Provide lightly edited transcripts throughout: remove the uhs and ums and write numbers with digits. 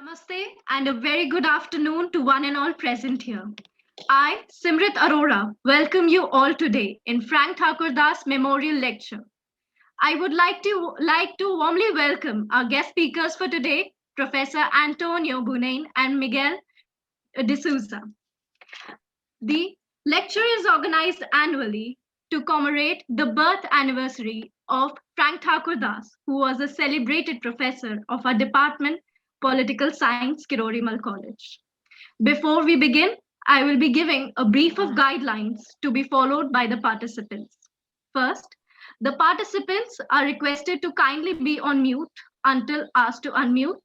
Namaste and a very good afternoon to one and all present here. I, Simrit Arora, welcome you all today in Frank Thakurdas Memorial Lecture. I would like to warmly welcome our guest speakers for today, Professor Antonio Buainain and Miguel de Souza. The lecture is organized annually to commemorate the birth anniversary of Frank Thakurdas, who was a celebrated professor of our department, Political Science, Kirori College. Before we begin, I will be giving a brief of guidelines to be followed by the participants. First, the participants are requested to kindly be on mute until asked to unmute.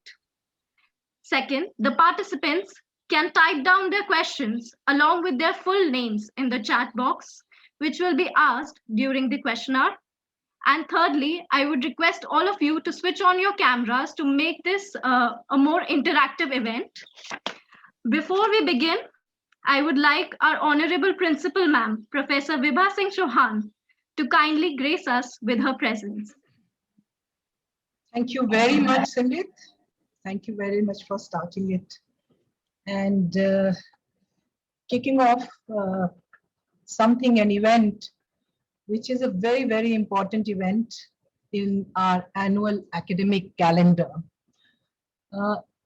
Second, the participants can type down their questions along with their full names in the chat box, which will be asked during the question hour. And thirdly, I would request all of you to switch on your cameras to make this a more interactive event. Before we begin, I would like our Honorable Principal Ma'am, Professor Vibha Singh Chauhan, to kindly grace us with her presence. Thank you very much, Simrit. Thank you very much for starting it. And kicking off an event, which is a very, very important event in our annual academic calendar.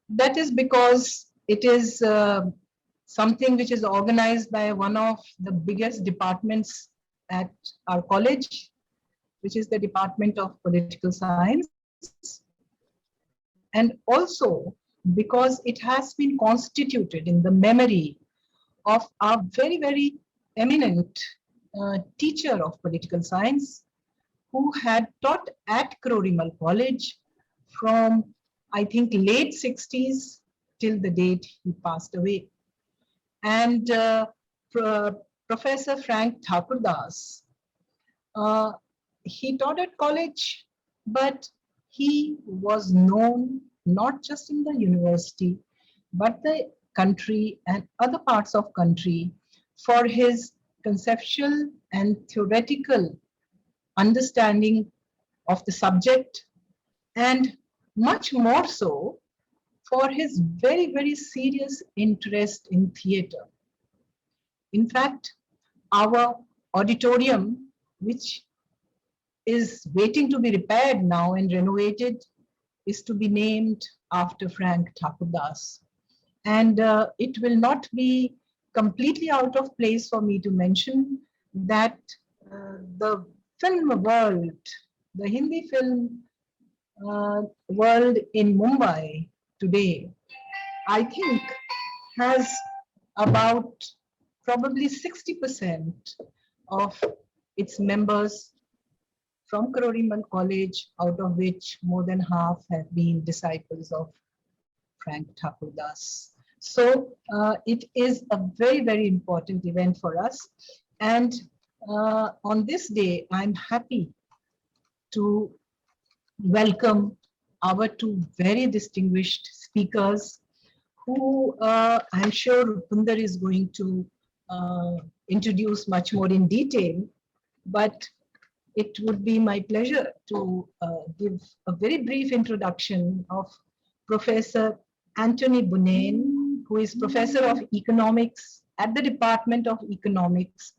That is because it is something which is organized by one of the biggest departments at our college, which is the Department of Political Science. And also because it has been constituted in the memory of our very, very eminent teacher of political science who had taught at Kirori College from, I think, late 60s till the date he passed away. And Professor Frank Thakurdas, he taught at college, but he was known not just in the university, but the country and other parts of country for his conceptual and theoretical understanding of the subject, and much more so for his very, very serious interest in theater. In fact, our auditorium, which is waiting to be repaired now and renovated, is to be named after Frank Thakurdas. And it will not be completely out of place for me to mention that the film world, the Hindi film world in Mumbai today, I think has about probably 60% of its members from Kirori College, out of which more than half have been disciples of Frank Thakurdas. So it is a very, very important event for us. And on this day, I'm happy to welcome our two very distinguished speakers who I'm sure Rupundar is going to introduce much more in detail. But it would be my pleasure to give a very brief introduction of Professor Anthony Buainain, who is Professor of Economics at the Department of Economics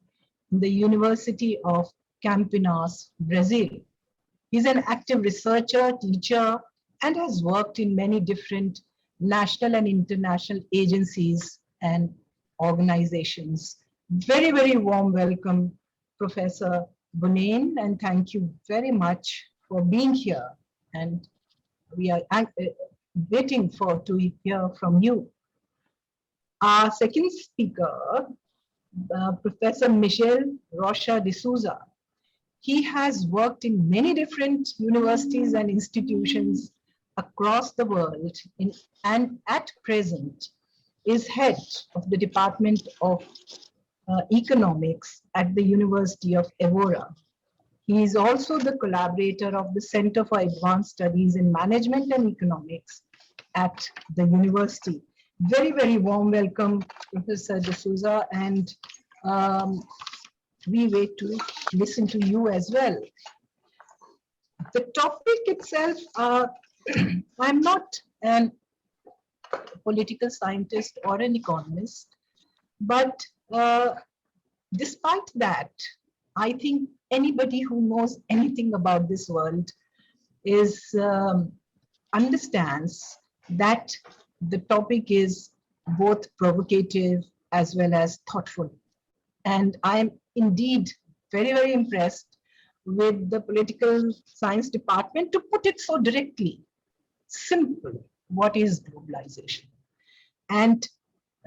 in the University of Campinas, Brazil. He's an active researcher, teacher, and has worked in many different national and international agencies and organizations. Very, very warm welcome, Professor Buainain, and thank you very much for being here. And we are waiting to hear from you. Our second speaker, Professor Miguel Rocha de Souza. He has worked in many different universities and institutions across the world and at present is head of the Department of Economics at the University of Evora. He is also the collaborator of the Center for Advanced Studies in Management and Economics at the university. Very, very warm welcome, Professor de Souza, and we wait to listen to you as well. The topic itself, I'm not an a political scientist or an economist. But despite that, I think anybody who knows anything about this world is understands that the topic is both provocative as well as thoughtful. And I am indeed very, very impressed with the political science department to put it so directly, simple. What is globalization? And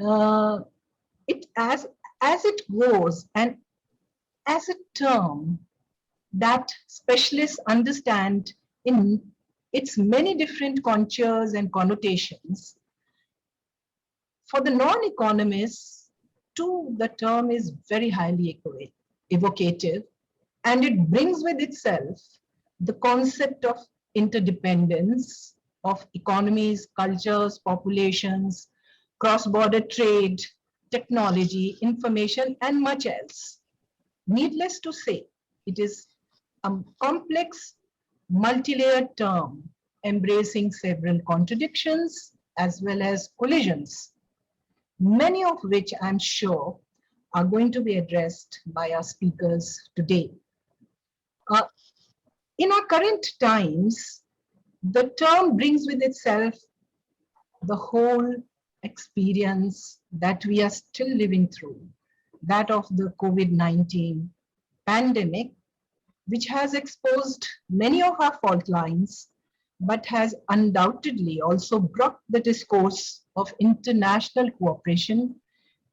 uh, it as it goes and as a term that specialists understand in its many different contours and connotations, for the non-economists, too, the term is very highly evocative, and it brings with itself the concept of interdependence of economies, cultures, populations, cross-border trade, technology, information, and much else. Needless to say, it is a complex, multi-layered term embracing several contradictions as well as collisions, many of which I'm sure are going to be addressed by our speakers today. Uh, in our current times, the term brings with itself the whole experience that we are still living through, that of the COVID-19 pandemic, which has exposed many of our fault lines, but has undoubtedly also brought the discourse of international cooperation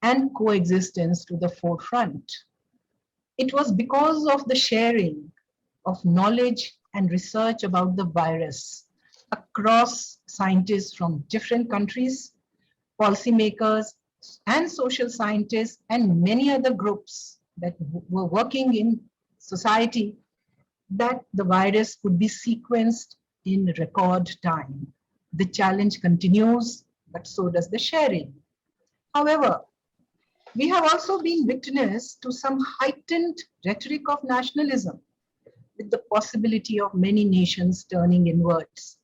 and coexistence to the forefront. It was because of the sharing of knowledge and research about the virus across scientists from different countries, policymakers, and social scientists, and many other groups that were working in society, that the virus could be sequenced in record time. The challenge continues, but so does the sharing. However, we have also been witness to some heightened rhetoric of nationalism, with the possibility of many nations turning inwards.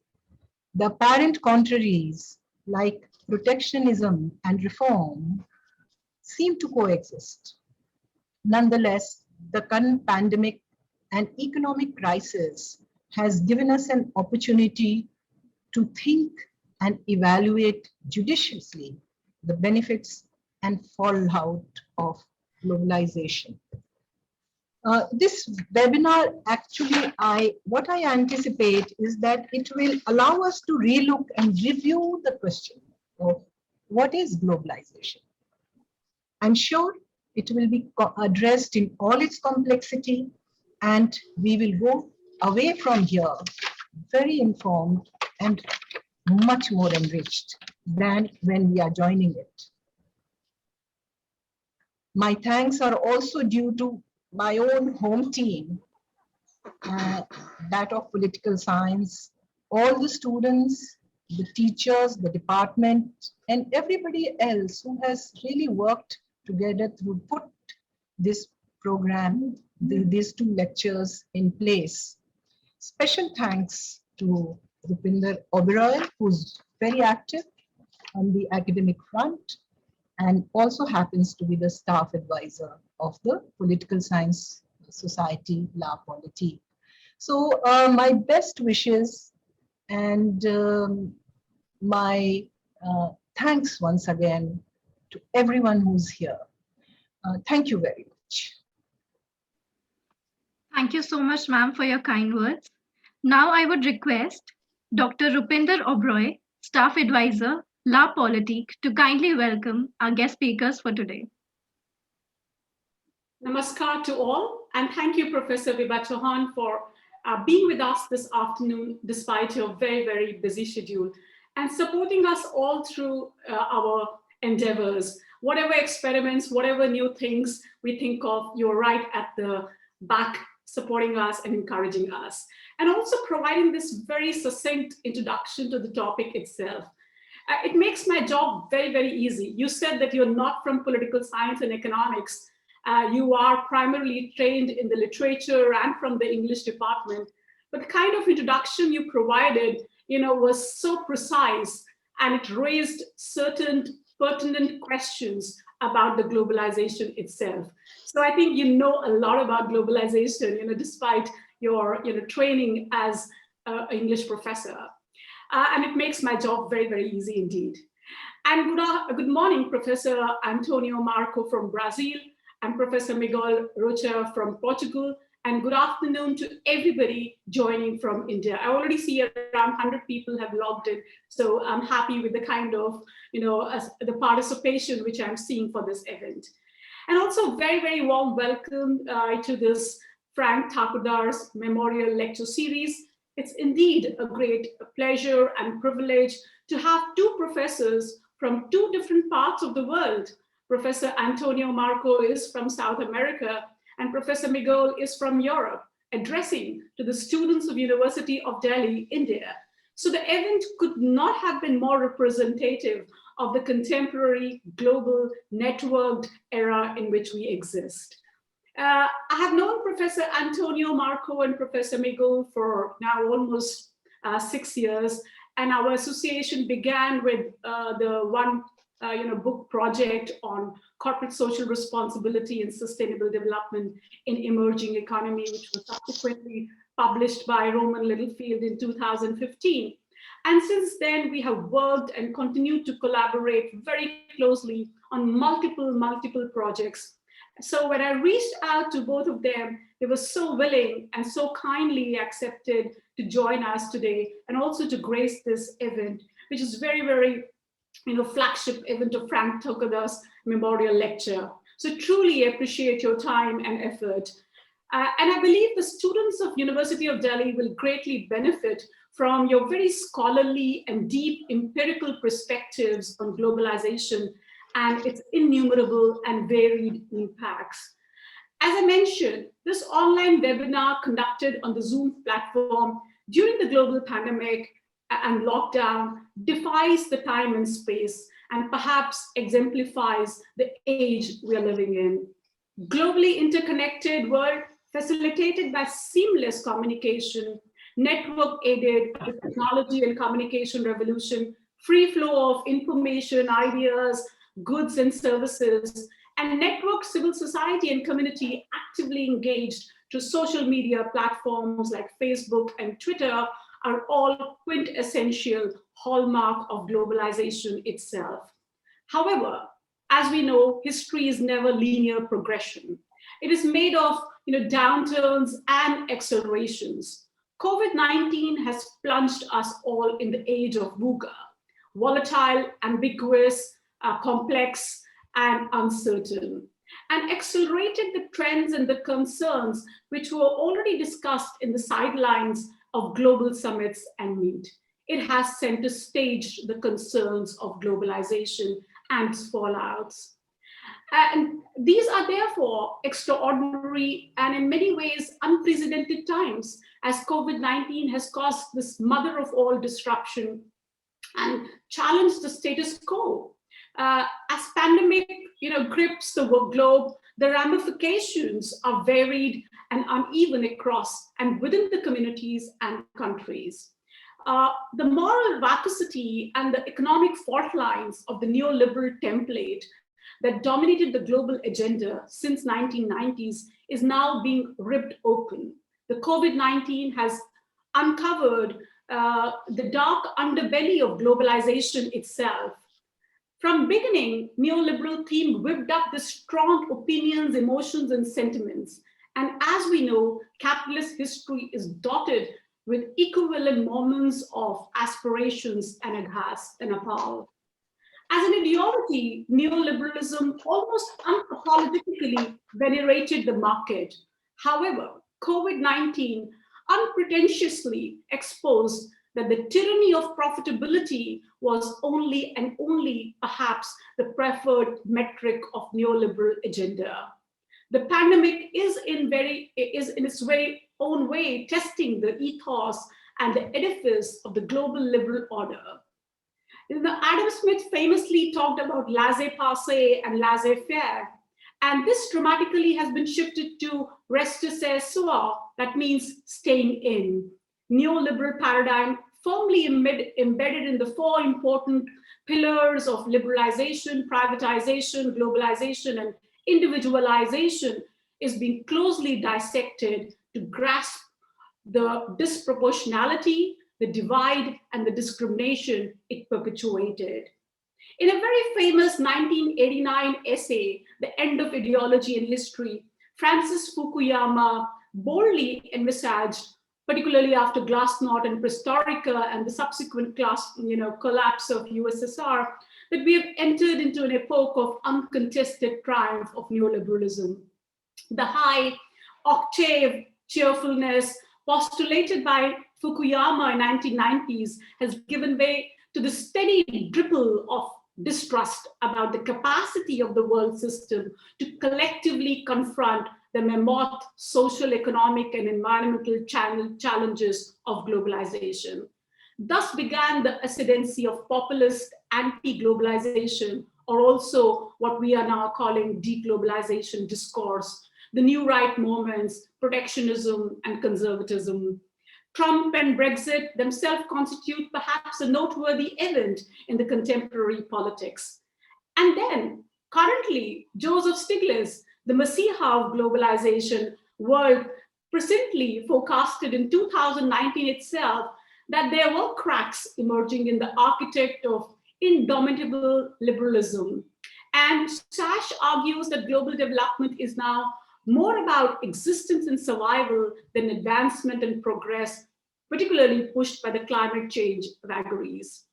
The apparent contraries, like protectionism and reform, seem to coexist. Nonetheless, the current pandemic and economic crisis has given us an opportunity to think and evaluate judiciously the benefits and fallout of globalization. This webinar actually, what I anticipate is that it will allow us to relook and review the question of what is globalization. I'm sure it will be addressed in all its complexity, and we will go away from here very informed and much more enriched than when we are joining it. My thanks are also due to my own home team, that of political science, all the students, the teachers, the department, and everybody else who has really worked together to put this program, these two lectures in place. Special thanks to Rupinder Oberoi, who's very active on the academic front and also happens to be the staff advisor of the Political Science Society La Politique. So my best wishes and my thanks once again to everyone who's here. Thank you very much. Thank you so much, ma'am, for your kind words. Now I would request Dr. Rupinder Oberoi, Staff Advisor, La Politique, to kindly welcome our guest speakers for today. Namaskar to all, and thank you, Professor Vibha Chauhan, for being with us this afternoon, despite your very, very busy schedule, and supporting us all through our endeavors. Whatever experiments, whatever new things we think of, you're right at the back, supporting us and encouraging us, and also providing this very succinct introduction to the topic itself. It makes my job very, very easy. You said that you're not from political science and economics. You are primarily trained in the literature and from the English department. But the kind of introduction you provided, was so precise and it raised certain pertinent questions about the globalization itself. So I think you know a lot about globalization, despite your training as an English professor. And it makes my job very, very easy indeed. And good morning, Professor Antonio Marco from Brazil and Professor Miguel Rocha from Portugal. And good afternoon to everybody joining from India. I already see around 100 people have logged in, so I'm happy with the kind of, the participation which I'm seeing for this event. And also very, very warm welcome to this Frank Thakurdar's Memorial Lecture Series. It's indeed a great pleasure and privilege to have two professors from two different parts of the world. Professor Antonio Marco is from South America, and Professor Miguel is from Europe, addressing to the students of University of Delhi, India. So the event could not have been more representative of the contemporary, global, networked era in which we exist. I have known Professor Antonio Marco and Professor Miguel for now almost 6 years, and our association began with the one book project on corporate social responsibility and sustainable development in emerging economy, which was subsequently published by Roman Littlefield in 2015. And since then, we have worked and continued to collaborate very closely on multiple projects. So when I reached out to both of them, they were so willing and so kindly accepted to join us today and also to grace this event, which is very, very flagship event of Frank Thakurdar's Memorial Lecture. So truly appreciate your time and effort. And I believe the students of University of Delhi will greatly benefit from your very scholarly and deep empirical perspectives on globalization and its innumerable and varied impacts. As I mentioned, this online webinar conducted on the Zoom platform during the global pandemic and lockdown defies the time and space and perhaps exemplifies the age we are living in. Globally interconnected world facilitated by seamless communication, network aided with technology and communication revolution, free flow of information, ideas, goods and services, and network civil society and community actively engaged through social media platforms like Facebook and Twitter are all quintessential hallmark of globalization itself. However, as we know, history is never linear progression. It is made of downturns and accelerations. COVID-19 has plunged us all in the age of VUCA, volatile, ambiguous, complex, and uncertain, and accelerated the trends and the concerns which were already discussed in the sidelines of global summits and meet. It has center stage the concerns of globalization and its fallouts. And these are therefore extraordinary and in many ways unprecedented times, as COVID-19 has caused this mother of all disruption and challenged the status quo. As pandemic grips the globe, the ramifications are varied and uneven across and within the communities and countries. The moral vacuity and the economic fault lines of the neoliberal template that dominated the global agenda since 1990s is now being ripped open. The COVID-19 has uncovered the dark underbelly of globalization itself. From beginning, neoliberal theme whipped up the strong opinions, emotions, and sentiments. And as we know, capitalist history is dotted with equivalent moments of aspirations and aghast and appall. As an ideology, neoliberalism almost unapologetically venerated the market. However, COVID-19 unpretentiously exposed that the tyranny of profitability was only and only perhaps the preferred metric of neoliberal agenda. The pandemic is in its very own way testing the ethos and the edifice of the global liberal order. Adam Smith famously talked about laissez-passer and laissez-faire, and this dramatically has been shifted to rester chez soi, that means staying in. Neoliberal paradigm firmly embedded in the four important pillars of liberalization, privatization, globalization, and individualization, is being closely dissected to grasp the disproportionality, the divide, and the discrimination it perpetuated. In a very famous 1989 essay, The End of Ideology in History, Francis Fukuyama boldly envisaged, particularly after Glasnost and Perestroika and the subsequent collapse of USSR, that we have entered into an epoch of uncontested triumph of neoliberalism. The high octave cheerfulness postulated by Fukuyama in 1990s has given way to the steady dribble of distrust about the capacity of the world system to collectively confront the mammoth social, economic, and environmental challenges of globalization. Thus began the ascendancy of populist anti-globalization, or also what we are now calling deglobalization discourse, the new right movements, protectionism, and conservatism. Trump and Brexit themselves constitute perhaps a noteworthy event in the contemporary politics. And then, currently, Joseph Stiglitz, the messiah of globalization world, presently forecasted in 2019 itself that there were cracks emerging in the architect of indomitable liberalism. And Sash argues that global development is now more about existence and survival than advancement and progress, particularly pushed by the climate change vagaries.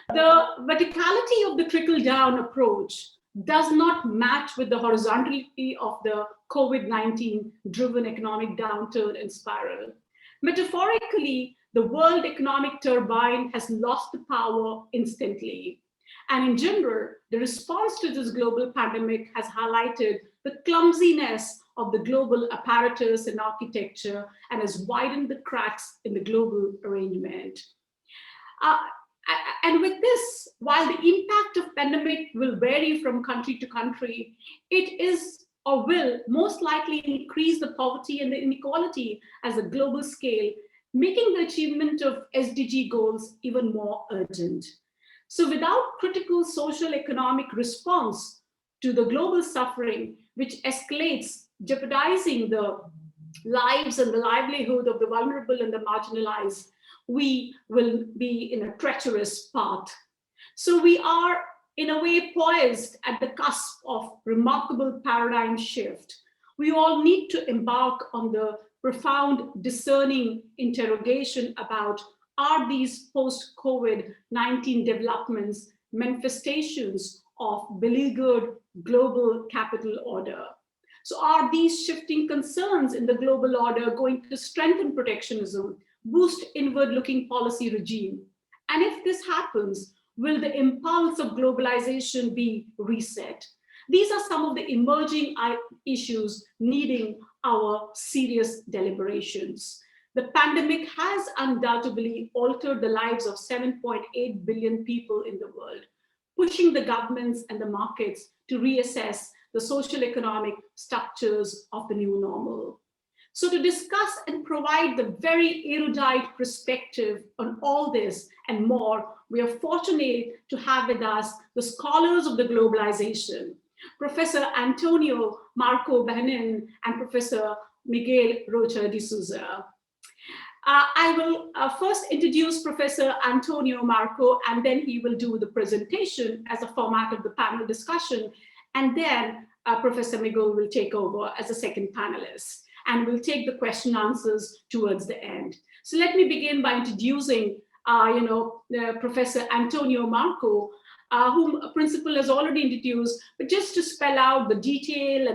The verticality of the trickle-down approach does not match with the horizontality of the COVID-19 driven economic downturn and spiral. Metaphorically, the world economic turbine has lost the power instantly. And in general, the response to this global pandemic has highlighted the clumsiness of the global apparatus and architecture and has widened the cracks in the global arrangement. And with this, while the impact of pandemic will vary from country to country, it is or will most likely increase the poverty and the inequality as a global scale, making the achievement of SDG goals even more urgent. So without critical social economic response to the global suffering, which escalates, jeopardizing the lives and the livelihood of the vulnerable and the marginalized, we will be in a treacherous path. So we are in a way poised at the cusp of remarkable paradigm shift. We all need to embark on the profound discerning interrogation about, are these post-COVID-19 developments manifestations of beleaguered global capital order? So are these shifting concerns in the global order going to strengthen protectionism, boost inward-looking policy regime? And if this happens, will the impulse of globalization be reset? These are some of the emerging issues needing our serious deliberations. The pandemic has undoubtedly altered the lives of 7.8 billion people in the world, pushing the governments and the markets to reassess the social economic structures of the new normal. So to discuss and provide the very erudite perspective on all this and more, we are fortunate to have with us the scholars of the globalization, Professor Antonio Marco Buainain and Professor Miguel Rocha de Souza. I will first introduce Professor Antonio Marco, and then he will do the presentation as a format of the panel discussion. And then Professor Miguel will take over as a second panelist, and we'll take the question answers towards the end. So let me begin by introducing Professor Antonio Marco, whom a principal has already introduced, but just to spell out the detail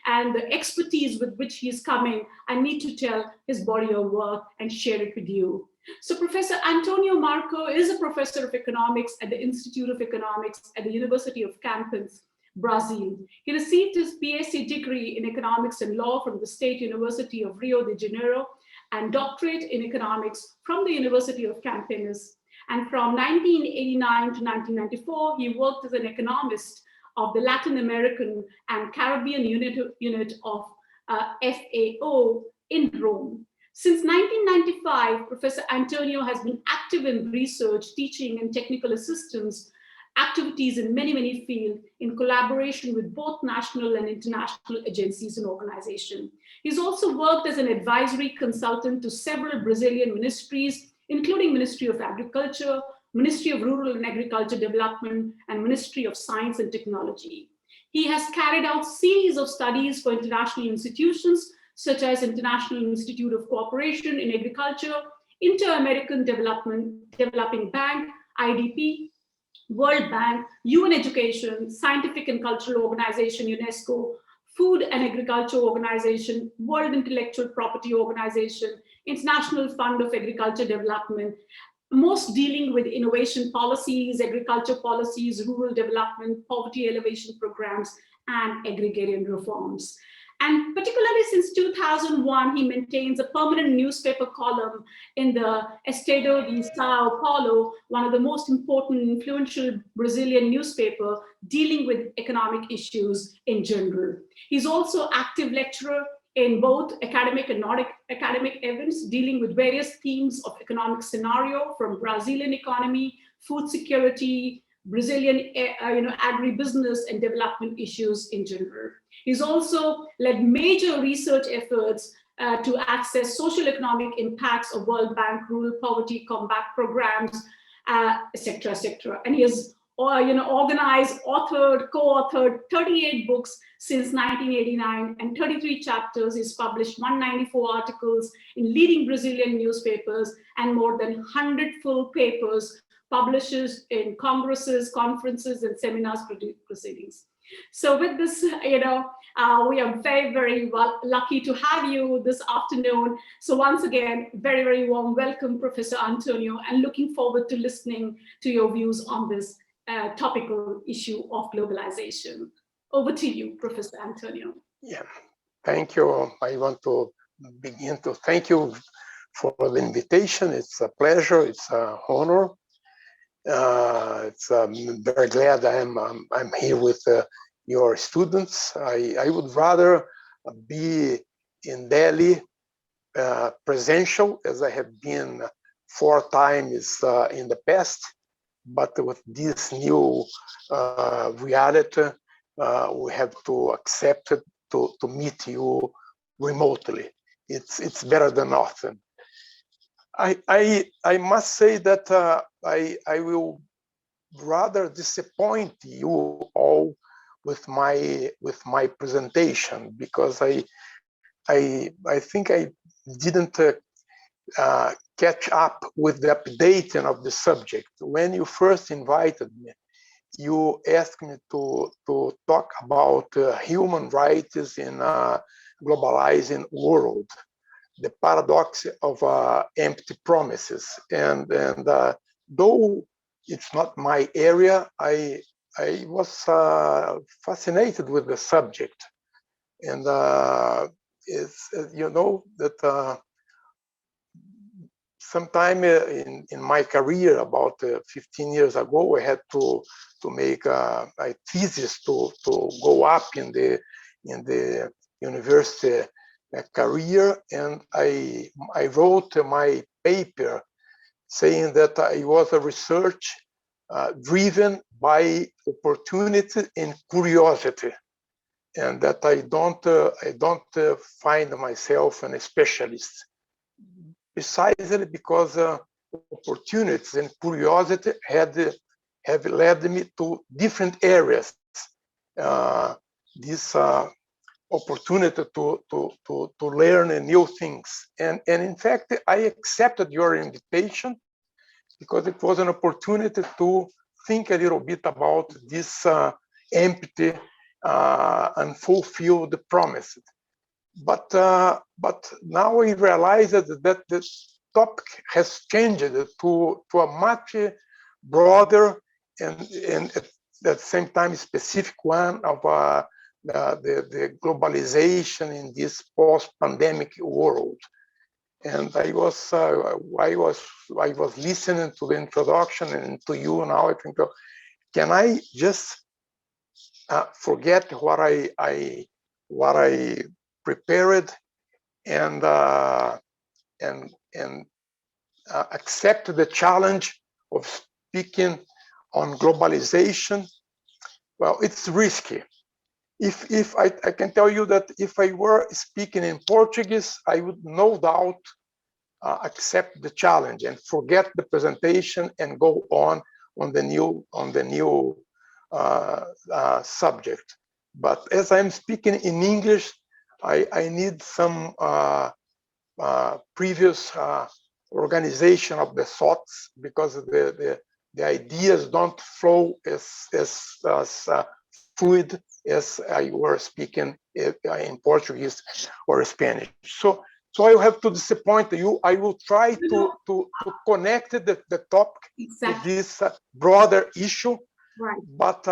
and the expertise with which he's coming, I need to tell his body of work and share it with you. So Professor Antonio Marco is a professor of economics at the Institute of Economics at the University of Campinas, Brazil. He received his BSc degree in economics and law from the State University of Rio de Janeiro and doctorate in economics from the University of Campinas. And from 1989 to 1994, he worked as an economist of the Latin American and Caribbean unit of FAO in Rome. Since 1995, Professor Antonio has been active in research, teaching, and technical assistance activities in many, many fields in collaboration with both national and international agencies and organizations. He's also worked as an advisory consultant to several Brazilian ministries, including Ministry of Agriculture, Ministry of Rural and Agriculture Development, and Ministry of Science and Technology. He has carried out series of studies for international institutions, such as International Institute of Cooperation in Agriculture, Inter-American Developing Bank, IDP, World Bank, UN Education, Scientific and Cultural Organization, UNESCO, Food and Agriculture Organization, World Intellectual Property Organization, International Fund of Agriculture Development, most dealing with innovation policies, agriculture policies, rural development, poverty elevation programs, and agrarian reforms. And particularly since 2001, he maintains a permanent newspaper column in the Estado de Sao Paulo, one of the most important and influential Brazilian newspaper dealing with economic issues in general. He's also active lecturer in both academic and non-academic events dealing with various themes of economic scenario, from Brazilian economy, food security, Brazilian agribusiness, and development issues in general. He's also led major research efforts to access social economic impacts of World Bank rural poverty combat programs, etc., etc. And he has organized, authored, co-authored 38 books since 1989 and 33 chapters. He's published 194 articles in leading Brazilian newspapers and more than 100 full papers publishes in congresses, conferences, and seminars proceedings. So with this, we are very, very lucky to have you this afternoon. So once again, very, very warm welcome, Professor Antonio, and looking forward to listening to your views on this topical issue of globalization. Over to you, Professor Antonio. Yeah, thank you. I want to begin to thank you for the invitation. It's a pleasure. It's an honor. I'm very glad I'm here with your students. I would rather be in Delhi presential, as I have been 4 times in the past, but with this new reality, we have to accept it to meet you remotely. It's better than nothing. I must say that I will rather disappoint you all with my presentation, because I think I didn't catch up with the updating of the subject. When you first invited me, you asked me to talk about human rights in a globalizing world, the paradox of empty promises. And though it's not my area, I was fascinated with the subject. And it's, that sometime in my career, about 15 years ago, I had to make a thesis to go up in the university career, and I wrote my paper saying that I was a research driven by opportunity and curiosity, and that I don't find myself a specialist, precisely because opportunities and curiosity have led me to different areas. This opportunity to learn new things, and in fact I accepted your invitation because it was an opportunity to think a little bit about this empty, unfulfilled promises. But now I realize that this topic has changed to a much broader and at the same time specific one of the globalization in this post-pandemic world. And I was listening to the introduction and to you now. I think, can I just forget what I prepared and accept the challenge of speaking on globalization, well, it's risky. If I can tell you that if I were speaking in Portuguese, I would no doubt accept the challenge and forget the presentation and go on the new subject. But as I'm speaking in English, I need some previous organization of the thoughts, because the ideas don't flow as fluid as I were speaking in Portuguese or Spanish. So I have to disappoint you. I will try to connect the topic to this broader issue. Right. But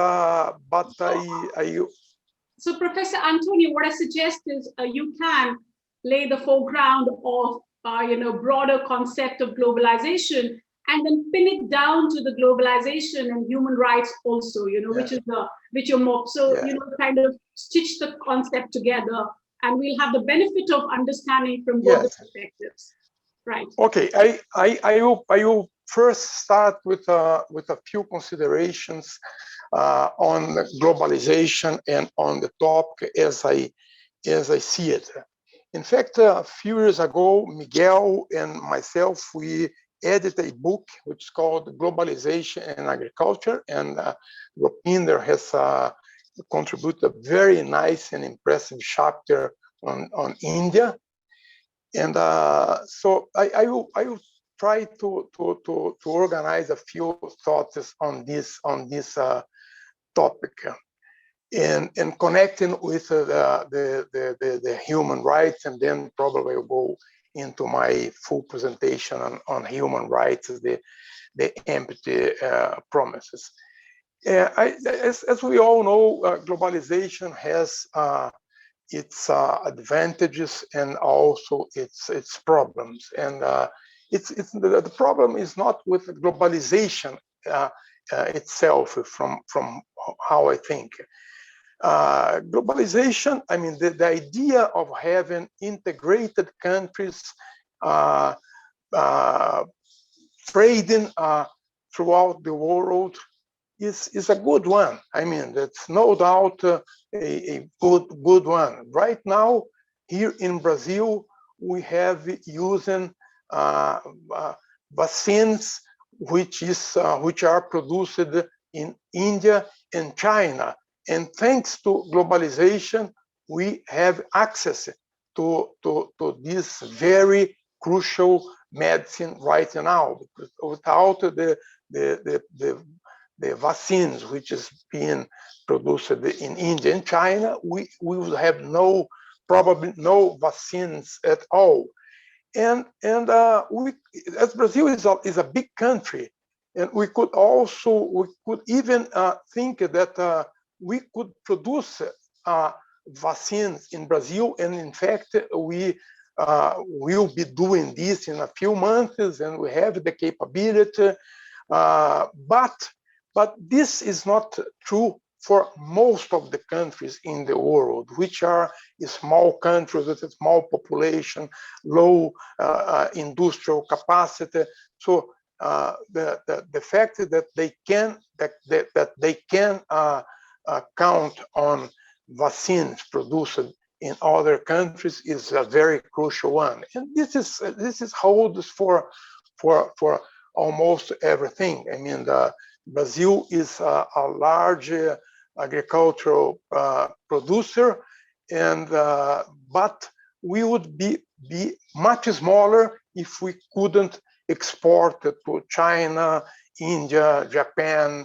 So Professor Antonio, what I suggest is you can lay the foreground of broader concept of globalization, and then pin it down to the globalization and human rights also, which are more so, kind of stitch the concept together, and we'll have the benefit of understanding from both the perspectives. Right. Okay, I will first start with a few considerations on globalization and on the topic as I see it. In fact, a few years ago, Miguel and myself, we edited a book which is called Globalization and Agriculture, and Rupinder has contributed a very nice and impressive chapter on India. And so I will try to organize a few thoughts on this topic, and connecting with the human rights, and then probably will go into my full presentation on human rights, the empty promises. As we all know, globalization has its advantages and also its problems. And the problem is not with globalization itself, from how I think. Globalization, I mean, the idea of having integrated countries trading throughout the world is a good one. I mean, that's no doubt a good one. Right now, here in Brazil, we have using vaccines which are produced in India and China. And thanks to globalization, we have access to this very crucial medicine right now. Because without the vaccines which is being produced in India and China, we would have probably no vaccines at all. And as Brazil is a big country, and we could even think that we could produce vaccines in Brazil, and in fact we will be doing this in a few months, and we have the capability. But this is not true for most of the countries in the world, which are small countries with a small population, low industrial capacity. So the fact that they can count on vaccines produced in other countries is a very crucial one, and this is holds for almost everything. I mean, Brazil is a large agricultural producer, and but we would be much smaller if we couldn't export to China, India, Japan,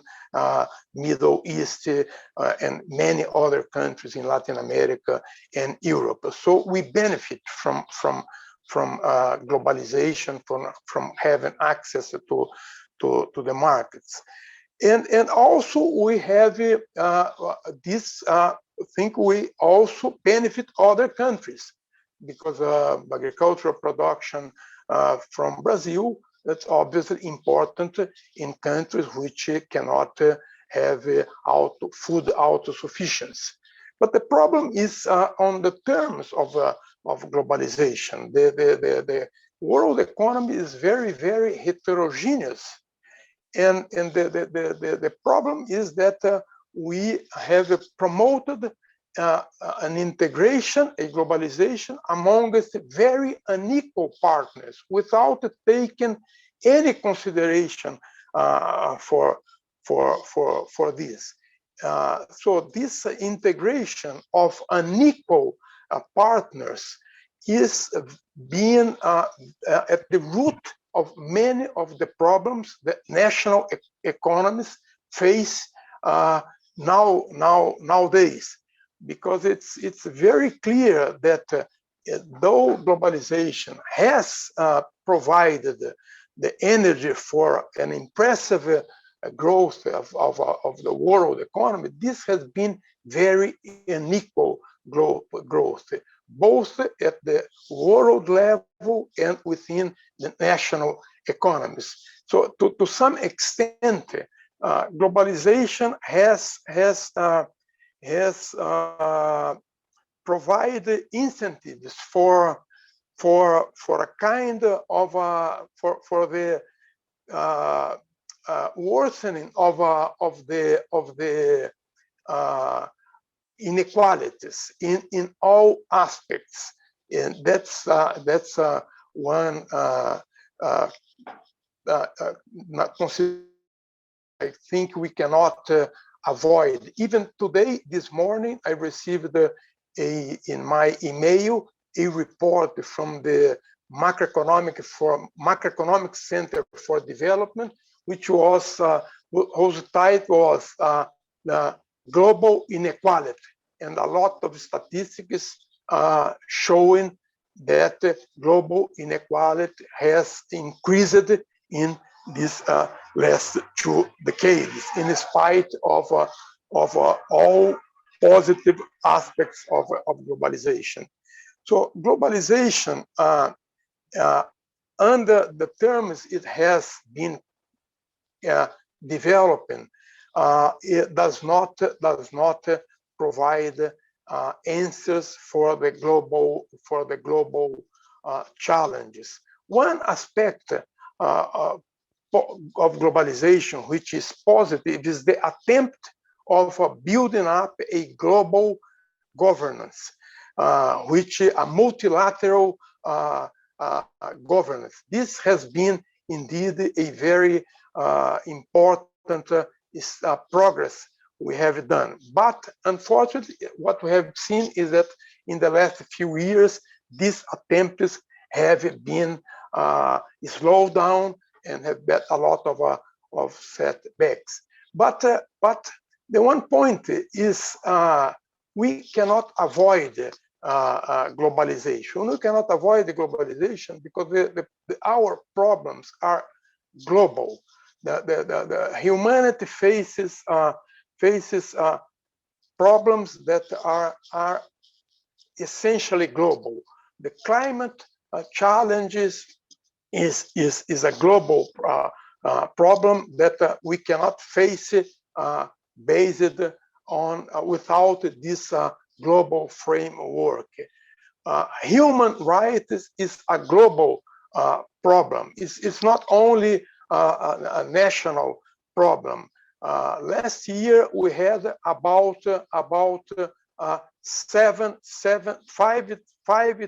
Middle East, and many other countries in Latin America and Europe. So we benefit from globalization, from having access to the markets. And also we have this think we also benefit other countries, because agricultural production from Brazil, that's obviously important in countries which cannot have food autosufficiency. But the problem is on the terms of globalization. The world economy is very, very heterogeneous. And the problem is that we have promoted an integration, a globalization amongst very unequal partners without taking any consideration for this. So this integration of unequal partners is being at the root of many of the problems that national economies face nowadays, because it's very clear that though globalization has provided the energy for an impressive growth of the world economy, this has been very unequal growth, both at the world level and within the national economies. So to some extent, globalization has provided incentives for a kind of for the worsening of the inequalities in all aspects, and that's one not consider. I think we cannot avoid. Even today, this morning, I received in my email a report from the macroeconomic Center for Development, which was whose title was the global inequality, and a lot of statistics showing that global inequality has increased in these last 2 decades, in spite of all positive aspects of globalization. So globalization, under the terms it has been developing, it does not provide answers for the global challenges. One aspect of globalization which is positive is the attempt of building up a global governance, which a multilateral governance. This has been indeed a very important progress we have done. But unfortunately, what we have seen is that in the last few years, these attempts have been slowed down and have had a lot of setbacks. But the one point is we cannot avoid globalization. We cannot avoid the globalization because our problems are global. The humanity faces problems that are essentially global. The climate challenges is a global problem that we cannot face based on without this global framework. Human rights is a global problem. It's not only a national problem. Last year we had about 5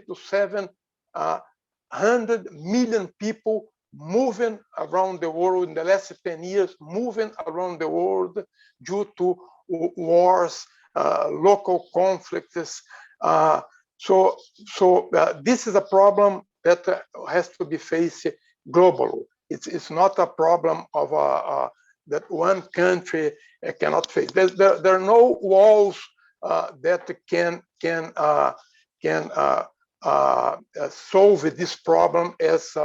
to 700 million people moving around the world in the last 10 years, moving around the world due to wars, local conflicts. So this is a problem that has to be faced globally. It's not a problem of that one country cannot face. There are no walls that can solve this problem, as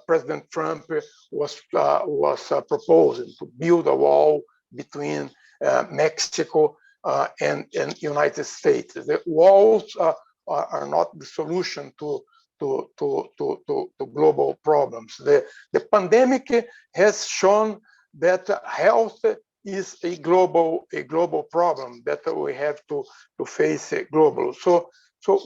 President Trump was proposing, to build a wall between Mexico and United States. The walls are not the solution to global problems. The pandemic has shown that health is a global problem that we have to face globally. So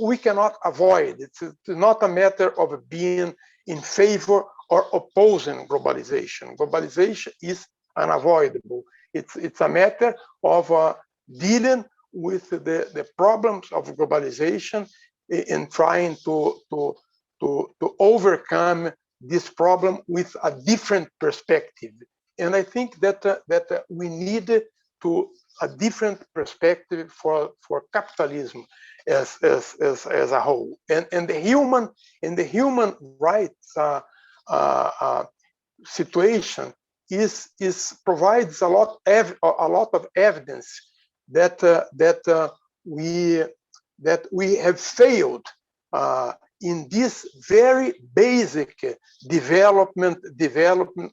we cannot avoid. It's not a matter of being in favor or opposing globalization. Globalization is unavoidable. It's a matter of dealing with the problems of globalization and trying to overcome this problem with a different perspective. And I think that we need to a different perspective for capitalism as a whole. And the human rights situation provides a lot of evidence that we have failed in this very basic development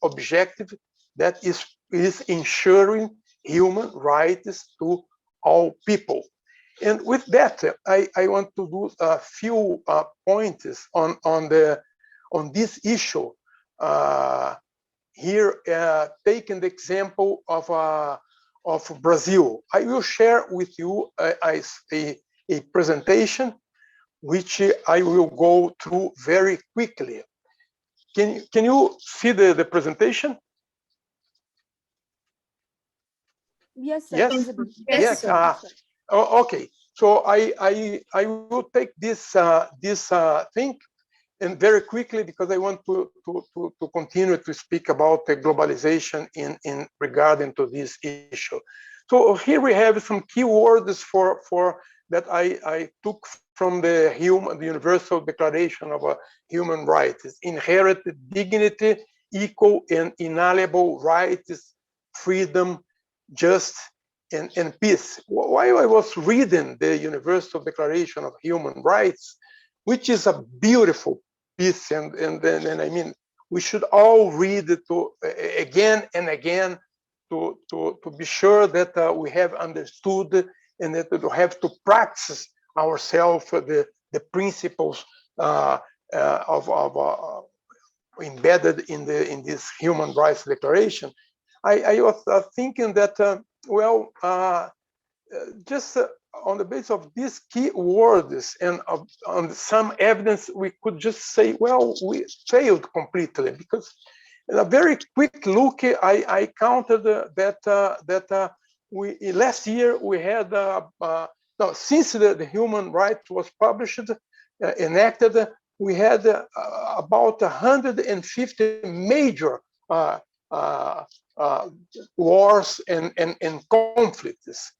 objective, that is ensuring human rights to all people. And with that, I want to do a few points on this issue. Here, taking the example of Brazil, I will share with you a presentation which I will go through very quickly. Can you see the presentation? Yes, sir. Yes. Visible. Yes. Okay. So I will take this thing and very quickly, because I want to continue to speak about the globalization in regarding to this issue. So here we have some keywords for that I took from the Universal Declaration of Human Rights: inherent dignity, equal and inalienable rights, freedom, justice, and peace. While I was reading the Universal Declaration of Human Rights, which is a beautiful piece, and I mean, we should all read it again and again to be sure that we have understood and that we have to practice ourselves the principles embedded in this Human Rights Declaration. I was thinking that just on the basis of these key words and on some evidence, we could just say, well, we failed completely, because in a very quick look, I counted that we last year we had no, since the human rights was published, enacted, we had about 150 major wars and conflicts.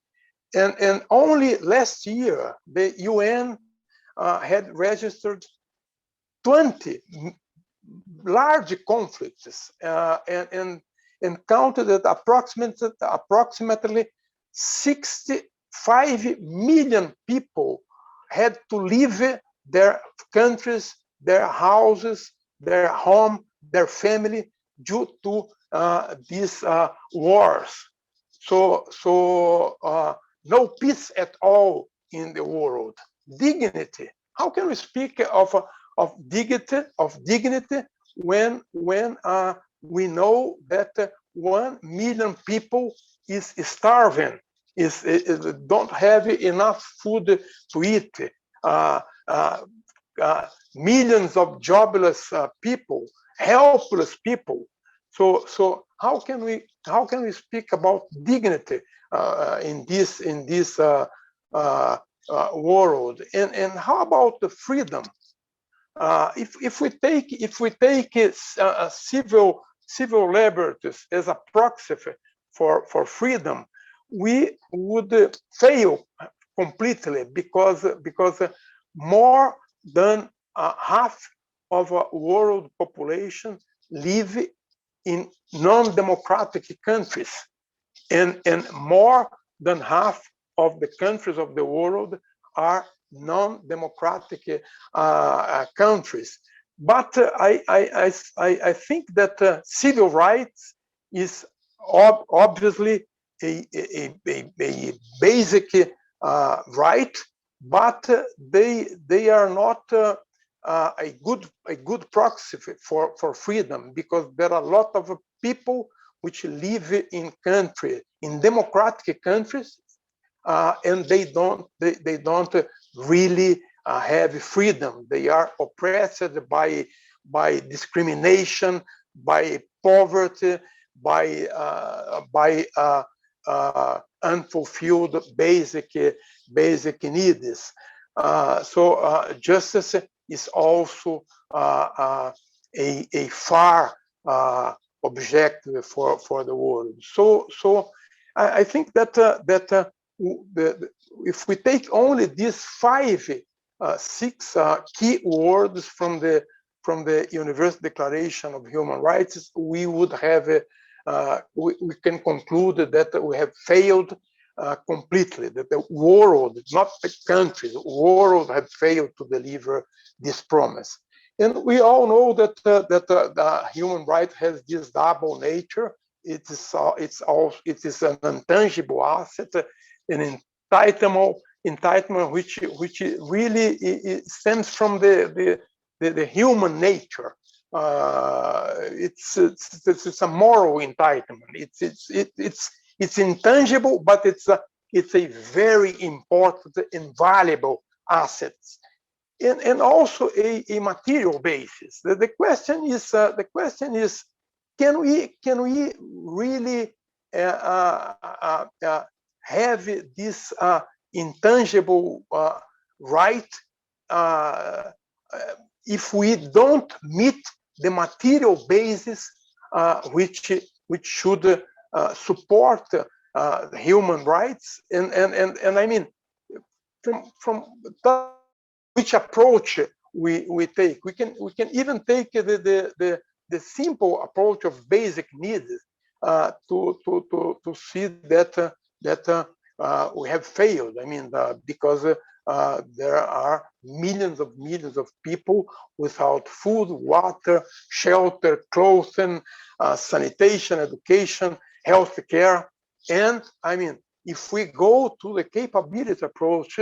And only last year, the UN had registered 20 large conflicts and counted that approximately 65 million people had to leave their countries, their houses, their home, their family, due to these wars. So no peace at all in the world. Dignity. How can we speak of dignity when we know that 1 million people is starving, don't have enough food to eat, millions of jobless people, helpless people. So how can we speak about dignity in this world? And how about the freedom? If we take civil liberties as a proxy for freedom, we would fail completely, because more than half of a world population live in non-democratic countries, and more than half of the countries of the world are non-democratic countries. But I think that civil rights is obviously a basic right, but they are not a good proxy for freedom, because there are a lot of people which live in democratic countries, and they don't really have freedom. They are oppressed by by discrimination, by poverty, by unfulfilled basic needs. So justice is also a far objective for the world. So I think that if we take only these six key words from the Universal Declaration of Human Rights, we would have we can conclude that we have failed completely. That the world, not the country, the world have failed to deliver this promise. And we all know that the human right has this double nature. It is an intangible asset, an entitlement which really it stems from the human nature. It's a moral entitlement. It's intangible, but it's a very important and valuable asset, and also a material basis. The question is, can we really have this intangible right if we don't meet the material basis which should support human rights? And I mean, from which approach we take, we can even take the simple approach of basic needs to see that we have failed. I mean, because there are millions of people without food, water, shelter, clothing, sanitation, education, health care. And I mean, if we go to the capability approach,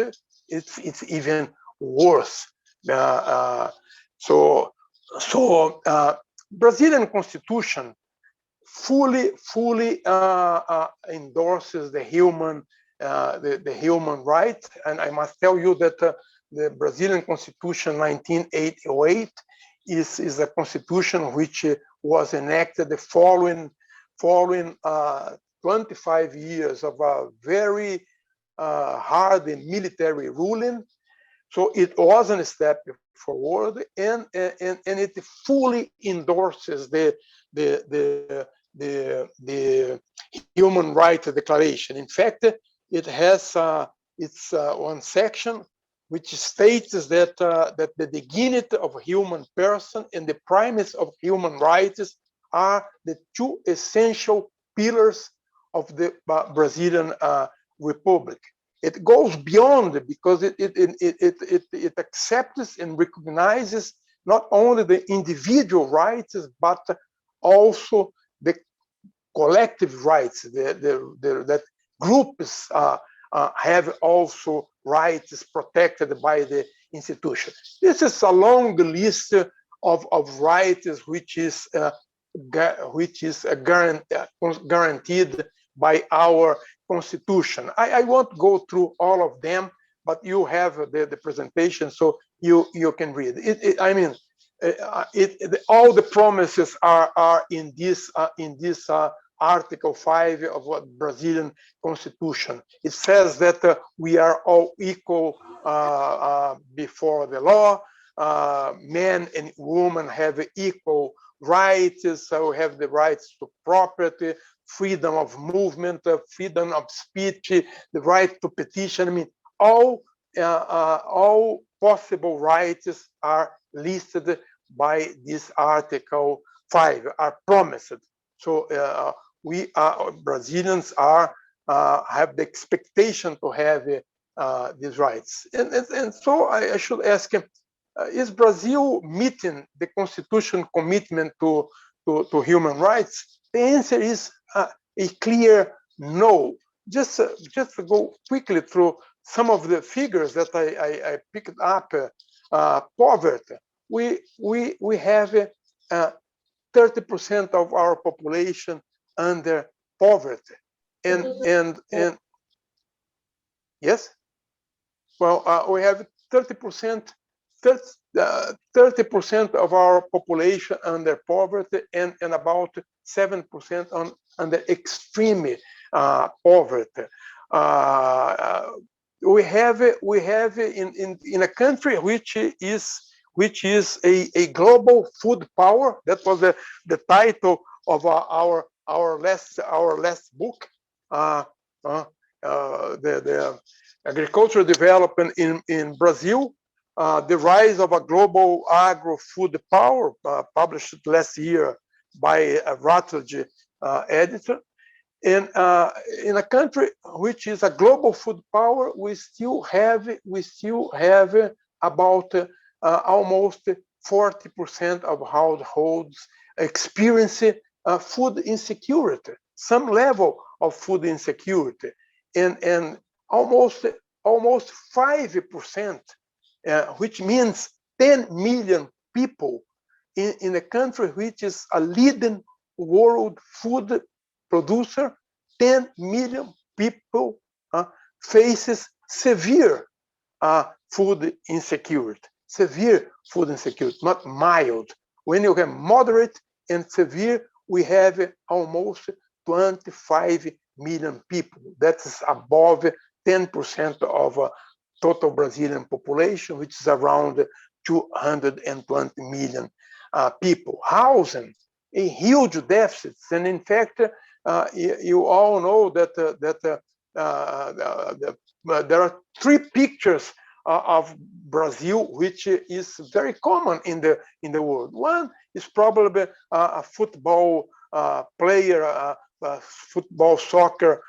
it's even worse. So Brazilian Constitution fully endorses the human right, and I must tell you that the Brazilian Constitution 1988 is a constitution which was enacted the following 25 years of a very hard military ruling. So it was a step forward, and it fully endorses the Human Rights Declaration. In fact, it has one section which states that the dignity of a human person and the primacy of human rights are the two essential pillars of the Brazilian Republic. It goes beyond, because it accepts and recognizes not only the individual rights but also the collective rights. That groups have also rights protected by the institution. This is a long list of rights which is guaranteed by our constitution. I won't go through all of them, but you have the presentation, so you can read it. I mean, all the promises are in this Article 5 of what Brazilian Constitution. It says that we are all equal before the law. Men and women have equal rights. So we have the rights to property, freedom of movement, freedom of speech, the right to petition. I mean, all possible rights are listed by this Article 5, are promised. So we Brazilians have the expectation to have these rights. And so I should ask, is Brazil meeting the Constitution commitment to human rights? The answer is a clear no. Just to go quickly through some of the figures that I picked up. Poverty. We have 30% of our population under poverty, and yes, well, we have 30% 30% of our population under poverty, and about 7% under extreme poverty. We have in a country which is a global food power. That was the title of our last book. The agricultural development in Brazil, the rise of a global agro-food power, published last year by a Routledge editor. And in a country which is a global food power, we still have about almost 40% of households experience food insecurity, some level of food insecurity, and almost 5%, which means 10 million people in a country which is a leading world food producer. 10 million people faces severe food insecurity. Severe food insecurity, not mild. When you have moderate and severe, we have almost 25 million people. That is above 10% of total Brazilian population, which is around 220 million people. Housing, a huge deficit. And in fact, you all know that there are three pictures of Brazil, which is very common in the world. One is probably a football player, a football soccer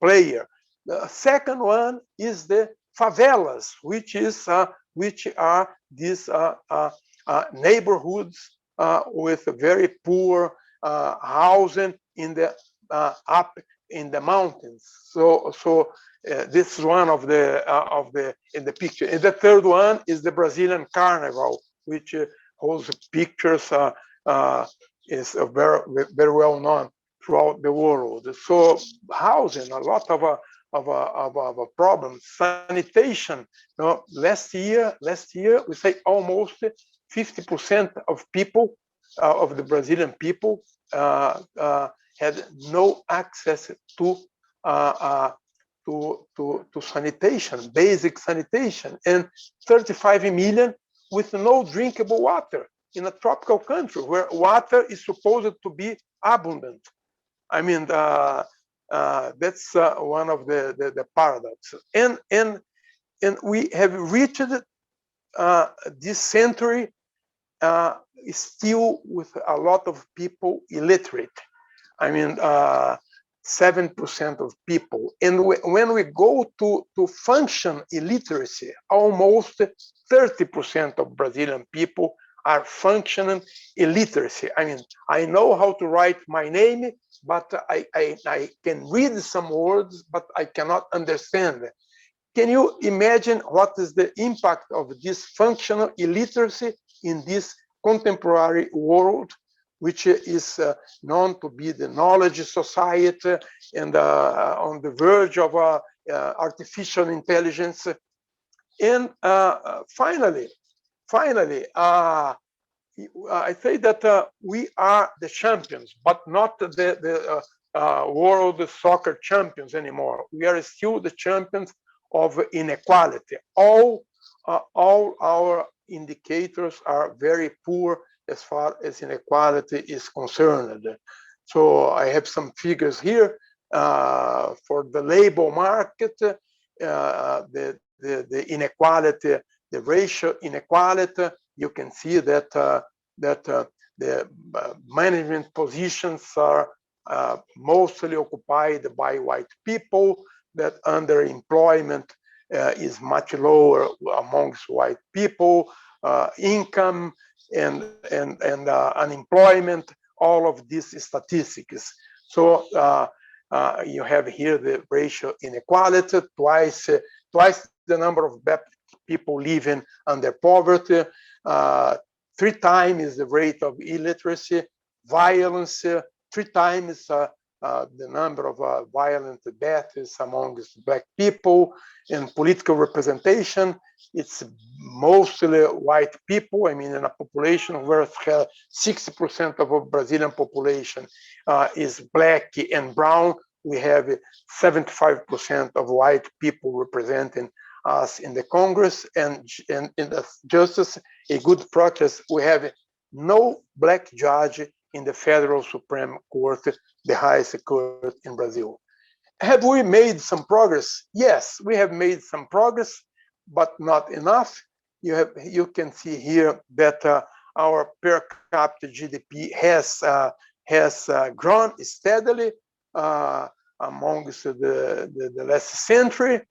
player. The second one is the favelas, which are these neighborhoods with very poor housing in the up in the mountains. So this is one of the in the picture. And the third one is the Brazilian Carnival, which holds pictures is very well known throughout the world. So housing, a lot of a problem. Sanitation. You know, last year we say almost 50% of people of the Brazilian people had no access to sanitation, basic sanitation, and 35 million with no drinkable water in a tropical country where water is supposed to be abundant. I mean, that's one of the paradoxes. And we have reached this century still with a lot of people illiterate. I mean, 7% of people. And when we go to function illiteracy, almost 30% of Brazilian people are functioning illiteracy. I mean, I know how to write my name, but I can read some words, but I cannot understand. Can you imagine what is the impact of this functional illiteracy in this contemporary world, which is known to be the knowledge society and on the verge of artificial intelligence? And finally, I say that we are the champions, but not the world soccer champions anymore. We are still the champions of inequality. All our indicators are very poor as far as inequality is concerned. So I have some figures here for the labor market, the inequality, the racial inequality. You can see that the management positions are mostly occupied by white people, that underemployment is much lower amongst white people, income and unemployment, all of these statistics. So you have here the racial inequality, twice the number of people living under poverty, 3 times the rate of illiteracy, violence, 3 times the number of violent deaths amongst Black people, and political representation. It's mostly white people. I mean, in a population where 60% of the Brazilian population is Black and brown, we have 75% of white people representing us in the Congress, and in the justice, a good practice, we have no Black judge in the Federal Supreme Court, the highest court in Brazil. Have we made some progress? Yes, we have made some progress, but not enough. You can see here that our per capita GDP has grown steadily amongst the last century,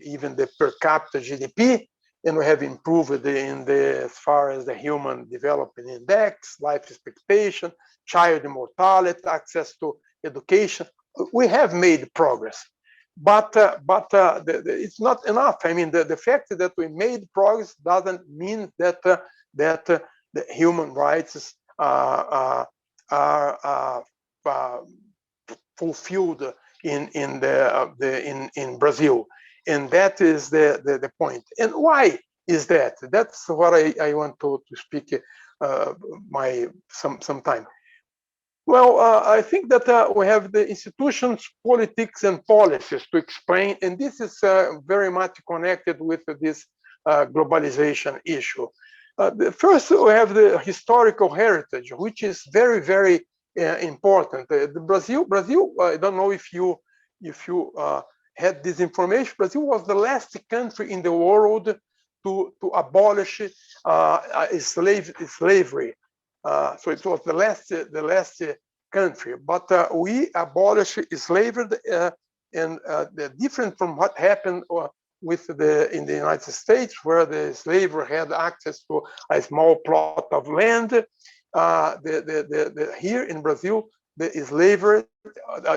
even the per capita GDP, and we have improved as far as the Human Development Index, life expectation, child mortality, access to education. We have made progress, but it's not enough. I mean, the fact that we made progress doesn't mean that the human rights are fulfilled in Brazil, and that is the point. And why is that? That's what I want to speak some time. Well, I think that we have the institutions, politics, and policies to explain, and this is very much connected with this globalization issue. First, we have the historical heritage, which is very, very important. Brazil, I don't know if you had this information. Brazil was the last country in the world to abolish slavery. So it was the last country, but we abolished slavery, and different from what happened in the United States, where the slaver had access to a small plot of land. Here in Brazil, the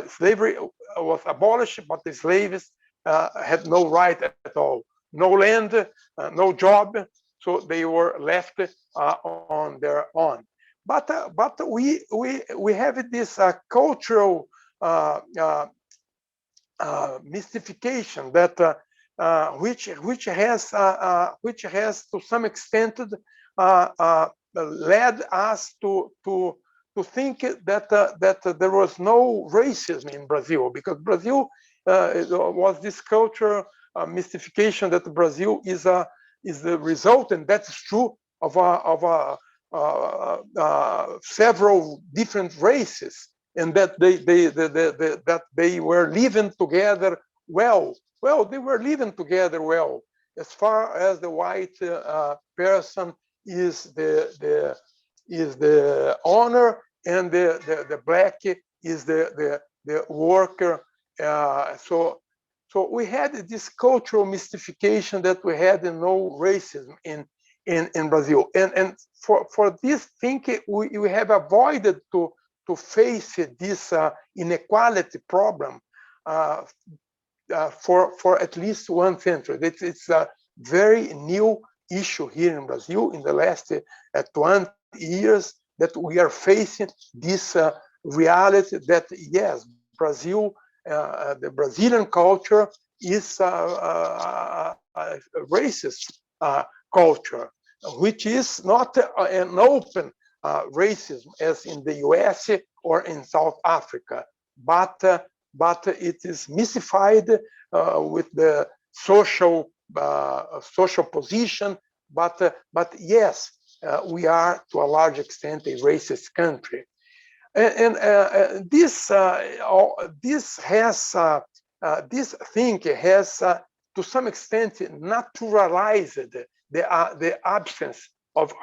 slavery was abolished, but the slaves had no right at all, no land, no job, so they were left on their own. But we have this cultural mystification that which has to some extent led us to think that there was no racism in Brazil, because Brazil was this cultural mystification that Brazil is the result, and that's true of several different races, and that they were living together well. Well, they were living together well, as far as the white person is the owner, and the Black is the worker. So we had this cultural mystification that we had no racism in Brazil, and for this thinking we have avoided to face this inequality problem for at least 1 century. It's a very new issue here in Brazil in the last 20 years that we are facing this reality that yes, Brazil, the Brazilian culture is a racist culture, which is not an open racism as in the US or in South Africa, but it is mystified with the social position. But yes, we are to a large extent a racist country, and this thinking has to some extent naturalized the absence of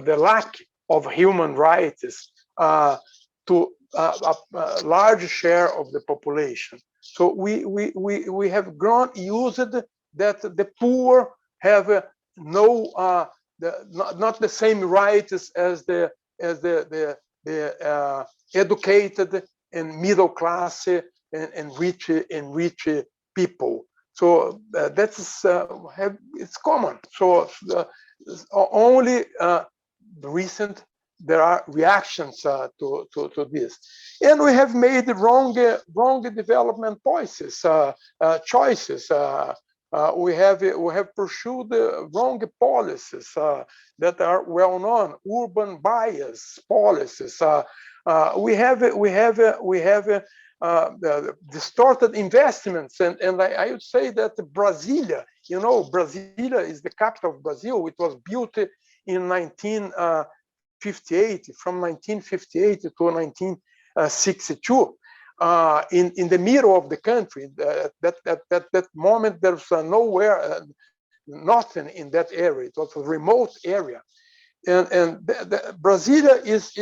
the lack of human rights to a large share of the population. So we have grown used that the poor have not the same rights as the educated and middle class and rich people. So that's it's common. So only there are reactions to this, and we have made wrong development choices. We have pursued wrong policies that are well known, urban bias policies. We have distorted investments, and I would say that Brasilia, Brasilia is the capital of Brazil. It was built in 1958, from 1958 to 1962. In the middle of the country, that moment there's nowhere, nothing in that area. It was a remote area, and Brasilia is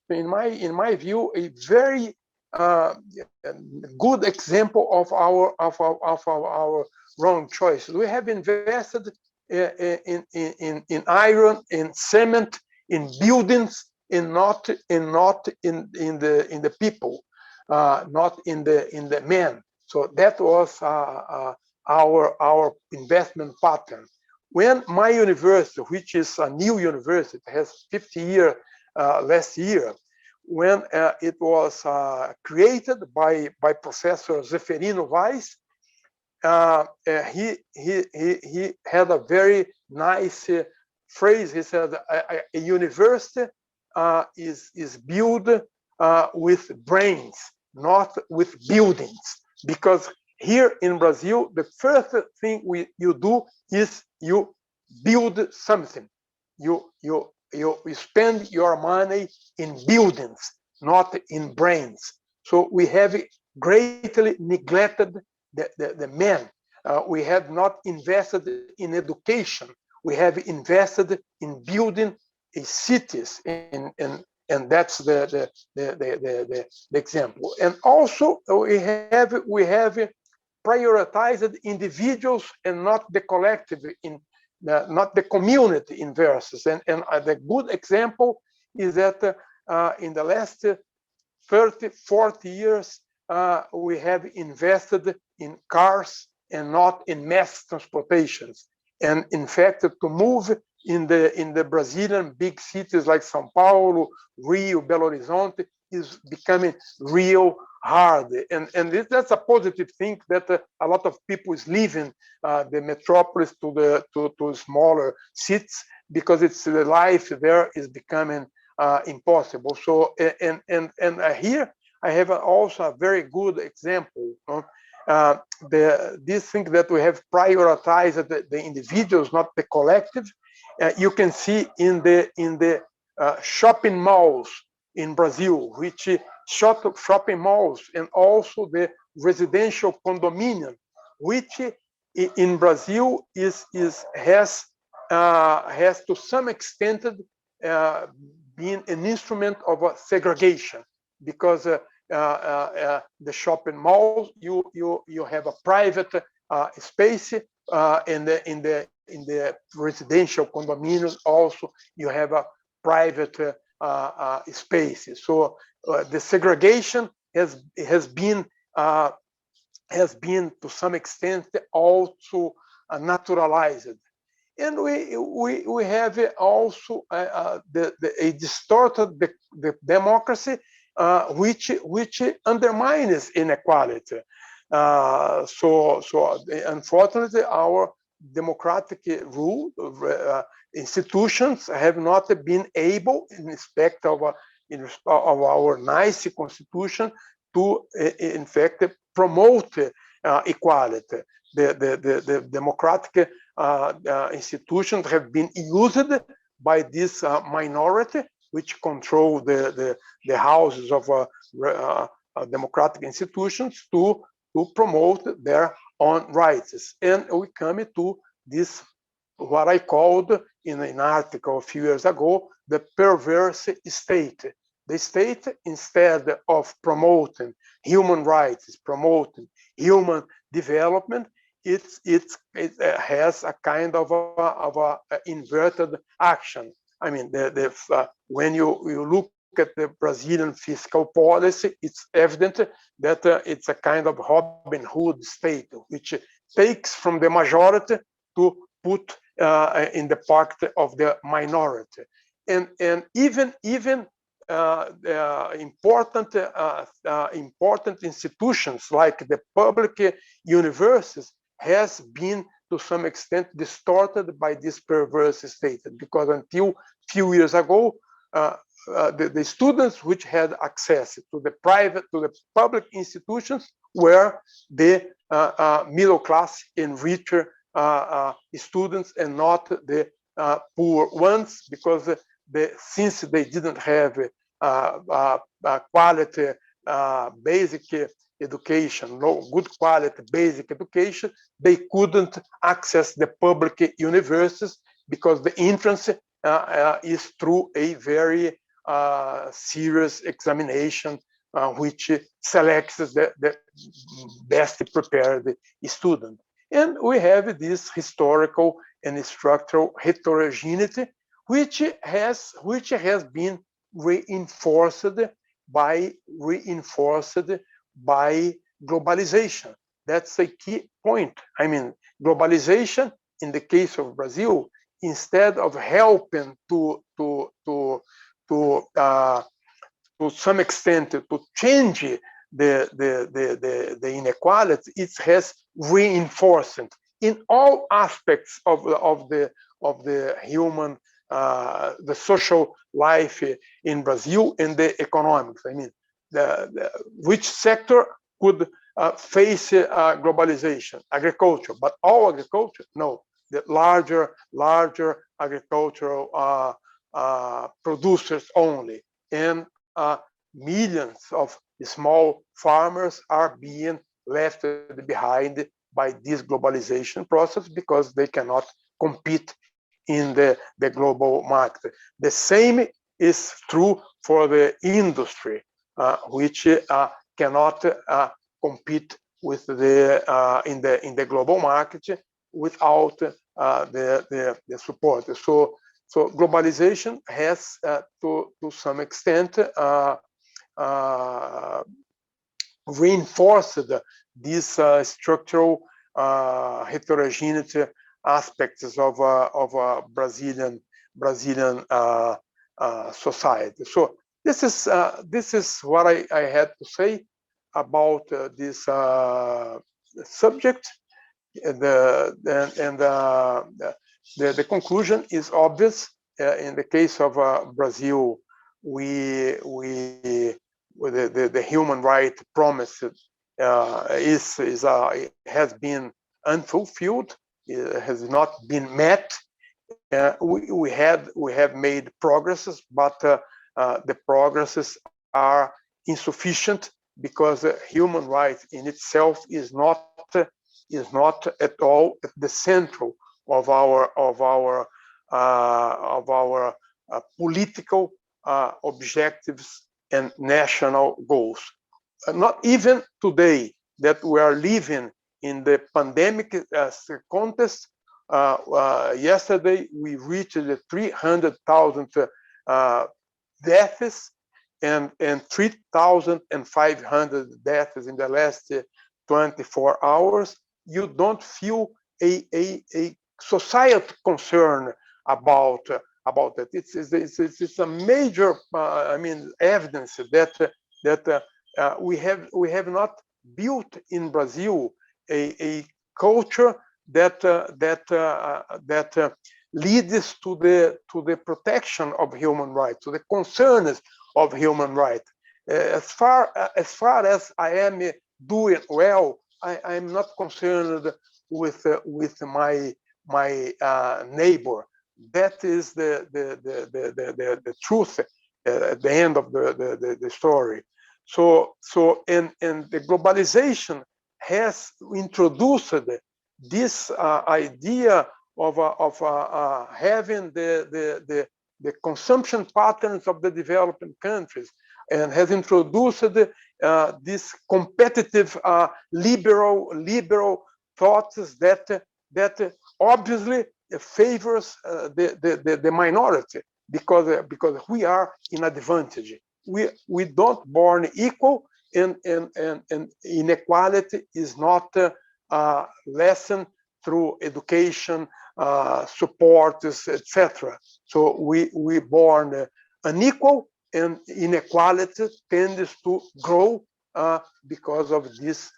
in my view a very good example of our wrong choices. We have invested in iron, in cement, in buildings, and not in the people, not in the men. So that was our investment pattern. When my university, which is a new university, has 50 years last year, when it was created by Professor Zeferino Weiss, he had a very nice phrase. He said, a university is built with brains, not with buildings. Because here in Brazil, the first thing you do is you build something. You spend your money in buildings, not in brains. So we have greatly neglected the men. We have not invested in education. We have invested in building cities, and that's the example. And also we have prioritized individuals and not the collective, not the community investors. And the good example is that in the last 30, 40 years, we have invested in cars and not in mass transportations. And in fact, to move in the Brazilian big cities like São Paulo, Rio, Belo Horizonte is becoming real hard. And that's a positive thing, that a lot of people is leaving the metropolis to smaller cities, because it's the life there is becoming impossible. So and here I have also a very good example. This thing that we have prioritized the individuals, not the collective. You can see in the shopping malls in Brazil, which shopping malls, and also the residential condominium, which in Brazil has to some extent been an instrument of segregation, because the shopping malls, you have a private space, and in the residential condominiums also you have a private spaces. So the segregation has been to some extent also naturalized. And we have also a distorted the democracy, which undermines inequality. So unfortunately, our democratic rule institutions have not been able, in respect of our nice constitution, to in fact promote equality. The democratic institutions have been used by this minority, which control the houses of democratic institutions, to promote their own rights. And we come to this, what I called in an article a few years ago, the perverse state. The state, instead of promoting human rights, promoting human development, it has a kind of a inverted action. I mean, when you look at the Brazilian fiscal policy, it's evident that it's a kind of Robin Hood state, which takes from the majority to put in the pocket of the minority. and even important institutions like the public universities has been to some extent distorted by this perverse state, because until few years ago, the students which had access to the public institutions were the middle class and richer students, and not the poor ones, because since they didn't have quality basic education, no good quality basic education, they couldn't access the public universities, because the entrance is through a very serious examination, which selects the best prepared student. And we have this historical and structural heterogeneity, which has been reinforced by globalization. That's a key point. I mean, globalization in the case of Brazil, instead of helping to some extent to change the inequality, it has reinforced in all aspects of the human, the social life in Brazil, and the economics. I mean, which sector could face globalization? Agriculture, but all agriculture? No, the larger agricultural producers only, and millions of small farmers are being left behind by this globalization process, because they cannot compete in the global market. The same is true for the industry, which cannot compete with in the global market without the support. So globalization has, to some extent, reinforced these structural heterogeneity aspects of Brazilian society. So this is what I had to say about this subject. The conclusion is obvious. In the case of Brazil, the human right promise has been unfulfilled. It has not been met. We have made progresses, but the progresses are insufficient, because human rights in itself is not at all at the central of our political objectives and national goals. Not even today, that we are living in the pandemic context. Yesterday we reached the 300,000 deaths, and 3,500 deaths in the last 24 hours. You don't feel a societal concern about that. It's a major, evidence that we have not built in Brazil a culture that leads to the protection of human rights, to the concerns of human rights. As far as I am doing well, I'm not concerned with my neighbor. That is the truth at the end of the story. So the globalization has introduced this idea of having the consumption patterns of the developing countries, and has introduced this competitive liberal thoughts that obviously favors the minority, because we are in advantage. We don't born equal, and inequality is not lessened through education, support, etc. So we born unequal, and inequality tends to grow because of this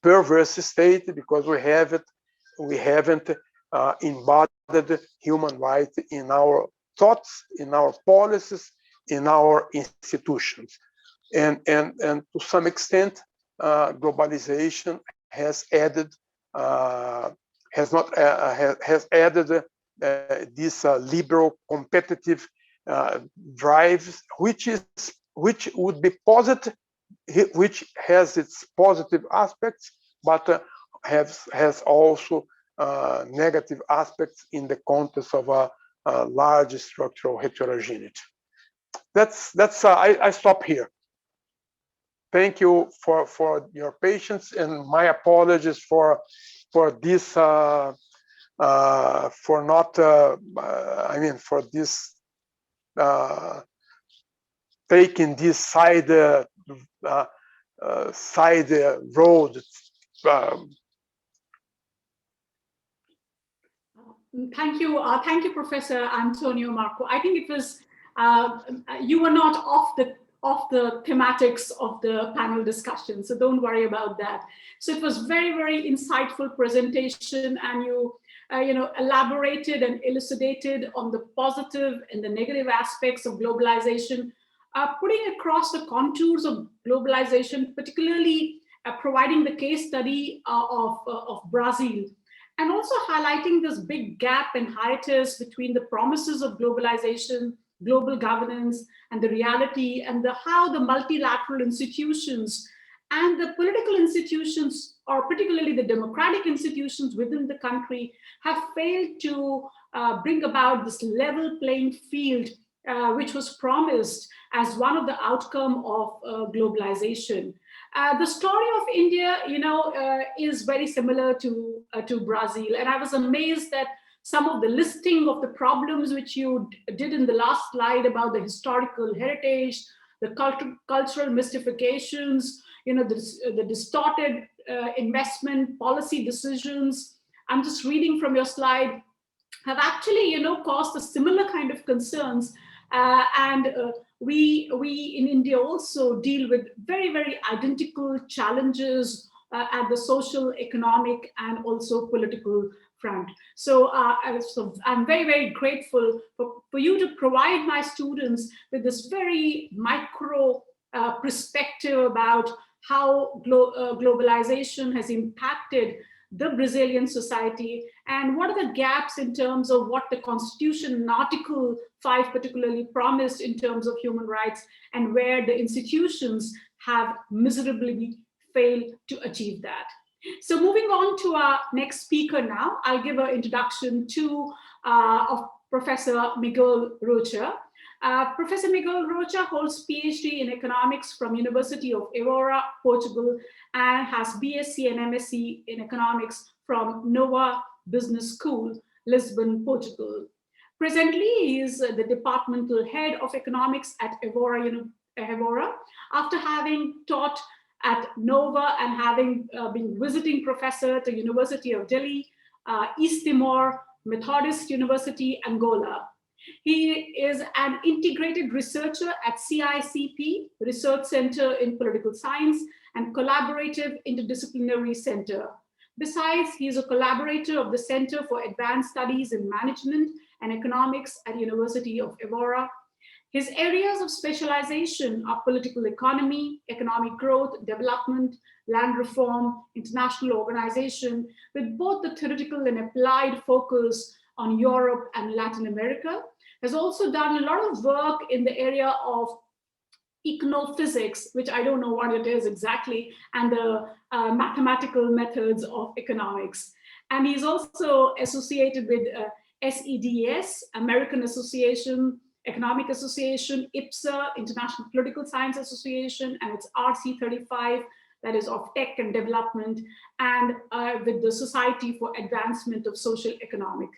perverse state, because we haven't embodied human rights in our thoughts, in our policies, in our institutions. And to some extent, globalization has added has added this liberal competitive drives, which would be positive, which has its positive aspects, but has also negative aspects in the context of a large structural heterogeneity. I stop here. Thank you for your patience, and my apologies for this for not for this taking this side road. Thank you, Professor Antonio Marco. I think it was you were not off the thematics of the panel discussion, so don't worry about that. So it was very insightful presentation, and you elaborated and elucidated on the positive and the negative aspects of globalization, putting across the contours of globalization, particularly providing the case study of Brazil, and also highlighting this big gap and hiatus between the promises of globalization, global governance, and the reality, and how the multilateral institutions and the political institutions, or particularly the democratic institutions within the country, have failed to bring about this level playing field, which was promised as one of the outcome of globalization. The story of India, is very similar to Brazil, and I was amazed that some of the listing of the problems which you did in the last slide about the historical heritage, the cultural mystifications, the distorted investment policy decisions. I'm just reading from your slide, have actually, caused a similar kind of concerns. And we in India also deal with very identical challenges at the social, economic, and also political front. So, I'm very grateful for you to provide my students with this very micro perspective about how globalization has impacted the Brazilian society, and what are the gaps in terms of what the Constitution in Article 5 particularly promised in terms of human rights, and where the institutions have miserably failed to achieve that. So moving on to our next speaker now, I'll give an introduction to of Professor Miguel Rocha. Professor Miguel Rocha holds PhD in economics from University of Évora, Portugal, and has BSc and MSc in economics from Nova Business School, Lisbon, Portugal. Presently, he is the departmental head of economics at Évora, after having taught at Nova and having been visiting professor at the University of Delhi, East Timor, Methodist University, Angola. He is an integrated researcher at CICP, Research Center in Political Science, and Collaborative Interdisciplinary Center. Besides, he is a collaborator of the Center for Advanced Studies in Management and Economics at University of Évora. His areas of specialization are political economy, economic growth, development, land reform, international organization, with both the theoretical and applied focus on Europe and Latin America. Has also done a lot of work in the area of econophysics, which I don't know what it is exactly, and the mathematical methods of economics. And he's also associated with SEDS, American Association, Economic Association, IPSA, International Political Science Association, and its RC35, that is of tech and development, and with the Society for Advancement of Social Economic.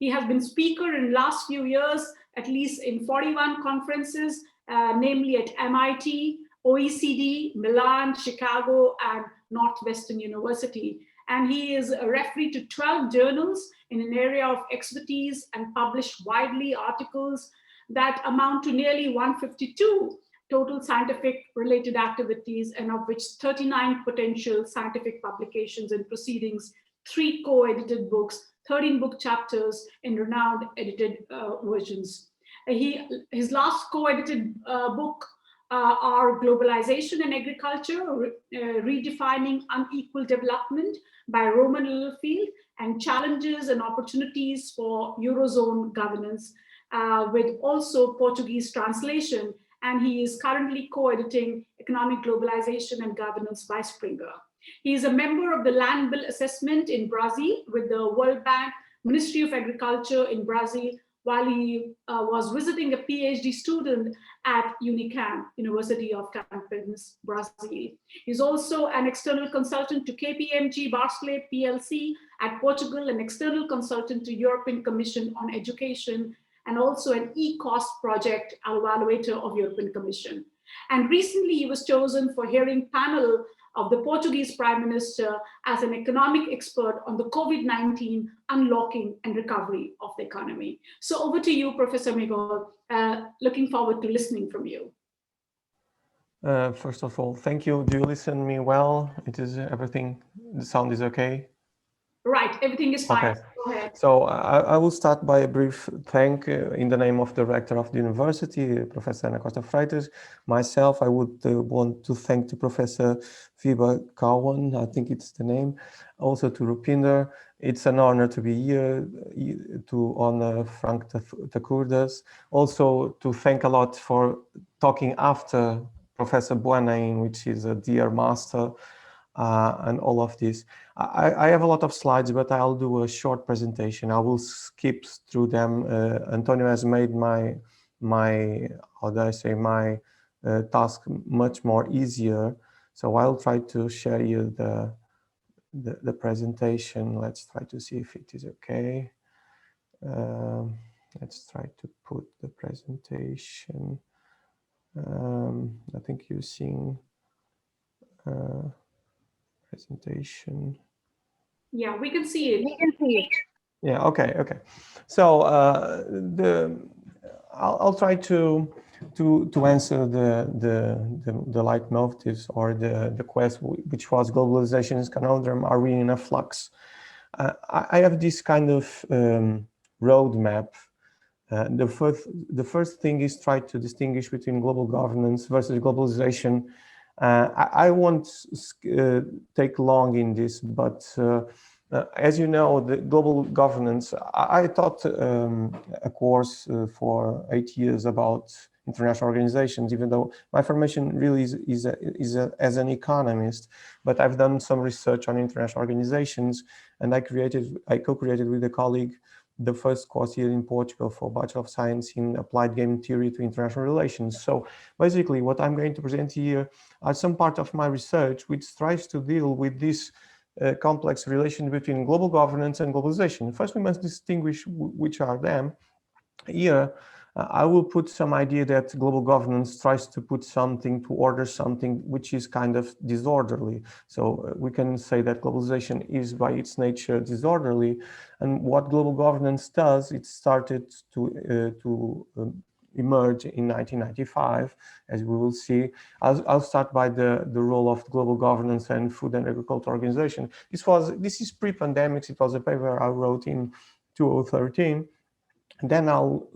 He has been speaker in last few years, at least in 41 conferences, namely at MIT, OECD, Milan, Chicago, and Northwestern University. And he is a referee to 12 journals in an area of expertise and published widely articles that amount to nearly 152 total scientific related activities, and of which 39 potential scientific publications and proceedings, 3 co-edited books, 13 book chapters in renowned edited versions. His last co-edited book are Globalization and Agriculture, Redefining Unequal Development by Roman Littlefield, and Challenges and Opportunities for Eurozone Governance, with also Portuguese translation. And he is currently co-editing Economic Globalization and Governance by Springer. He is a member of the Land Bill Assessment in Brazil with the World Bank, Ministry of Agriculture in Brazil, while he was visiting a PhD student at Unicamp, University of Campinas, Brazil. He's also an external consultant to KPMG Barclay PLC at Portugal, an external consultant to European Commission on Education, and also an e-cost project evaluator of European Commission. And recently he was chosen for hearing panel of the Portuguese Prime Minister as an economic expert on the COVID-19 unlocking and recovery of the economy. So over to you, Professor Miguel. Looking forward to listening from you. First of all, thank you. Do you listen to me well? It is everything, the sound is okay? Right, everything is fine. Okay. Go ahead. So I will start by a brief thank in the name of the rector of the university, Professor Ana Costa Freitas. Myself, I would want to thank to Professor Viva Kawan, I think it's the name, also to Rupinder. It's an honor to be here to honor Frank Takurdas. Also to thank a lot for talking after Professor Buainain, which is a dear master, and all of this. I have a lot of slides, but I'll do a short presentation. I will skip through them. Antonio has made my how do I say, my task much more easier. So I'll try to share you the presentation. Let's try to see if it is okay. Let's try to put the presentation. I think you're seeing presentation. Yeah, we can see it. We can see it. Yeah. Okay. Okay. So I'll try to answer the leitmotifs or the quest, which was globalization's conundrum. Are we in a flux? I have this kind of roadmap. The first thing is try to distinguish between global governance versus globalization. I won't take long in this, but as you know, the global governance, I taught a course for 8 years about international organizations, even though my formation really is as an economist, but I've done some research on international organizations, and I co-created with a colleague the first course here in Portugal for Bachelor of Science in Applied Game Theory to International Relations. So basically what I'm going to present here are some part of my research which tries to deal with this complex relation between global governance and globalization. First, we must distinguish which are them. Here, I will put some idea that global governance tries to put something, to order something which is kind of disorderly. So we can say that globalization is by its nature disorderly. And what global governance does, it started to emerge in 1995, as we will see. I'll start by the role of global governance and Food and Agriculture Organization. This is pre-pandemics. It was a paper I wrote in 2013. And then I'll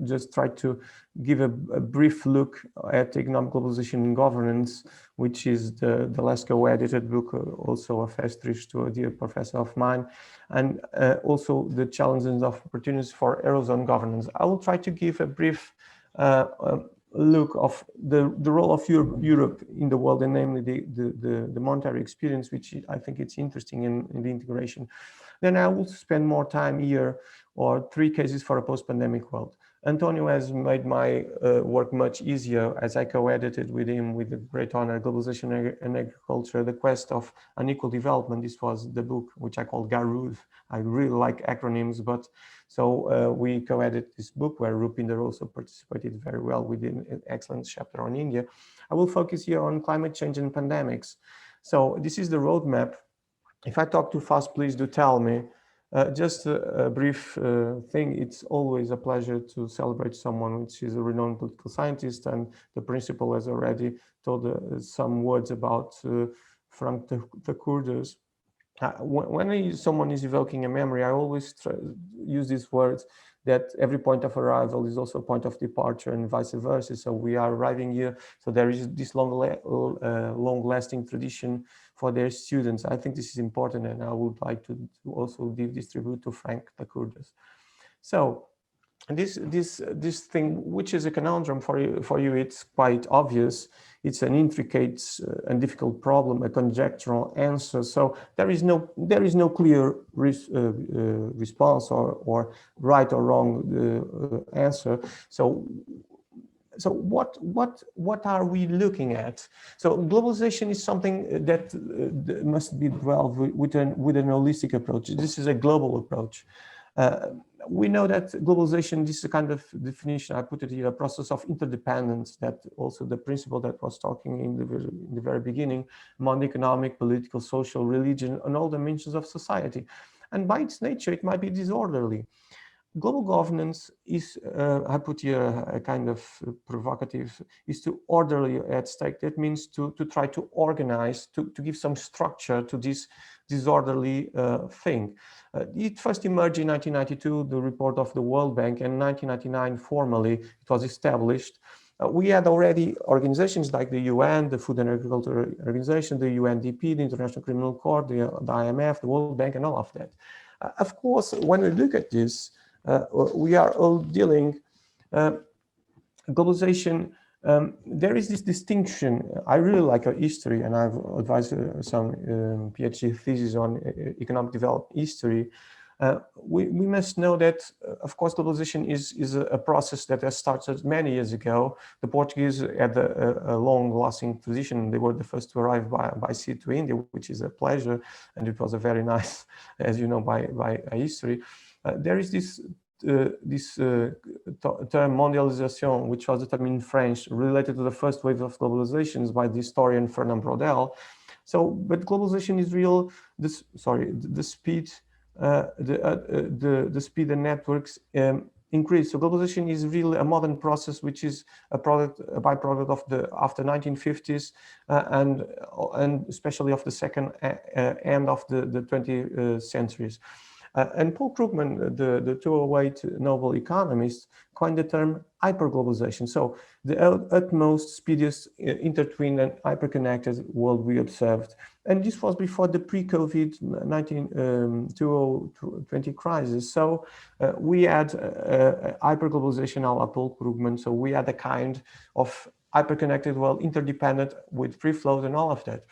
just try to give a brief look at economic globalization and governance, which is the last co-edited book, also a Festrich to a dear professor of mine, and also the challenges and opportunities for Eurozone governance. I will try to give a brief look of the role of Europe in the world, and namely the monetary experience, which I think it's interesting in the integration. Then I will spend more time here, or 3 cases for a post-pandemic world. Antonio has made my work much easier as I co-edited with him with the great honor, Globalization and Agriculture, The Quest of Unequal Development. This was the book which I called GARUD. I really like acronyms, but so we co-edited this book where Rupinder also participated very well with an excellent chapter on India. I will focus here on climate change and pandemics. So this is the roadmap. If I talk too fast, please do tell me. Just a brief thing. It's always a pleasure to celebrate someone which is a renowned political scientist, and the principal has already told some words about Frank the Kurdes. When someone is evoking a memory, I always use these words that every point of arrival is also a point of departure and vice versa. So we are arriving here. So there is this long-lasting tradition for their students. I think this is important, and I would like to also give this tribute to Frank the Kurdes. So this thing, which is a conundrum for you, it's quite obvious. It's an intricate and difficult problem, a conjectural answer. So there is no clear response or right or wrong answer. So what are we looking at? So globalization is something that must be developed with an holistic approach. This is a global approach. We know that globalization, this is a kind of definition, I put it here, a process of interdependence, that also the principle that was talking in the very beginning, among economic, political, social, religion, and all dimensions of society. And by its nature, it might be disorderly. Global governance is, I put here a kind of provocative, is to orderly at stake. That means to try to organize, to give some structure to this disorderly thing. It first emerged in 1992, the report of the World Bank, and in 1999, formally, it was established. We had already organizations like the UN, the Food and Agriculture Organization, the UNDP, the International Criminal Court, the IMF, the World Bank, and all of that. Of course, when we look at this, we are all dealing globalization. There is this distinction. I really like history, and I've advised some PhD thesis on economic development history. We must know that, of course, globalization is a process that has started many years ago. The Portuguese had a long-lasting tradition. They were the first to arrive by sea to India, which is a pleasure, and it was a very nice, as you know, by history. There is this term mondialisation, which was a term in French related to the first wave of globalizations by the historian Fernand Braudel. So, but globalization is real. The speed, the speed and networks increase. So globalization is really a modern process, which is a byproduct of the after 1950s and especially of the second end of the 20th centuries. And Paul Krugman, the 2008 Nobel economist, coined the term hyperglobalization. So the utmost, speediest, intertwined and hyperconnected world we observed. And this was before the pre-COVID 2020 crisis. So we had hyperglobalization a la Paul Krugman. So we had a kind of hyperconnected world, interdependent with free flows and all of that.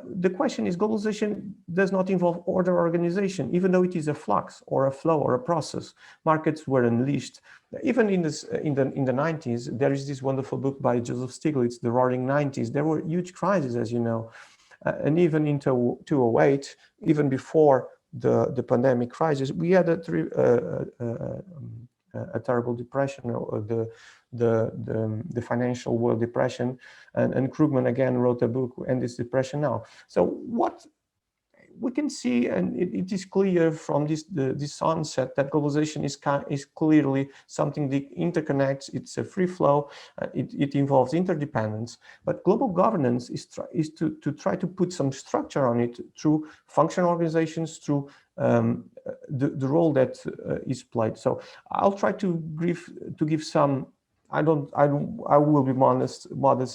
The question is, globalization does not involve order organization, even though it is a flux or a flow or a process. Markets were unleashed. Even in the 90s, there is this wonderful book by Joseph Stiglitz, The Roaring 90s. There were huge crises, as you know. And even into 2008, even before the pandemic crisis, we had a terrible depression, or the financial world depression, and Krugman again wrote a book, End This Depression Now. So what we can see, and it is clear from this onset, that globalization is clearly something that interconnects. It's a free flow. It involves interdependence. But global governance is to try to put some structure on it through functional organizations, through the role that is played. So I'll try to give some. I will be modest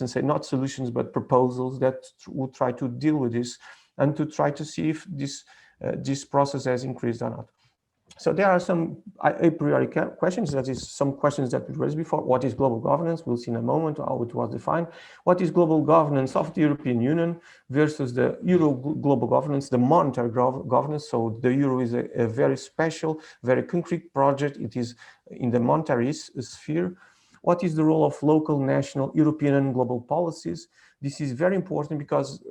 and say not solutions, but proposals that will try to deal with this and to try to see if this process has increased or not. So there are some a priori questions. That is some questions that we raised before. What is global governance? We'll see in a moment how it was defined. What is global governance of the European Union versus the Euro global governance, the monetary governance? So the Euro is a very special, very concrete project. It is in the monetary sphere. What is the role of local, national, European, and global policies? This is very important because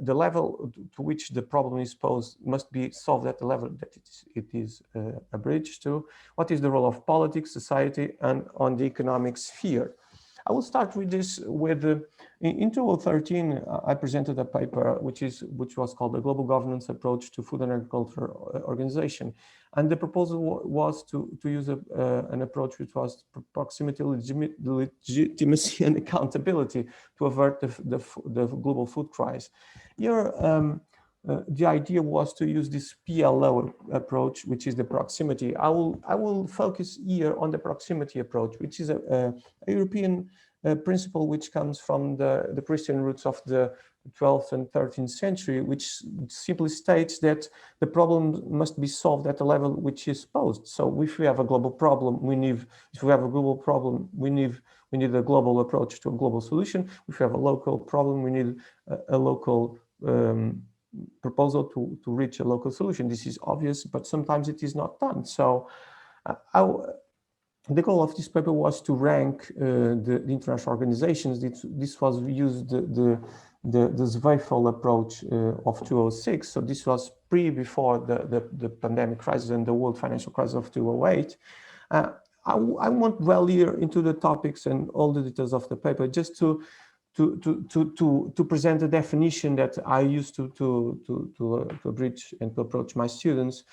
the level to which the problem is posed must be solved at the level that it is a bridge to. What is the role of politics, society, and on the economic sphere? I will start with this with, in 2013, I presented a paper which was called the Global Governance Approach to Food and Agriculture Organization. And the proposal was to use an approach which was proximity, legitimacy, and accountability to avert the global food crisis. Here, the idea was to use this PLO approach, which is the proximity. I will focus here on the proximity approach, which is a European principle which comes from the Christian roots of the 12th and 13th century, which simply states that the problem must be solved at a level which is posed. So if we have a global problem, we need a global approach to a global solution. If we have a local problem, we need a local proposal to reach a local solution. This is obvious, but sometimes it is not done. So the goal of this paper was to rank the international organizations. This was used the Zweifel approach of 2006. So this was before the pandemic crisis and the world financial crisis of 2008. I won't dwell here into the topics and all the details of the paper, just to present a definition that I used to bridge and to approach my students.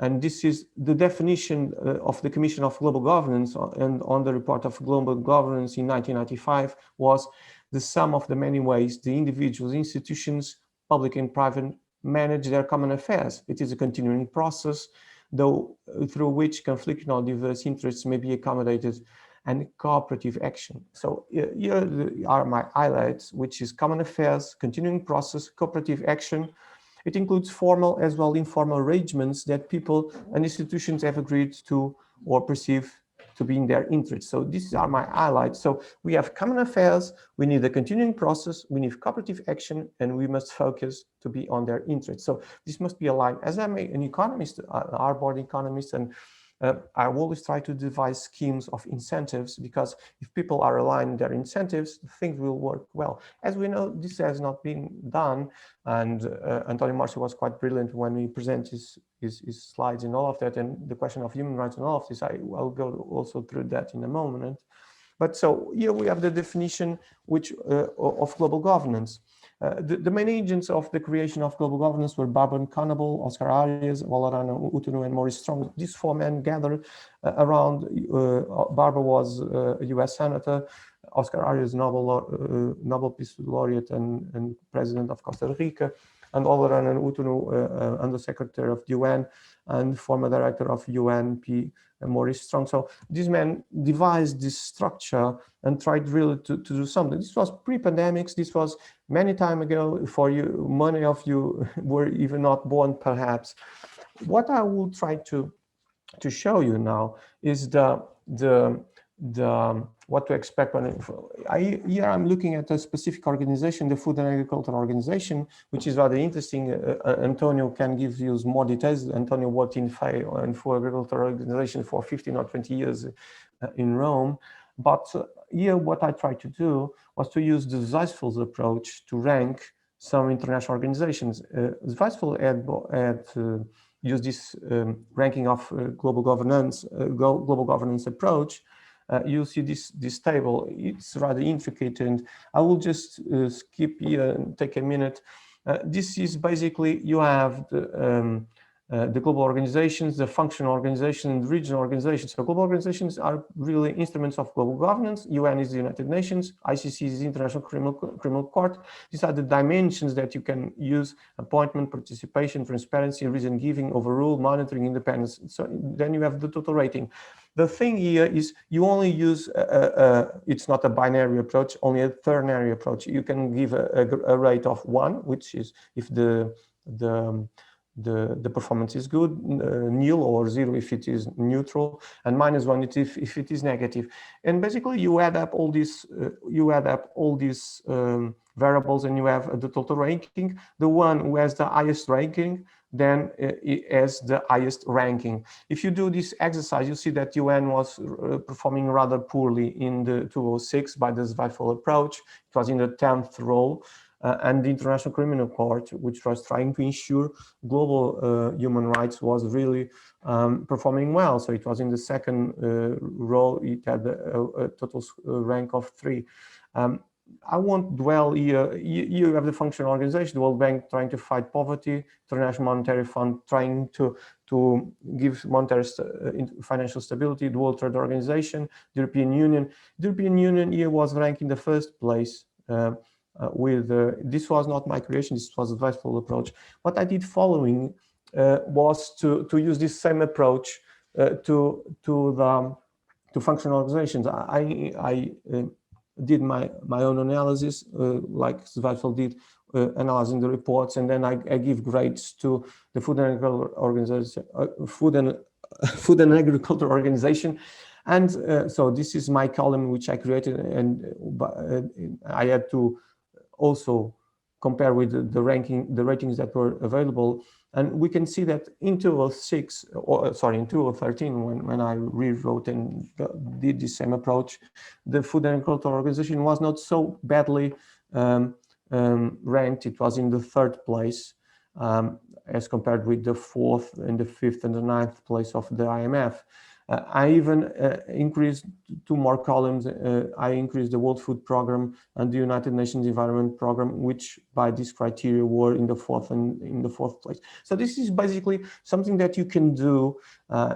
And this is the definition of the Commission of Global Governance, and on the report of Global Governance in 1995 was the sum of the many ways the individuals, institutions, public and private, manage their common affairs. It is a continuing process, though through which conflicting or diverse interests may be accommodated, and cooperative action. So here are my highlights, which is common affairs, continuing process, cooperative action. It includes formal as well informal arrangements that people and institutions have agreed to or perceive to be in their interest. So these are my highlights. So we have common affairs, we need a continuing process, we need cooperative action, and we must focus to be on their interest. So this must be aligned. As I'm an economist, our board economist, and I always try to devise schemes of incentives, because if people are aligned their incentives, things will work well. As we know, this has not been done, and Antonio Marcio was quite brilliant when he presented his slides and all of that, and the question of human rights and all of this. I'll go also through that in a moment. But so here we have the definition of global governance. The main agents of the creation of global governance were Barbara Conable, Oscar Arias, Buainain, Utunu, and Maurice Strong. These four men gathered around. Barbara was a US senator, Oscar Arias, Nobel Peace Laureate and President of Costa Rica, and Buainain and Utunu, Undersecretary of the UN and former Director of UNP, Maurice Strong. So these men devised this structure and tried really to do something. This was pre-pandemics. This was many time ago for you. Many of you were even not born, perhaps. What I will try to show you now is what to expect when here I'm looking at a specific organization, the Food and Agriculture Organization, which is rather interesting. Antonio can give you more details. Antonio worked in FAO and Food Agriculture Organization for 15 or 20 years in Rome. But here what I tried to do was to use the Zweifel approach to rank some international organizations. Zweifel had used this ranking of global governance approach. You see this table. It's rather intricate, and I will just skip here and take a minute. This is basically, you have the global organizations, the functional organizations, and regional organizations. So global organizations are really instruments of global governance. UN is the United Nations, ICC is the International Criminal Court. These are the dimensions that you can use: appointment, participation, transparency, reason giving, overrule, monitoring, independence. So then you have the total rating. The thing here is you only use, it's not a binary approach, only a ternary approach. You can give a rate of 1, which is if the performance is good, nil, or 0 if it is neutral, and -1 if it is negative. And basically you add up all these variables, and you have the total ranking. The one who has the highest ranking then has the highest ranking. If you do this exercise, you see that UN was performing rather poorly in the 2006 by the Zweifel approach. It was in the 10th role. and the International Criminal Court, which was trying to ensure global human rights, was really performing well. So it was in the second row. It had a total rank of 3. I won't dwell here. You have the functional organization, the World Bank trying to fight poverty, International Monetary Fund trying to give monetary financial stability, the World Trade Organization, the European Union. The European Union here was ranked in the first place this was not my creation, this was a adviseful approach. What I did following was to use this same approach to functional organizations. I did my own analysis, like Zweifel did, analyzing the reports, and then I give grades to the Food and Agriculture Organization, Food and Agriculture Organization, and so this is my column which I created, and I had to also compare with the ratings that were available. And we can see that in 2006, or sorry, in 2013, when I rewrote and did the same approach, the Food and Agriculture Organization was not so badly ranked. It was in the 3rd place as compared with the 4th and the 5th and the 9th place of the IMF. I even increased 2 more columns. I increased the World Food Programme and the United Nations Environment Programme, which by this criteria were in the 4th place. So this is basically something that you can do.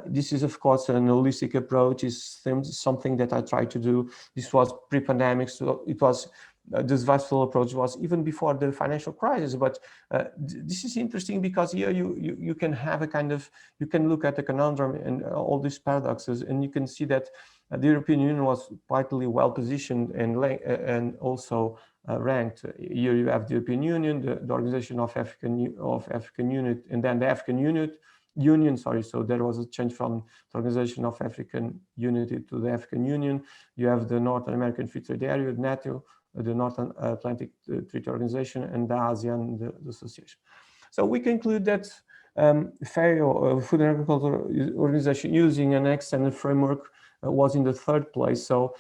This is, of course, an holistic approach. It's something that I try to do. This was pre-pandemic, so it was this vastful approach was even before the financial crisis. But this is interesting because here you can have a kind of, you can look at the conundrum and all these paradoxes, and you can see that the European Union was partly well positioned and also ranked. Here you have the European Union, the Organization of African Unit, and then the African Union, sorry, so there was a change from the Organization of African Unity to the African Union. You have the North American Free Trade Area, NATO, the North Atlantic Treaty Organization, and the ASEAN, the association. So we conclude that FAO, Food and Agriculture Organization, using an extended framework was in the 3rd place. So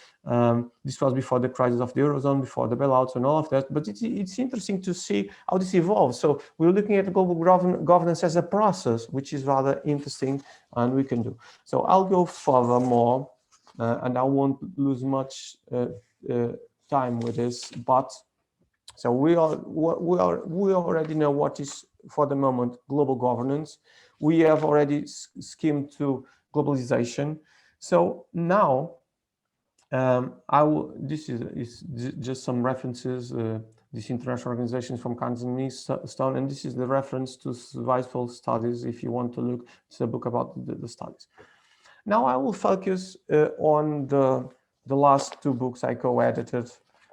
this was before the crisis of the Eurozone, before the bailouts and all of that. But it's interesting to see how this evolves. So we're looking at global governance as a process, which is rather interesting, and we can do. So I'll go furthermore, and I won't lose much time with this, but so we already know what is for the moment global governance. We have already skimmed to globalization. So now this is just some references, this international organizations from Conundrum, Stone, and this is the reference to Weisfeld studies if you want to look. It's a book about the studies. Now I will focus on the last 2 books I co-edited,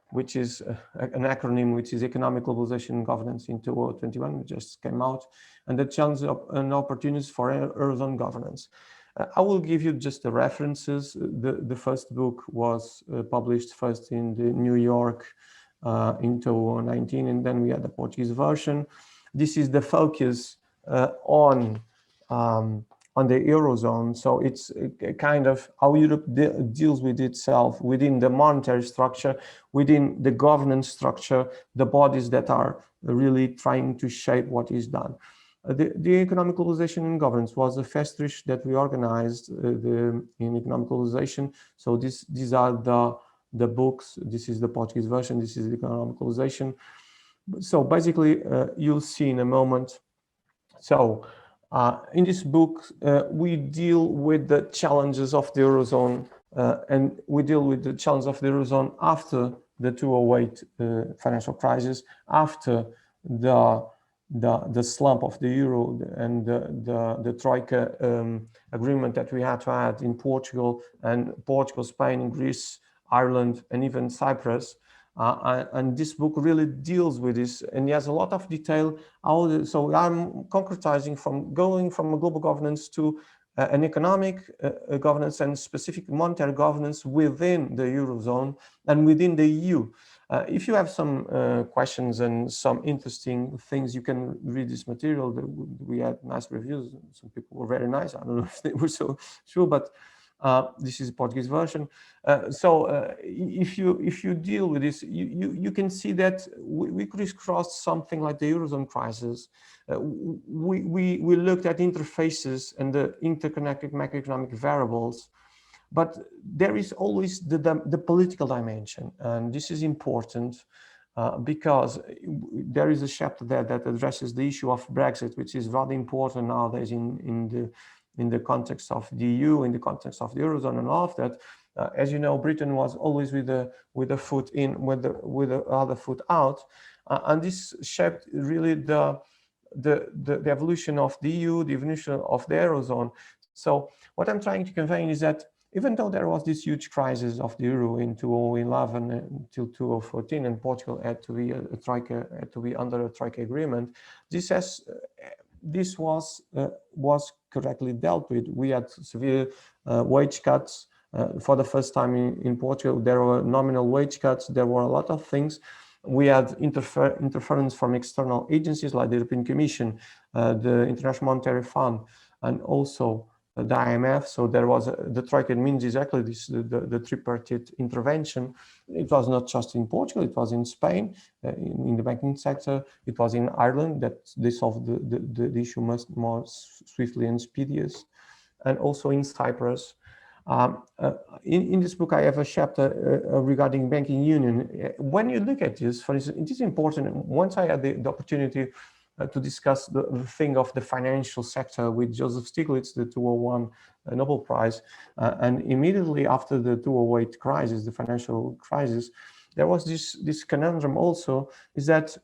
which is an acronym, which is Economic Globalization and Governance in 2021, which just came out, and the challenges and opportunities for Eurozone governance. I will give you just the references. The first book was published first in the New York in 2019, and then we had the Portuguese version. This is the focus on the Eurozone. So it's a kind of how Europe deals with itself within the monetary structure, within the governance structure, the bodies that are really trying to shape what is done. The Economic Globalization and Governance was a festival that we organized in Economic Globalization. So these are the books. This is the Portuguese version. This is the Economic Globalization. So basically, you'll see in a moment. So in this book, we deal with the challenges of the Eurozone, and we deal with the challenge of the Eurozone after the 2008 financial crisis, after the slump of the euro and the Troika agreement that we had to add in Portugal, Spain, Greece, Ireland, and even Cyprus. And this book really deals with this, and he has a lot of detail. So I'm concretizing from going from a global governance to an economic governance and specific monetary governance within the Eurozone and within the EU. If you have some questions and some interesting things, you can read this material. We had nice reviews. Some people were very nice. I don't know if they were so true, but This is the Portuguese version. If you deal with this, you can see that we crisscrossed something like the Eurozone crisis. We looked at interfaces and the interconnected macroeconomic variables, but there is always the political dimension, and this is important because there is a chapter there that addresses the issue of Brexit, which is rather important nowadays in the context of the EU, in the context of the Eurozone and all of that. As you know, Britain was always with the foot in, with the other foot out, and this shaped really the evolution of the EU, the evolution of the Eurozone. So what I'm trying to convey is that even though there was this huge crisis of the euro in 2011 until 2014, and Portugal had to be under a troika agreement, this was correctly dealt with. We had severe wage cuts for the first time in Portugal. There were nominal wage cuts. There were a lot of things. We had interference from external agencies like the European Commission, the International Monetary Fund, and also the IMF. So there was the troika means exactly this, the tripartite intervention. It was not just in Portugal, it was in Spain, in the banking sector. It was in Ireland that they solved the issue much more swiftly and speediest, and also in Cyprus. In this book, I have a chapter regarding banking union. When you look at this, for instance, it is important. Once I had the opportunity to discuss the thing of the financial sector with Joseph Stiglitz, the 2001 Nobel Prize, and immediately after the 2008 crisis, the financial crisis, there was this conundrum also, is that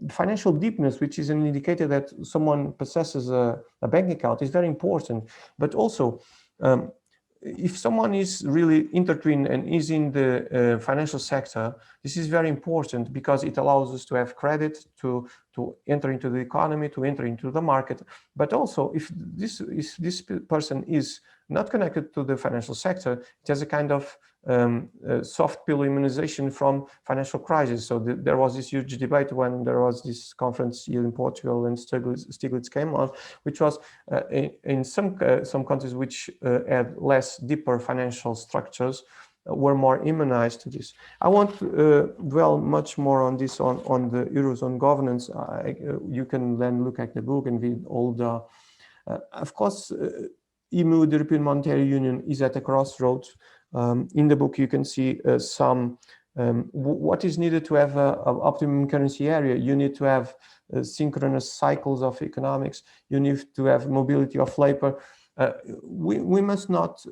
financial deepness, which is an indicator that someone possesses a bank account, is very important, but also if someone is really intertwined and is in the financial sector, this is very important because it allows us to have credit, to enter into the economy, to enter into the market. But also, if this person is not connected to the financial sector, it has a kind of soft pill immunization from financial crisis. So there was this huge debate when there was this conference here in Portugal and Stiglitz came on, which was in some countries which had less deeper financial structures were more immunized to this. I won't dwell much more on this on the Eurozone governance. You can then look at the book and read all the, of course, EMU, the European Monetary Union, is at a crossroads. In the book, you can see what is needed to have an optimum currency area. You need to have synchronous cycles of economics. You need to have mobility of labor. We must not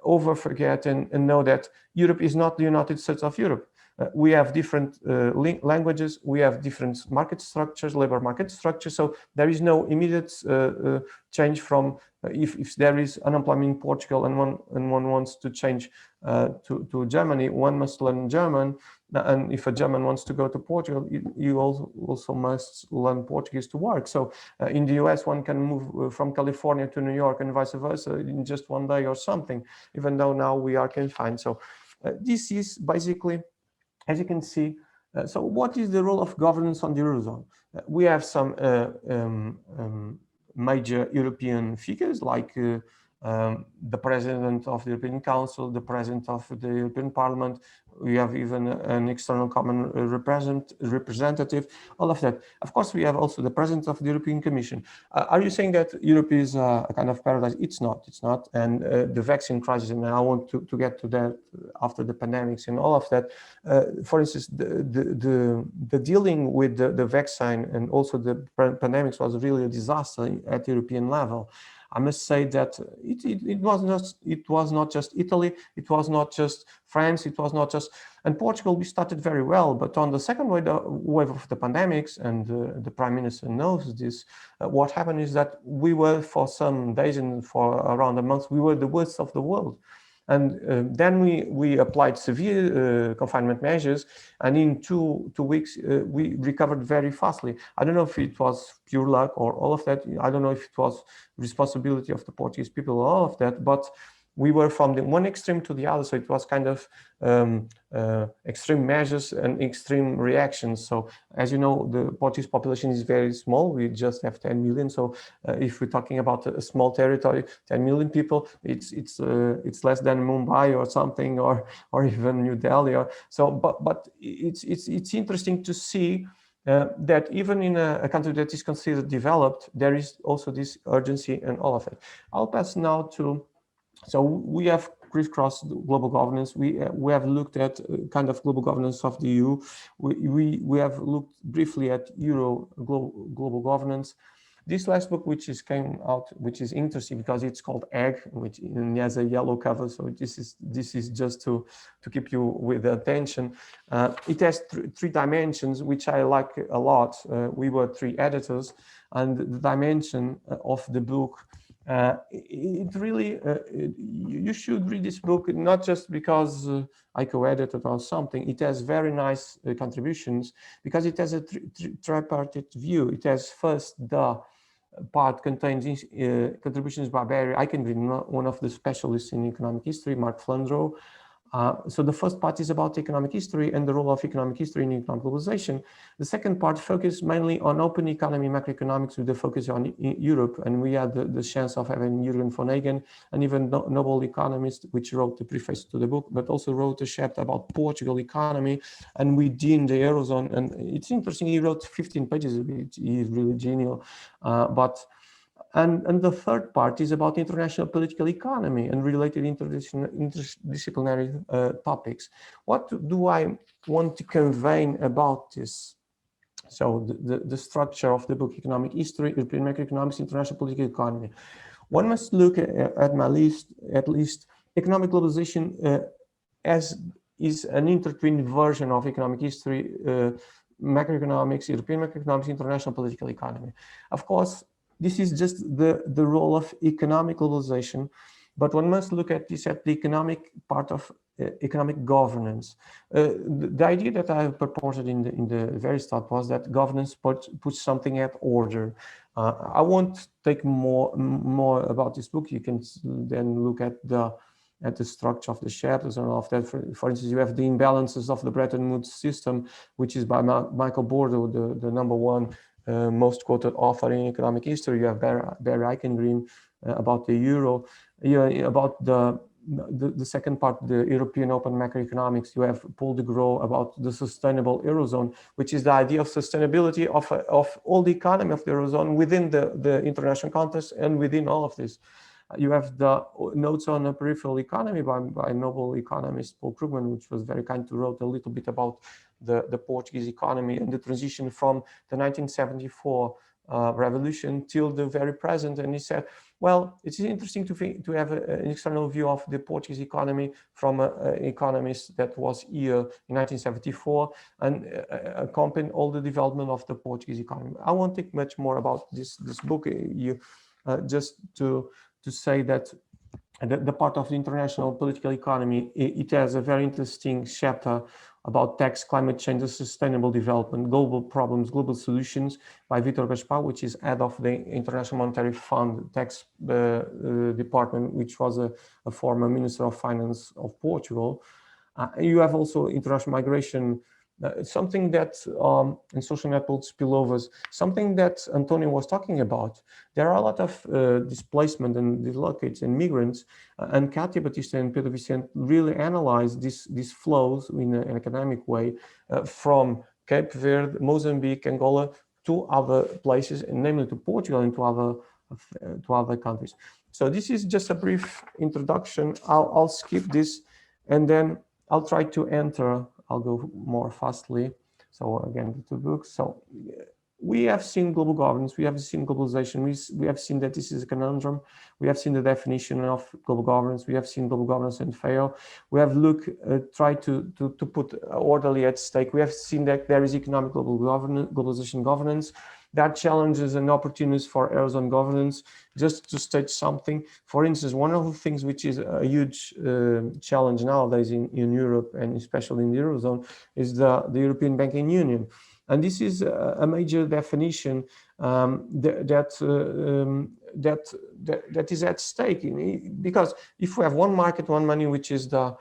over forget and know that Europe is not the United States of Europe. We have different languages, we have different market structures, labor market structures, so there is no immediate change from if there is unemployment in Portugal and one wants to change to Germany, one must learn German, and if a German wants to go to Portugal, you also must learn Portuguese to work. So in the US, one can move from California to New York and vice versa in just one day or something, even though now we are confined. So this is basically, as you can see, so what is the role of governance on the Eurozone? We have some major European figures like the President of the European Council, the President of the European Parliament. We have even an external common representative, all of that. Of course, we have also the President of the European Commission. Are you saying that Europe is a kind of paradise? It's not. And the vaccine crisis, and I want to get to that after the pandemics and all of that. For instance, the dealing with the vaccine and also the pandemics was really a disaster at the European level. I must say that it was not just Italy, it was not just France, it was not just, and Portugal, we started very well, but on the second wave of the pandemics, and the Prime Minister knows this, what happened is that we were for some days and for around a month, we were the worst of the world. And then we applied severe confinement measures, and in two weeks we recovered very fastly. I don't know if it was pure luck or all of that. I don't know if it was responsibility of the Portuguese people or all of that, but we were from the one extreme to the other. So it was kind of extreme measures and extreme reactions. So as you know, the Portuguese population is very small. We just have 10 million. So if we're talking about a small territory, 10 million people, it's less than Mumbai or something, or even New Delhi. But it's interesting to see that even in a country that is considered developed, there is also this urgency and all of it. I'll pass now to, so we have crisscrossed global governance. We have looked at kind of global governance of the EU. We have looked briefly at global governance. This last book, which came out, which is interesting because it's called Egg, which has a yellow cover. So this is just to keep you with attention. It has three dimensions, which I like a lot. We were three editors, and the dimension of the book. It really, you should read this book, not just because I co-edited or something. It has very nice contributions because it has a tripartite view. It has first the part contains contributions by Barry Eichengreen, one of the specialists in economic history, Mark Flandro. So the first part is about economic history and the role of economic history in economic globalization. The second part focuses mainly on open economy macroeconomics with the focus on Europe. And we had the chance of having Jürgen von Hagen, an even Nobel economist, which wrote the preface to the book, but also wrote a chapter about Portugal economy and within the Eurozone. And it's interesting, he wrote 15 pages of it. He's really genial. And the third part is about international political economy and related interdisciplinary topics. What do I want to convey about this? So the structure of the book, economic history, European macroeconomics, international political economy. One must look at my list, at least economic globalization is an intertwined version of economic history, macroeconomics, European macroeconomics, international political economy. Of course, this is just the role of economic globalization, but one must look at this at the economic part of economic governance. The idea that I purported in the very start was that governance puts something at order. I won't take more about this book. You can then look at the structure of the chapters and all of that. For instance, you have the imbalances of the Bretton Woods system, which is by Michael Bordeaux, the number one most quoted author in economic history. You have Barry Eichengreen about the euro. About the second part, the European open macroeconomics. You have Paul de Gros about the sustainable Eurozone, which is the idea of sustainability of all the economy of the Eurozone within the international context and within all of this. You have the notes on a peripheral economy by Nobel economist Paul Krugman, which was very kind to wrote a little bit about the Portuguese economy and the transition from the 1974 revolution till the very present. And he said, well, it's interesting to have an external view of the Portuguese economy from an economist that was here in 1974 and accompany all the development of the Portuguese economy. I won't think much more about this book. Just to say that the part of the international political economy, it has a very interesting chapter about tax, climate change, and sustainable development, global problems, global solutions by Vitor Gaspar, which is head of the International Monetary Fund tax department, which was a former Minister of Finance of Portugal. You have also international migration, something that in social network spillovers, something that Antonio was talking about. There are a lot of displacement and dislocates and migrants, and Katia Batista and Pedro Vicente really analyze these flows in an academic way from Cape Verde, Mozambique, Angola to other places, and namely to Portugal and to other countries. So this is just a brief introduction. I'll skip this, and then I'll try to enter. I'll go more fastly. So again, the two books. So we have seen global governance, we have seen globalization, we have seen that this is a conundrum, we have seen the definition of global governance, we have seen global governance and fail. We have tried to put orderly at stake. We have seen that there is economic globalization governance. There are challenges and opportunities for Eurozone governance. Just to state something, for instance, one of the things which is a huge challenge nowadays in Europe and especially in the Eurozone is the European Banking Union. And this is a major definition that that is at stake. Because if we have one market, one money, which is the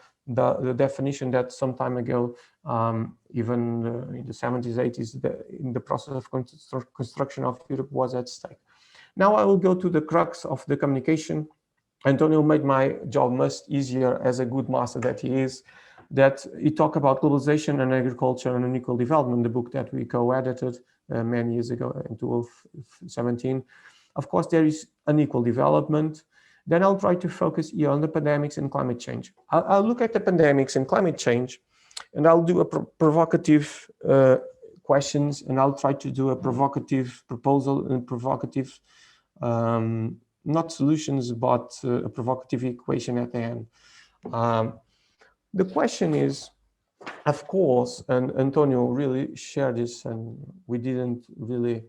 definition that some time ago, even in the 70s, 80s, in the process of construction of Europe was at stake. Now I will go to the crux of the communication. Antonio made my job much easier as a good master that he is, that he talked about globalization and agriculture and unequal development, the book that we co-edited many years ago in 2017. Of course, there is unequal development. Then I'll try to focus here on the pandemics and climate change. I'll look at the pandemics and climate change, and I'll do a provocative questions, and I'll try to do a provocative proposal and provocative, not solutions, but a provocative equation at the end. The question is, of course, and Antonio really shared this, and we didn't really,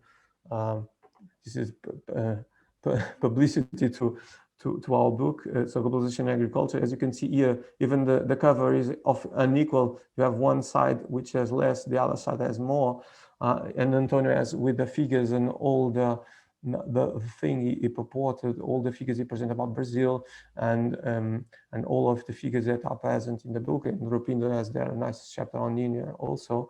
this is publicity to our book, so Globalization and Agriculture. As you can see here, even the cover is of unequal. You have one side which has less, the other side has more, and Antonio has, with the figures and all the thing he purported, all the figures he presented about Brazil, and all of the figures that are present in the book, and Rupinder has there a nice chapter on India also.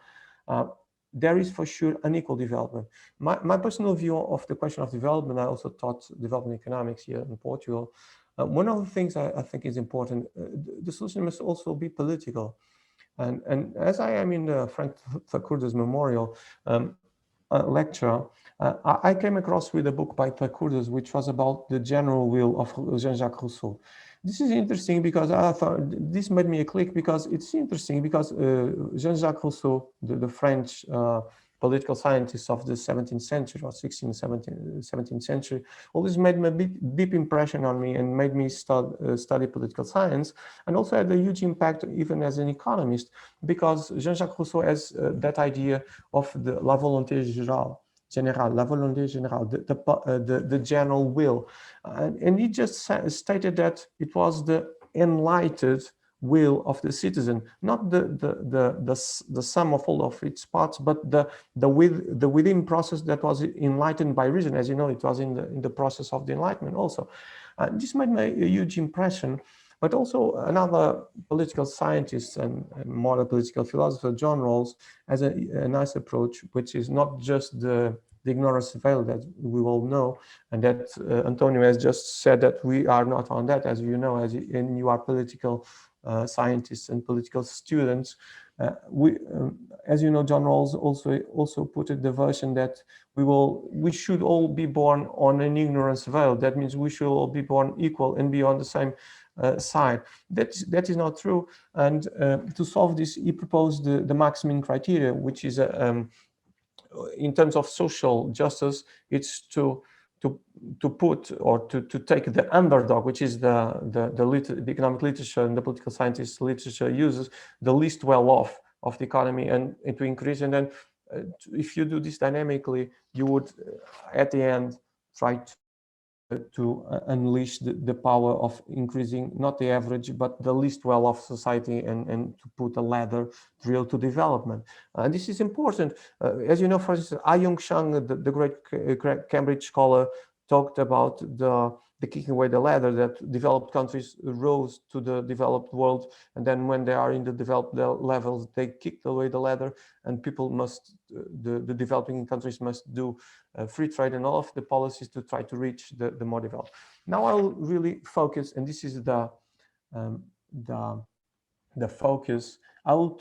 There is for sure unequal development. My personal view of the question of development, I also taught development economics here in Portugal. One of the things I think is important, the solution must also be political. And as I am in the Frank Thakurda's memorial lecture, I came across with a book by Thakurdas, which was about the general will of Jean-Jacques Rousseau. This is interesting because I thought this made me a click, because it's interesting because Jean-Jacques Rousseau, the French political scientist of the 17th century or 16th, 17th century, always made a deep impression on me and made me study political science, and also had a huge impact even as an economist, because Jean-Jacques Rousseau has that idea of the la volonté générale, la volonté générale, the general will. And he just stated that it was the enlightened will of the citizen, not the sum of all of its parts, but the within process that was enlightened by reason. As you know, it was in the process of the Enlightenment also. This made me a huge impression. But also another political scientist and more a political philosopher, John Rawls, has a nice approach, which is not just the ignorance veil that we all know, and that Antonio has just said that we are not on that, as you know, and you are political scientists and political students. As you know, John Rawls also put it the version that we should all be born on an ignorance veil. That means we should all be born equal and be on the same side. That is not true. And to solve this, he proposed the Maximin criteria, which is in terms of social justice, it's to put or to take the underdog, which is the economic literature and the political scientist literature uses, the least well off of the economy, and to increase. And then if you do this dynamically, you would at the end try to unleash the power of increasing not the average but the least well-off society, and to put a ladder drill to development. And this is important. As you know, for instance, Ah-Yung Chang, the great Cambridge scholar, talked about the kicking away the ladder, that developed countries rose to the developed world, and then when they are in the developed levels, they kicked away the ladder, and people must, the developing countries must do free trade and all of the policies to try to reach the more developed. Now I'll really focus, and this is the focus. I'll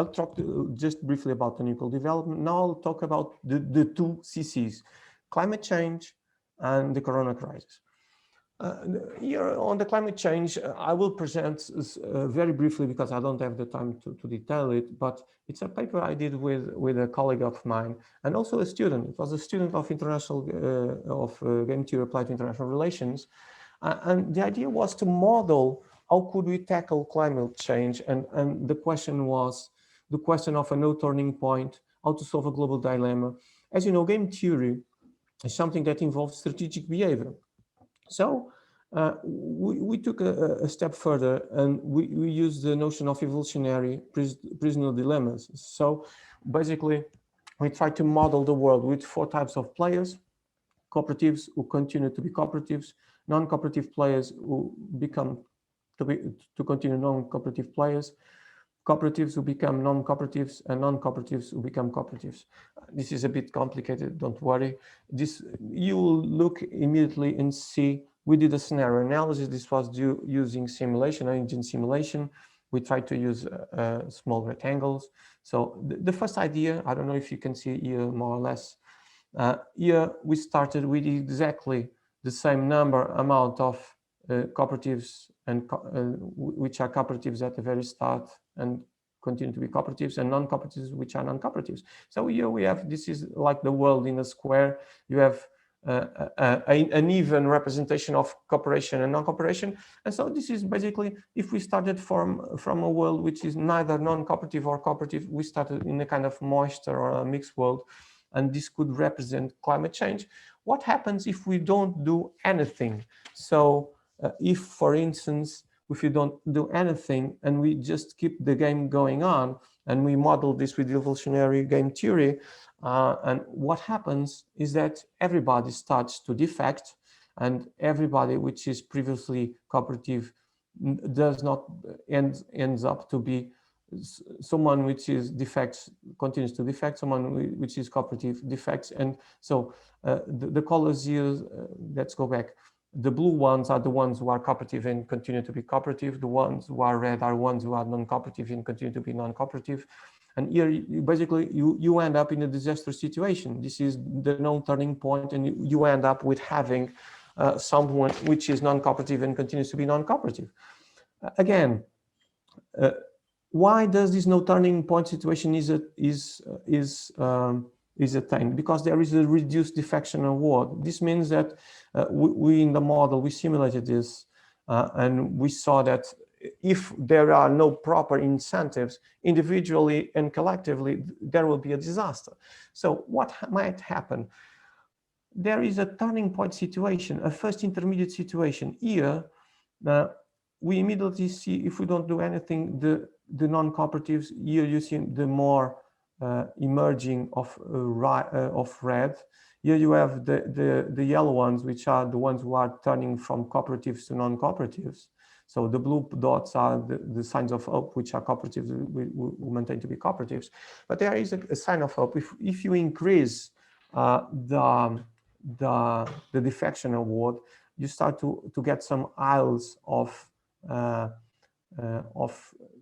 talk just briefly about unequal development. Now I'll talk about the two CCs, climate change and the corona crisis. Here on the climate change, I will present very briefly because I don't have the time to detail it, but it's a paper I did with a colleague of mine and also a student. It was a student of game theory applied to international relations. And the idea was to model how could we tackle climate change, and the question was the question of a no turning point, how to solve a global dilemma. As you know, game theory is something that involves strategic behavior. So we took a step further, and we used the notion of evolutionary prisoner dilemmas. So basically, we tried to model the world with 4 types of players: cooperatives who continue to be cooperatives, non-cooperative players who become to continue non-cooperative players, cooperatives who become non-cooperatives, and non-cooperatives who become cooperatives. This is a bit complicated, don't worry. This, you will look immediately and see, we did a scenario analysis. This was using simulation, engine simulation. We tried to use small rectangles. So the first idea, I don't know if you can see here more or less, here we started with exactly the same amount of cooperatives and which are cooperatives at the very start and continue to be cooperatives, and non-cooperatives which are non-cooperatives. So here we have, this is like the world in a square. You have an even representation of cooperation and non-cooperation. And so this is basically, if we started from a world which is neither non-cooperative or cooperative, we started in a kind of moisture or a mixed world, and this could represent climate change. What happens if we don't do anything? So if, for instance, if you don't do anything and we just keep the game going on, and we model this with evolutionary game theory, and what happens is that everybody starts to defect, and everybody which is previously cooperative does not ends up to be someone which is defects, continues to defect, someone which is cooperative defects. And so the colors here, let's go back. The blue ones are the ones who are cooperative and continue to be cooperative. The ones who are red are ones who are non-cooperative and continue to be non-cooperative. And here, basically, you end up in a disaster situation. This is the known turning point, and you end up with having someone which is non-cooperative and continues to be non-cooperative. Again, why does this no turning point situation is attained? Because there is a reduced defection award. This means that we in the model, we simulated this, and we saw that if there are no proper incentives, individually and collectively, there will be a disaster. So what might happen? There is a turning point situation, a first intermediate situation. Here, we immediately see, if we don't do anything, the non-cooperatives, here you see the more emerging of red. Here you have the yellow ones, which are the ones who are turning from cooperatives to non-cooperatives. So the blue dots are the signs of hope, which are cooperatives, we maintain to be cooperatives. But there is a sign of hope. If you increase the defection award, you start to get some aisles of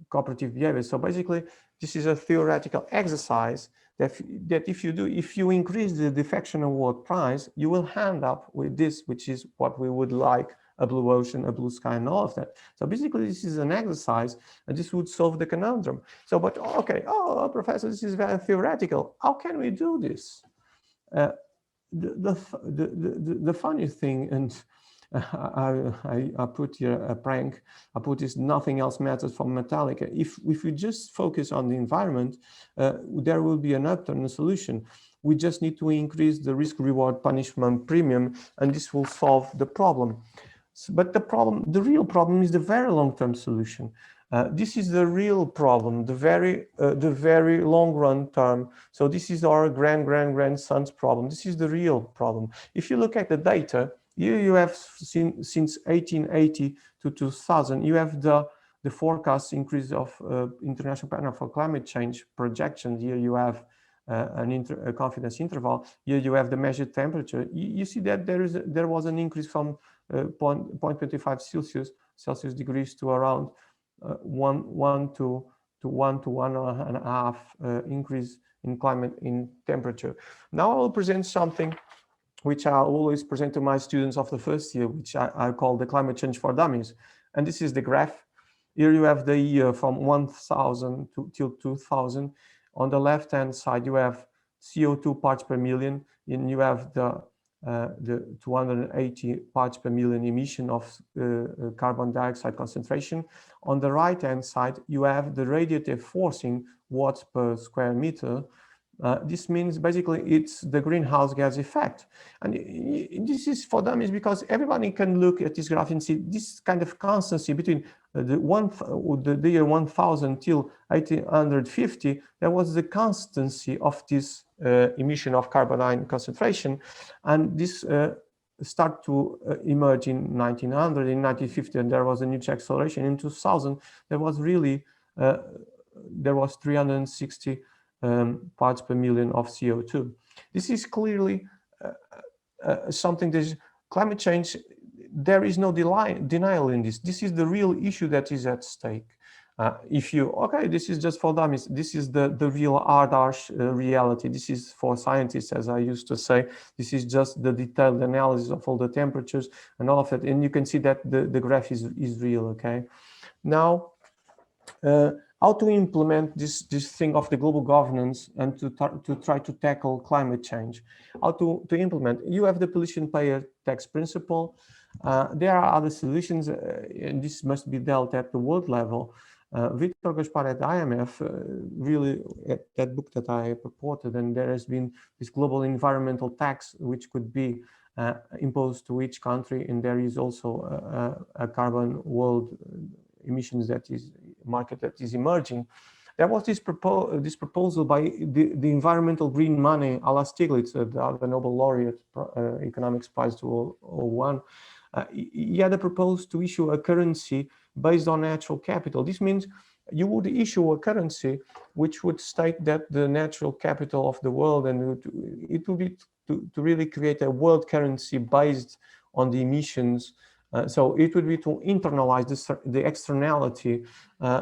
cooperative behavior. So basically, this is a theoretical exercise that if you increase the defection award price, you will end up with this, which is what we would like: a blue ocean, a blue sky, and all of that. So basically, this is an exercise, and this would solve the conundrum. So, but okay, Professor, this is very theoretical. How can we do this? The funny thing, and I put here a prank. I put this: nothing else matters from Metallica. If we just focus on the environment, there will be an upturn, a solution. We just need to increase the risk-reward punishment premium, and this will solve the problem. But the real problem is the very long-term solution. This is the real problem, the very long-run term. So this is our grandson's problem. This is the real problem. If you look at the data, you have seen since 1880 to 2000, you have the forecast increase of International Panel for Climate Change projections. Here you have a confidence interval. Here you have the measured temperature. You see that there was an increase from 0.25 Celsius degrees to around 1 to 1.5 increase in climate in temperature. Now I will present something which I always present to my students of the first year, which I call the climate change for dummies. And this is the graph. Here you have the year from 1000 till 2000. On the left-hand side, you have CO2 parts per million, and you have the 280 parts per million emission of carbon dioxide concentration. On the right-hand side, you have the radiative forcing watts per square meter. This means basically it's the greenhouse gas effect. And this is for them is because everybody can look at this graph and see this kind of constancy between the year 1000 till 1850. There was the constancy of this emission of carbon concentration, and this start to emerge in 1900, in 1950, and there was a huge acceleration. In 2000, there was really there was 360 parts per million of CO2. This is clearly something that is climate change. There is no denial in this. This is the real issue that is at stake. If you, okay, this is just for dummies. This is the real harsh reality. This is for scientists, as I used to say. This is just the detailed analysis of all the temperatures and all of it. And you can see that the graph is real, okay? Now, how to implement this thing of the global governance and to try to tackle climate change? How to implement? You have the pollution payer tax principle. There are other solutions, and this must be dealt at the world level. Victor Gaspar at IMF really, at that book that I purported, and there has been this global environmental tax which could be imposed to each country, and there is also a carbon world emissions that is market that is emerging. There was this proposal by the environmental green money, Ala Stiglitz, the Nobel laureate, economics prize 2001. He had proposed to issue a currency based on natural capital. This means you would issue a currency which would state that the natural capital of the world, and it would be to really create a world currency based on the emissions. So it would be to internalize the externality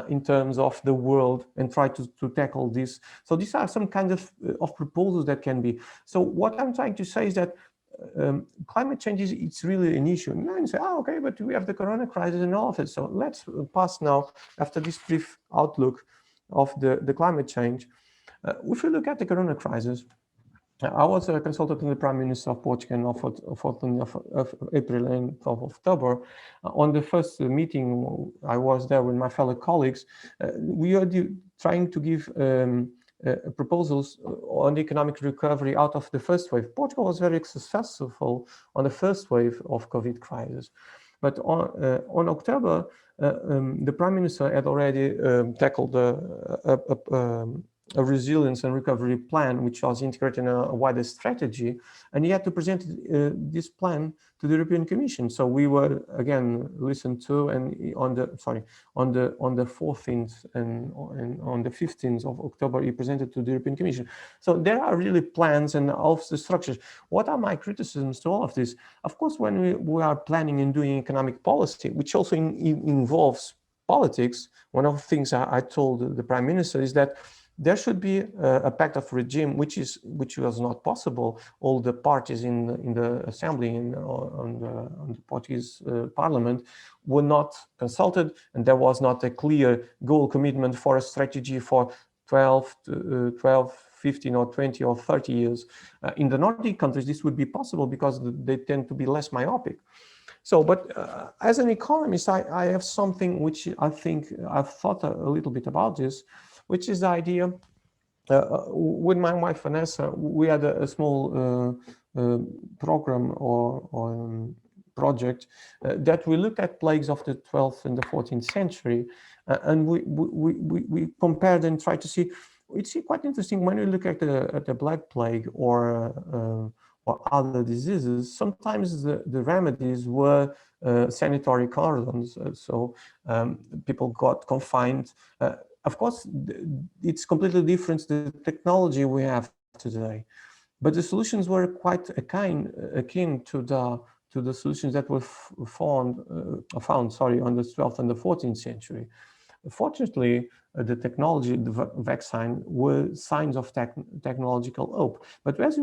in terms of the world and try to tackle this. So these are some kind of proposals that can be. So what I'm trying to say is that climate change it's really an issue. And you say, oh, okay, but we have the corona crisis and all of it. So let's pass now, after this brief outlook of the climate change. If we look at the corona crisis, I was a consultant in the Prime Minister of Portugal on 14th of April and 12th of October. On the first meeting, I was there with my fellow colleagues. We are trying to give proposals on the economic recovery out of the first wave. Portugal was very successful on the first wave of COVID crisis. But on October, the Prime Minister had already tackled a resilience and recovery plan, which was integrated in a wider strategy, and he had to present this plan to the European Commission. So we were again listened to, and on the 14th and on the 15th of October, he presented to the European Commission. So there are really plans and all of the structures. What are my criticisms to all of this? Of course, when we are planning and doing economic policy, which also involves politics, one of the things I told the Prime Minister is that there should be a pact of regime, which was not possible. All the parties in the assembly on the Portuguese Parliament were not consulted, and there was not a clear goal commitment for a strategy for 12, 15 or 20 or 30 years. In the Nordic countries, this would be possible because they tend to be less myopic. So, but as an economist, I have something which I think I've thought a little bit about this, which is the idea, with my wife Vanessa, we had a small program or project that we looked at plagues of the 12th and the 14th century, and we compared and tried to see. It's quite interesting when you look at the Black Plague or other diseases. Sometimes the remedies were sanitary cordons, so people got confined. Of course, it's completely different to the technology we have today, but the solutions were quite akin to the solutions that were found on the 12th and the 14th century. Fortunately, the technology, the vaccine, were signs of technological hope. But as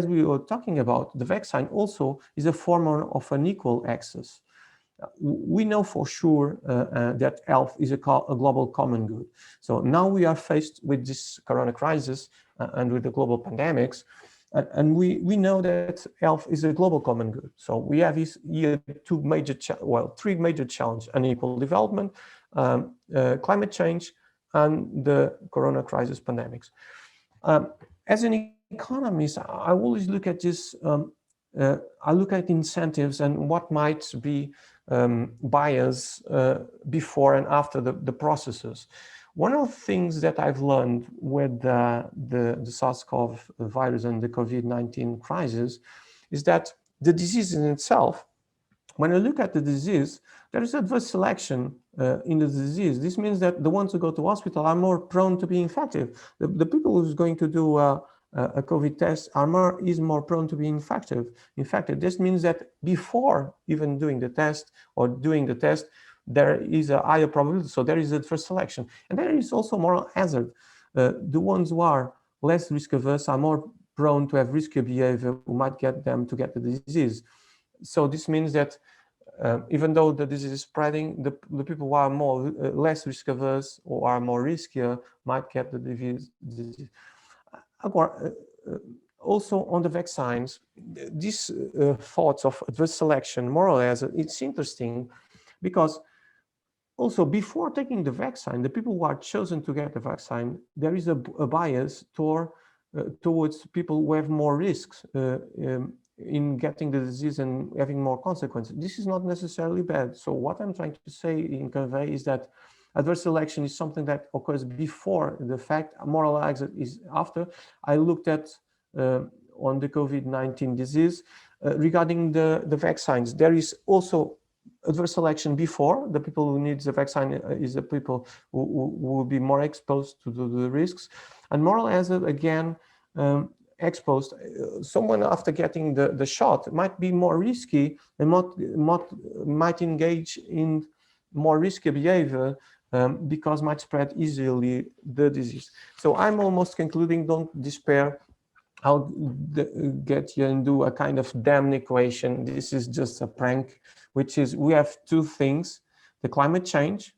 we were talking about, the vaccine also is a form of unequal access. We know for sure that health is a global common good. So now we are faced with this corona crisis and with the global pandemics, and we know that health is a global common good. So we have here three major challenges: unequal development, climate change, and the corona crisis pandemics. As an economist, I always look at this. I look at incentives and what might be bias before and after the processes. One of the things that I've learned with the SARS-CoV virus and the COVID-19 crisis is that the disease in itself, when you look at the disease, there is adverse selection in the disease. This means that the ones who go to hospital are more prone to be infected. The people who's going to do a COVID test is more prone to be infected. This means that before even doing the test or doing the test, there is a higher probability. So there is adverse selection. And there is also moral hazard. The ones who are less risk averse are more prone to have risky behavior who might get them to get the disease. So this means that even though the disease is spreading, the people who are less risk averse or are more riskier might get the disease. Also on the vaccines, these thoughts of adverse selection, moral hazard, it's interesting because also before taking the vaccine, the people who are chosen to get the vaccine, there is a bias towards people who have more risks in getting the disease and having more consequences. This is not necessarily bad. So what I'm trying to say and convey is that adverse selection is something that occurs before the fact, moral hazard is after. I looked at on the COVID-19 disease regarding the vaccines. There is also adverse selection before. The people who need the vaccine is the people who will be more exposed to the risks. And moral hazard, again, exposed. Someone after getting the shot might be more risky and might engage in more risky behavior because might spread easily the disease. So I'm almost concluding, don't despair. I'll get you and do a kind of damn equation. This is just a prank, which is we have two things, the climate change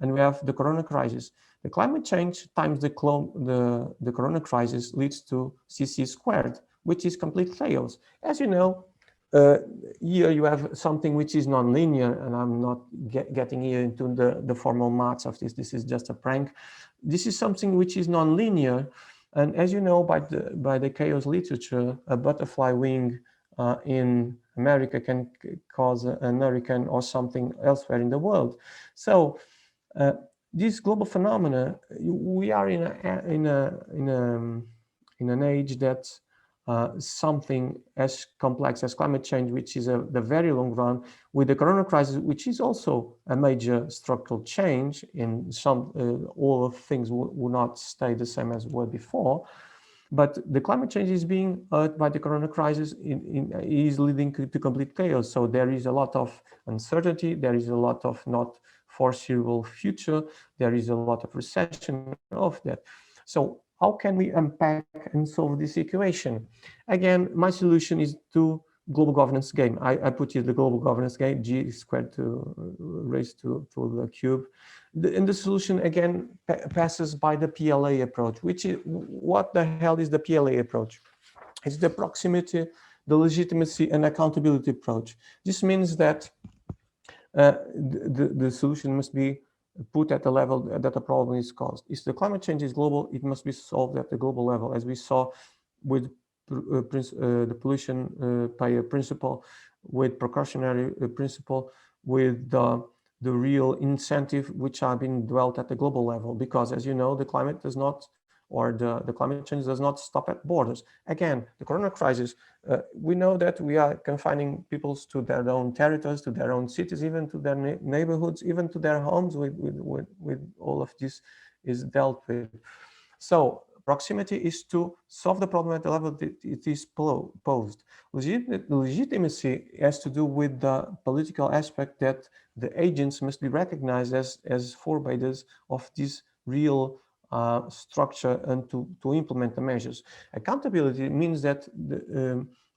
and we have the corona crisis. The climate change times the corona crisis leads to CC squared, which is complete chaos. As you know, here you have something which is non-linear, and I'm not getting here into the formal maths of this. This is just a prank. This is something which is non-linear. And as you know, by the chaos literature, a butterfly wing in America can cause an hurricane or something elsewhere in the world. So this global phenomena, we are in an age that something as complex as climate change, which is the very long run, with the corona crisis, which is also a major structural change in some, all of things will not stay the same as were before. But the climate change is being hurt by the corona crisis, is leading to complete chaos. So there is a lot of uncertainty, there is a lot of not foreseeable future, there is a lot of recession of that. So how can we unpack and solve this equation? Again, my solution is to global governance game. I put here the global governance game, G squared to raised to the cube. And the solution again passes by the PLA approach, which is, what the hell is the PLA approach? It's the proximity, the legitimacy and accountability approach. This means that the solution must be put at the level that the problem is caused. If the climate change is global, it must be solved at the global level, as we saw with the pollution payer principle, with precautionary principle, with the real incentive which are being dwelt at the global level. Because as you know, the climate does not, or the climate change does not stop at borders. Again, the corona crisis, we know that we are confining peoples to their own territories, to their own cities, even to their neighborhoods, even to their homes. With all of this is dealt with. So proximity is to solve the problem at the level that it is posed. Legitimacy has to do with the political aspect, that the agents must be recognized as forebearers of this real structure and to implement the measures. Accountability means that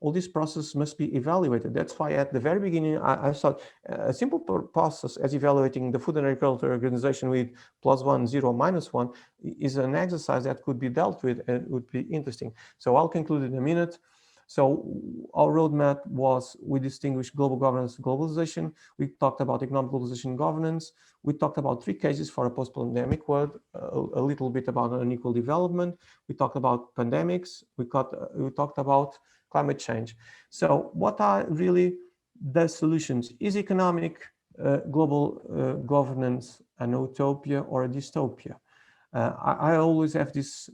all this process must be evaluated. That's why at the very beginning, I thought a simple process as evaluating the Food and Agriculture Organization with +1, 0, -1 is an exercise that could be dealt with and would be interesting. So I'll conclude in a minute. So our roadmap was, we distinguished global governance and globalization. We talked about economic globalization and governance. We talked about 3 cases for a post-pandemic world, a little bit about unequal development. We talked about pandemics. We talked about climate change. So what are really the solutions? Is economic global governance an utopia or a dystopia? I always have this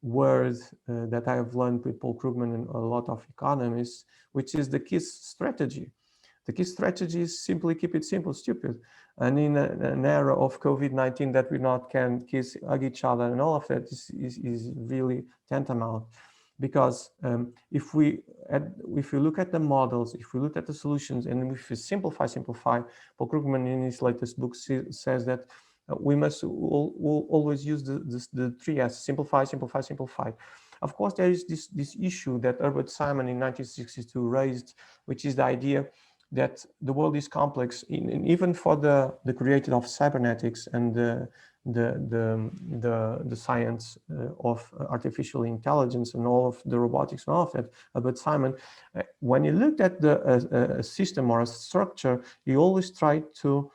word that I have learned with Paul Krugman and a lot of economists, which is the KISS strategy. The KISS strategy is simply keep it simple, stupid. And in an era of COVID-19 that we not can kiss, hug each other and all of that is really tantamount. Because if we look at the models, if we look at the solutions, and if we simplify, Paul Krugman in his latest book says that we must always use the 3 S, simplify, simplify, simplify. Of course, there is this issue that Herbert Simon in 1962 raised, which is the idea that the world is complex, even for the creator of cybernetics and the science of artificial intelligence and all of the robotics and all of that. But Simon, when he looked at a system or a structure, he always tried to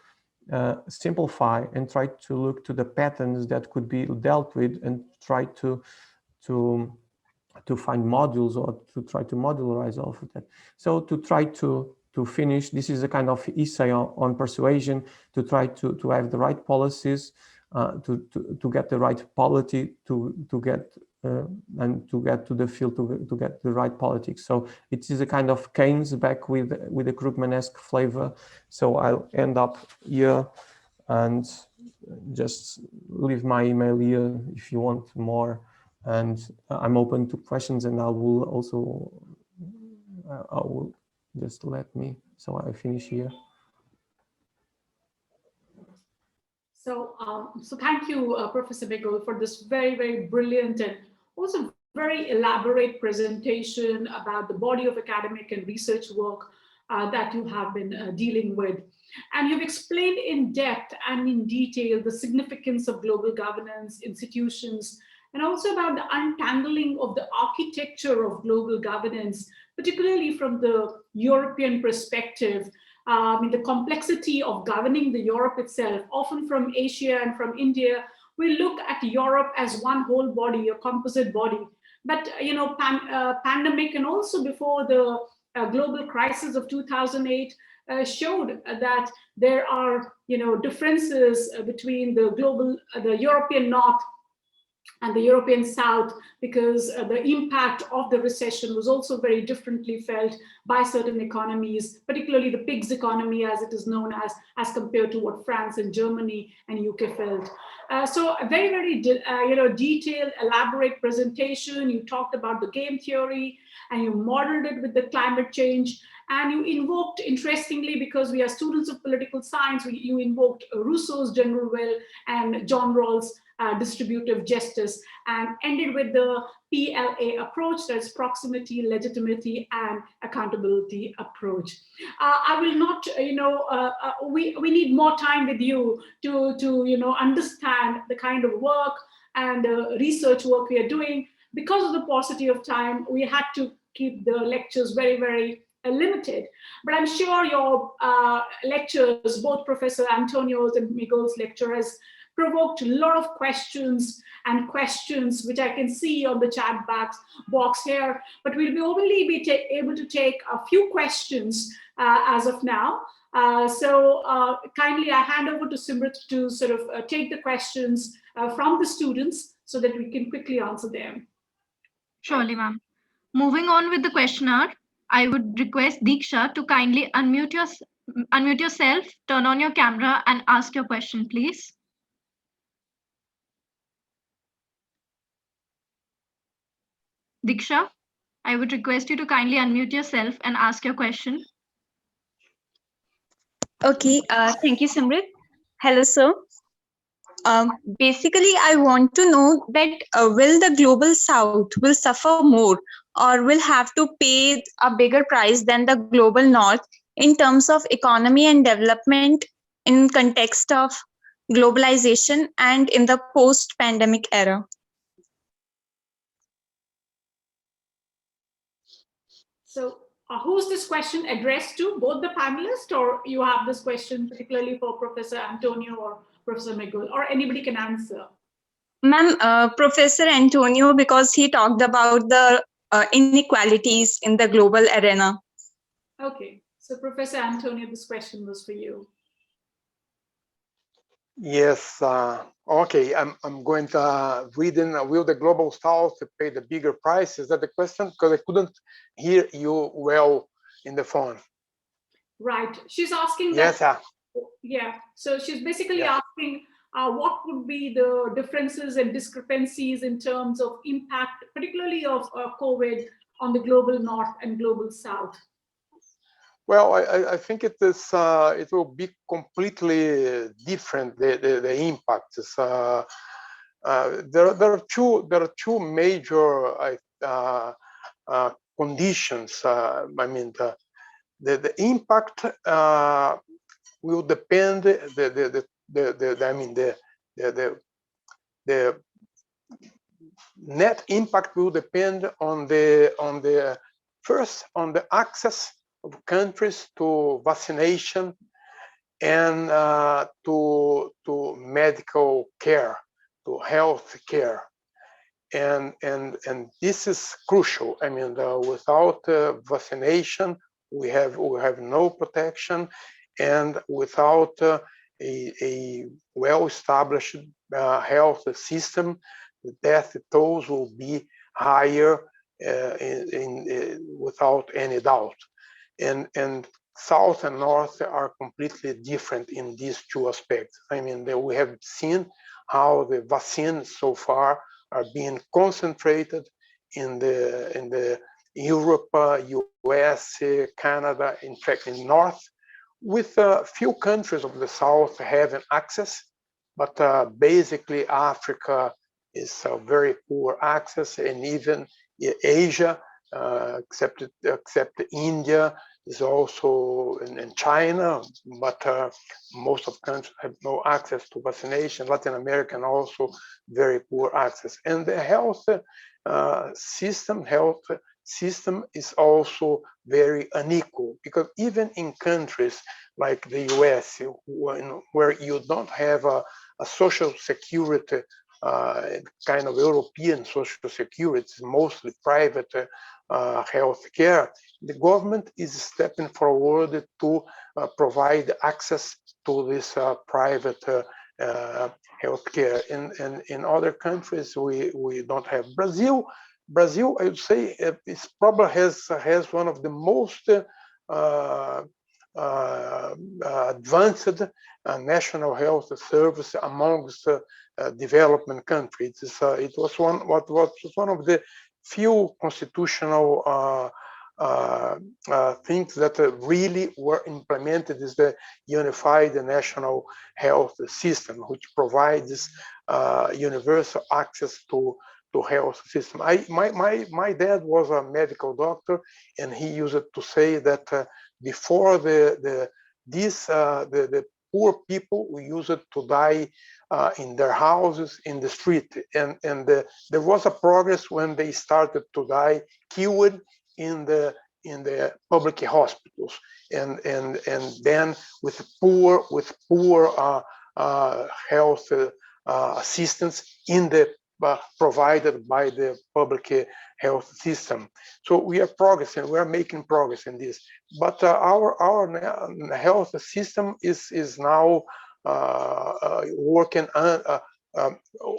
simplify and try to look to the patterns that could be dealt with and try to find modules or to try to modularize all of that. So to try to finish, this is a kind of essay on persuasion, to try to have the right policies, to get the right polity, to get and to get to the field, to get the right politics. So it is a kind of Keynes back with a Krugman-esque flavor. So I'll end up here and just leave my email here if you want more. And I'm open to questions, and I will also, I will just let me, so I finish here. So, so thank you, Professor Miguel, for this very, very brilliant and also very elaborate presentation about the body of academic and research work that you have been dealing with. And you've explained in depth and in detail the significance of global governance, institutions, and also about the untangling of the architecture of global governance, particularly from the European perspective. The complexity of governing the Europe itself, often from Asia and from India, we look at Europe as one whole body, a composite body. But pandemic and also before the global crisis of 2008 showed that there are differences between the European North and the European South, because the impact of the recession was also very differently felt by certain economies, particularly the PIGS economy, as it is known as compared to what France and Germany and UK felt. So a very, very detailed, elaborate presentation. You talked about the game theory and you modeled it with the climate change. And you invoked, interestingly, because we are students of political science, you invoked Rousseau's general will and John Rawls' distributive justice, and ended with the PLA approach, that's proximity, legitimacy, and accountability approach. I will not, we need more time with you to understand the kind of work and research work we are doing. Because of the paucity of time, we had to keep the lectures very, very limited. But I'm sure your lectures, both Professor Antonio's and Miguel's lecture, has provoked a lot of questions, which I can see on the chat box here. But we'll only be able to take a few questions as of now. So kindly, I hand over to Simrit to sort of take the questions from the students so that we can quickly answer them. Surely, ma'am. Moving on with the questionnaire, I would request Diksha to kindly unmute yourself, turn on your camera, and ask your question, please. Diksha, I would request you to kindly unmute yourself and ask your question. Okay, thank you, Simrit. Hello, sir. Basically, I want to know that will the global south will suffer more or will have to pay a bigger price than the global north in terms of economy and development in context of globalization and in the post-pandemic era? So who's this question addressed to? Both the panelists, or you have this question particularly for Professor Antonio or Professor Miguel, or anybody can answer? Ma'am, Professor Antonio, because he talked about the inequalities in the global arena. Okay, so Professor Antonio, this question was for you. Yes. Okay. I'm going to read in. Will the global south pay the bigger price? Is that the question? Because I couldn't hear you well in the phone. Right. She's asking Yes. that. Yeah. So she's basically asking what would be the differences and discrepancies in terms of impact, particularly of COVID, on the global north and global south. Well, I think it is. It will be completely different. The impact is. There are two major conditions. I mean, the impact will depend. The net impact will depend on the first on the access of countries to vaccination and to medical care, to health care, and this is crucial. I mean, without vaccination, we have no protection, and without a well-established health system, the death tolls will be higher without any doubt. And South and North are completely different in these two aspects. I mean, we have seen how the vaccines so far are being concentrated in the Europe, US, Canada, in fact, in North, with a few countries of the South having access, but basically Africa is very poor access, and even Asia, except India, is also in China, but most of countries have no access to vaccination. Latin America also very poor access, and the health system is also very unequal, because even in countries like the US, where you don't have a social security, kind of European social security, mostly private health care, the government is stepping forward to provide access to this private healthcare. In other countries, we don't have. Brazil, I would say, is probably has one of the most advanced national health service amongst development countries. It was one of the few constitutional things that really were implemented, is the unified national health system, which provides universal access to health system. My dad was a medical doctor, and he used to say that before the poor people used to die in their houses, in the street, and there was a progress when they started to die killed in the public hospitals, and then with poor health assistance in the provided by the public health system. So we are progressing, we are making progress in this, but our health system is now working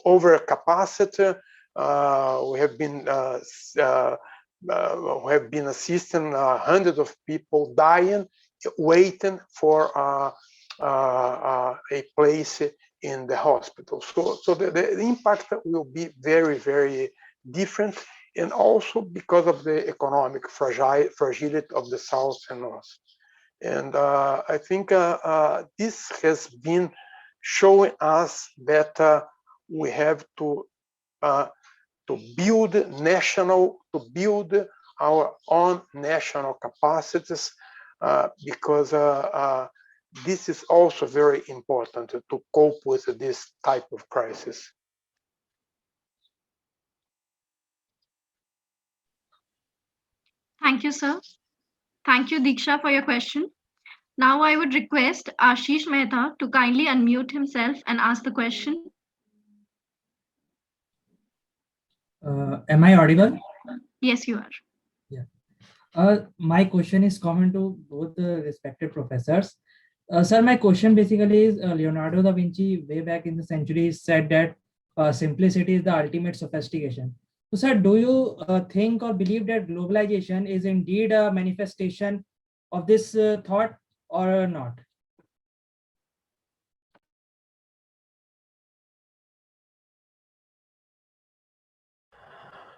over capacity. We have been assisting hundreds of people dying, waiting for a place in the hospital. So the impact will be very, very different, and also because of the economic fragility of the South and North. And I think this has been showing us that we have to build our own national capacities, because this is also very important to cope with this type of crisis. Thank you, sir. Thank you, Diksha, for your question. Now I would request Ashish Mehta to kindly unmute himself and ask the question. Am I audible? Yes, you are. Yeah. My question is common to both the respected professors. Sir, my question basically is Leonardo da Vinci, way back in the centuries, said that simplicity is the ultimate sophistication. So, sir, do you think or believe that globalization is indeed a manifestation of this thought or not?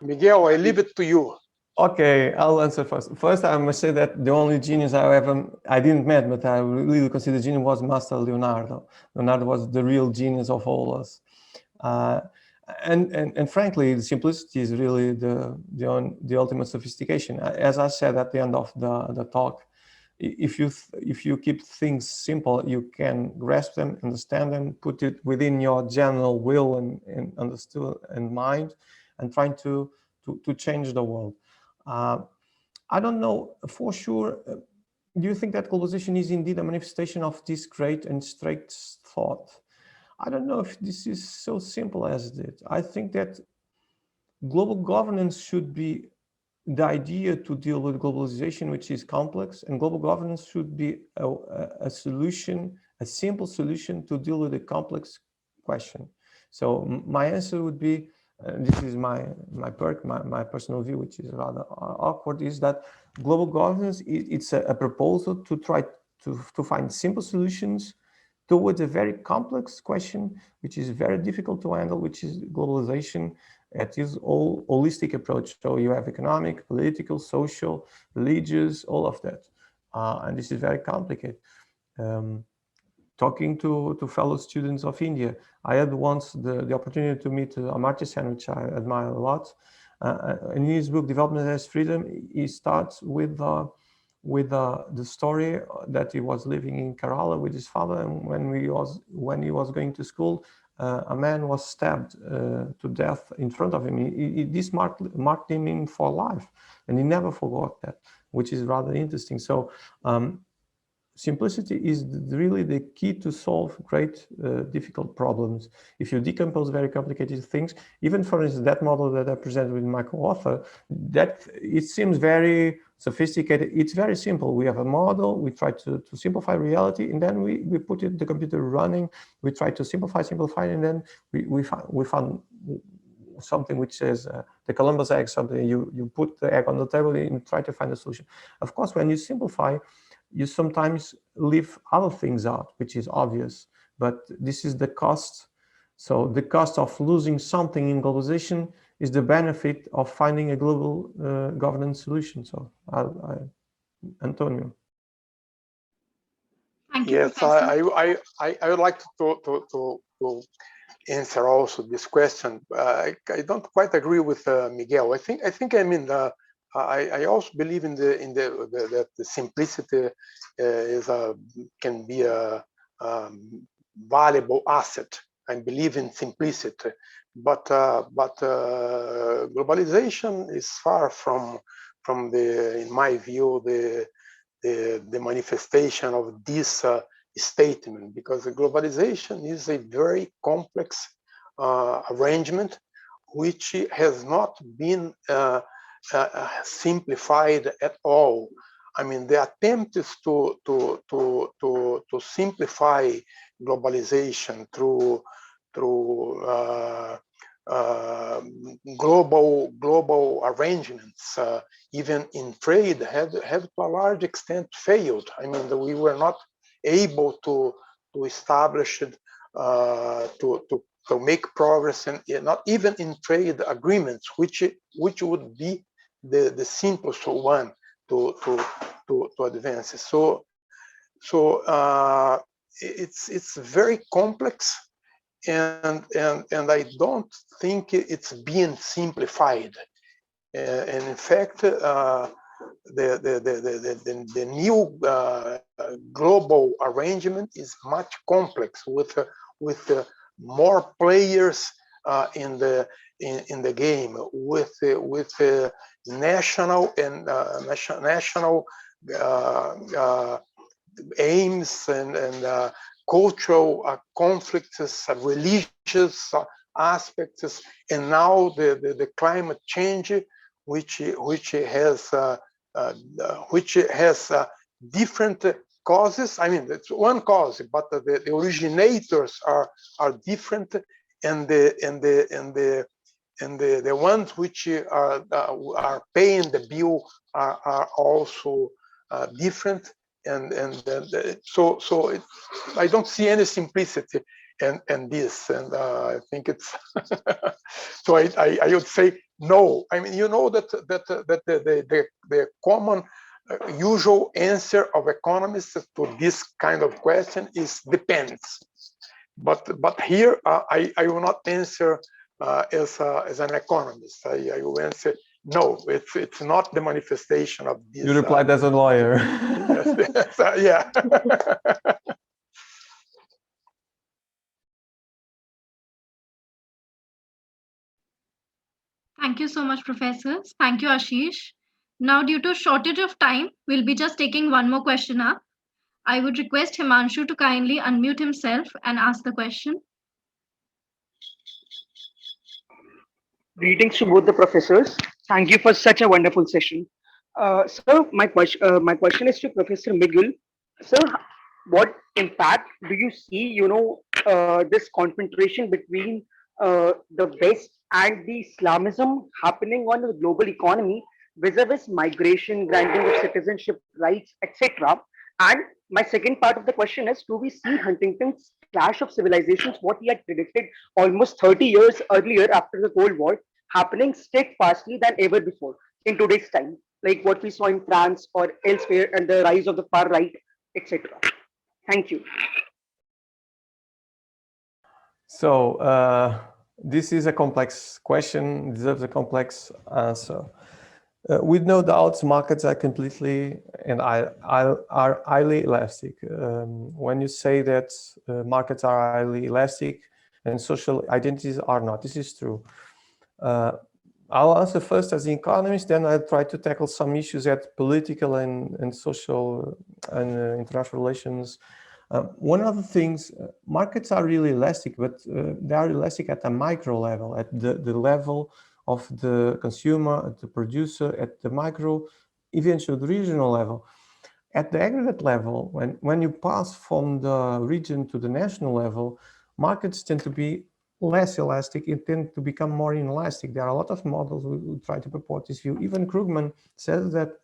Miguel, I leave it to you. Okay, I'll answer first. First, I must say that the only genius I didn't met, but I really consider genius was Master Leonardo. Leonardo was the real genius of all us. And frankly, the simplicity is really the ultimate sophistication. As I said at the end of the talk, if you keep things simple, you can grasp them, understand them, put it within your general will and understood and mind, and trying to change the world. I don't know for sure. Do you think that globalization is indeed a manifestation of this great and straight thought? I don't know if this is so simple as that. I think that global governance should be the idea to deal with globalization, which is complex, and global governance should be a solution, a simple solution to deal with a complex question. So my answer would be, this is my personal view, which is rather awkward, is that global governance, it's a proposal to try to find simple solutions towards a very complex question, which is very difficult to handle, which is globalization at this all holistic approach. So you have economic, political, social, religious, all of that. And this is very complicated. Talking to fellow students of India, I had once the opportunity to meet Amartya Sen, which I admire a lot. In his book, Development as Freedom, he starts with the story that he was living in Kerala with his father, and when he was going to school, a man was stabbed to death in front of him. This marked him for life, and he never forgot that, which is rather interesting. So simplicity is really the key to solve great difficult problems. If you decompose very complicated things, even for instance that model that I presented with my co-author, that it seems very sophisticated. It's very simple. We have a model, we try to simplify reality, and then we put it the computer running, we try to simplify, and then we found something which says the Columbus egg, something you put the egg on the table and try to find a solution. Of course, when you simplify, you sometimes leave other things out, which is obvious, but this is the cost. So the cost of losing something in globalization is the benefit of finding a global governance solution. So, Antonio. Thank you, Yes, Professor. I would like to answer also this question. I don't quite agree with Miguel. I think I mean I also believe in that the simplicity can be a valuable asset. I believe in simplicity, but globalization is far from in my view, the manifestation of this statement, because the globalization is a very complex arrangement which has not been simplified at all. I mean, the attempt is to simplify globalization through global arrangements, even in trade, have to a large extent failed. I mean, we were not able to establish it, to make progress, and not even in trade agreements, which would be the simplest one to advance. So it's very complex, and I don't think it's being simplified. And in fact, the new global arrangement is much complex with more players in the game, with national and national aims and cultural conflicts, religious aspects, and now the climate change, which has different causes. I mean, it's one cause, but the originators are different, and the ones which are paying the bill are also different, and so I don't see any simplicity in this, and I think it's so I would say no. I mean, you know that the common usual answer of economists to this kind of question is depends, but here I will not answer as an economist. I will answer no. It's not the manifestation of this. You replied as a lawyer. Yes, yeah. Thank you so much, professors. Thank you, Ashish. Now, due to shortage of time, we'll be just taking one more question up. I would request Himanshu to kindly unmute himself and ask the question. Greetings to both the professors. Thank you for such a wonderful session. Sir, my question is to Professor Miguel. Sir, what impact do you see, this confrontation between the West and the Islamism happening on the global economy vis-a-vis migration, granting of citizenship rights, etc. And my second part of the question is, do we see Huntington's clash of civilizations, what he had predicted almost 30 years earlier after the Cold War, happening steadfastly than ever before in today's time, like what we saw in France or elsewhere, and the rise of the far right, etc. Thank you. So this is a complex question, deserves a complex answer. With no doubts, markets are completely and are highly elastic. When you say that markets are highly elastic and social identities are not, this is true. I'll answer first as an economist, then I'll try to tackle some issues at political and social and international relations. One of the things, markets are really elastic, but they are elastic at a micro level, at the level of the consumer, at the producer, at the micro, eventually the regional level. At the aggregate level, when you pass from the region to the national level, markets tend to be less elastic, it tends to become more inelastic. There are a lot of models who try to purport this view. Even Krugman says that,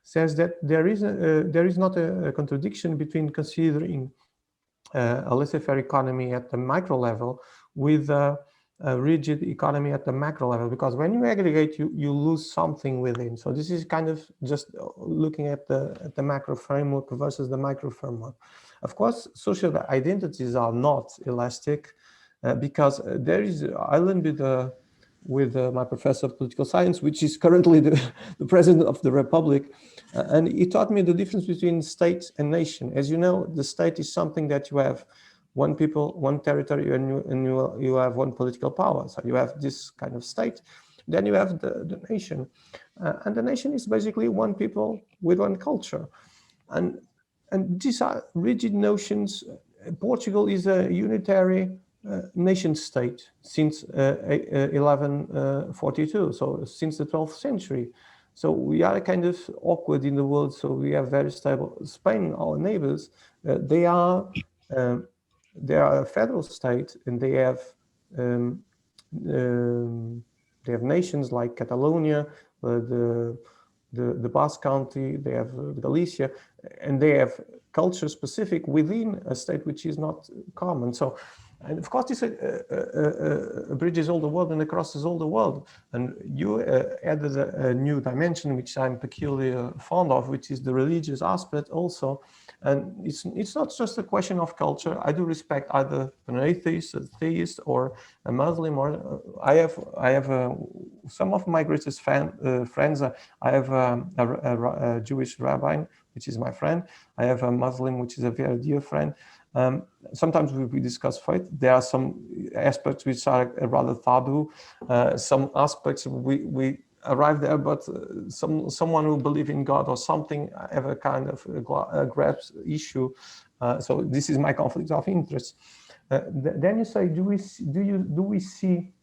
says that there is not a contradiction between considering a laissez-faire economy at the micro level with a rigid economy at the macro level, because when you aggregate, you lose something within. So this is kind of just looking at the macro framework versus the micro framework. Of course, social identities are not elastic because there is, I learned with my professor of political science, which is currently the president of the Republic, and he taught me the difference between state and nation. As you know, the state is something that you have one people, one territory, and you have one political power. So you have this kind of state. Then you have the nation. And the nation is basically one people with one culture. And these are rigid notions. Portugal is a unitary nation state since 1142, so since the 12th century. So we are kind of awkward in the world, so we are very stable. Spain, our neighbors, they are a federal state, and they have nations like Catalonia, the Basque Country, they have Galicia, and they have culture specific within a state which is not common. So, and of course, this bridges all the world and crosses all the world. And you added a new dimension, which I'm peculiarly fond of, which is the religious aspect also. And it's not just a question of culture. I do respect either an atheist, a theist, or a Muslim. Or I have some of my greatest friends. I have a Jewish rabbi, which is my friend. I have a Muslim, which is a very dear friend. Sometimes we discuss faith. There are some aspects which are rather taboo. Some aspects we arrive there, but someone who believe in God or something have a kind of a grasp issue. So this is my conflict of interest. Then you say, do we see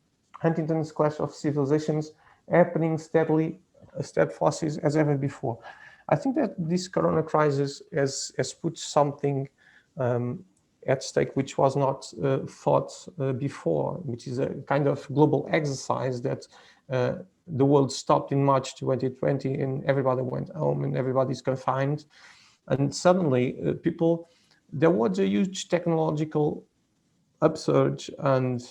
Huntington's clash of civilizations happening steadfastly as ever before? I think that this Corona crisis has put something at stake which was not thought before, which is a kind of global exercise that the world stopped in March 2020 and everybody went home and everybody's confined. And suddenly there was a huge technological upsurge and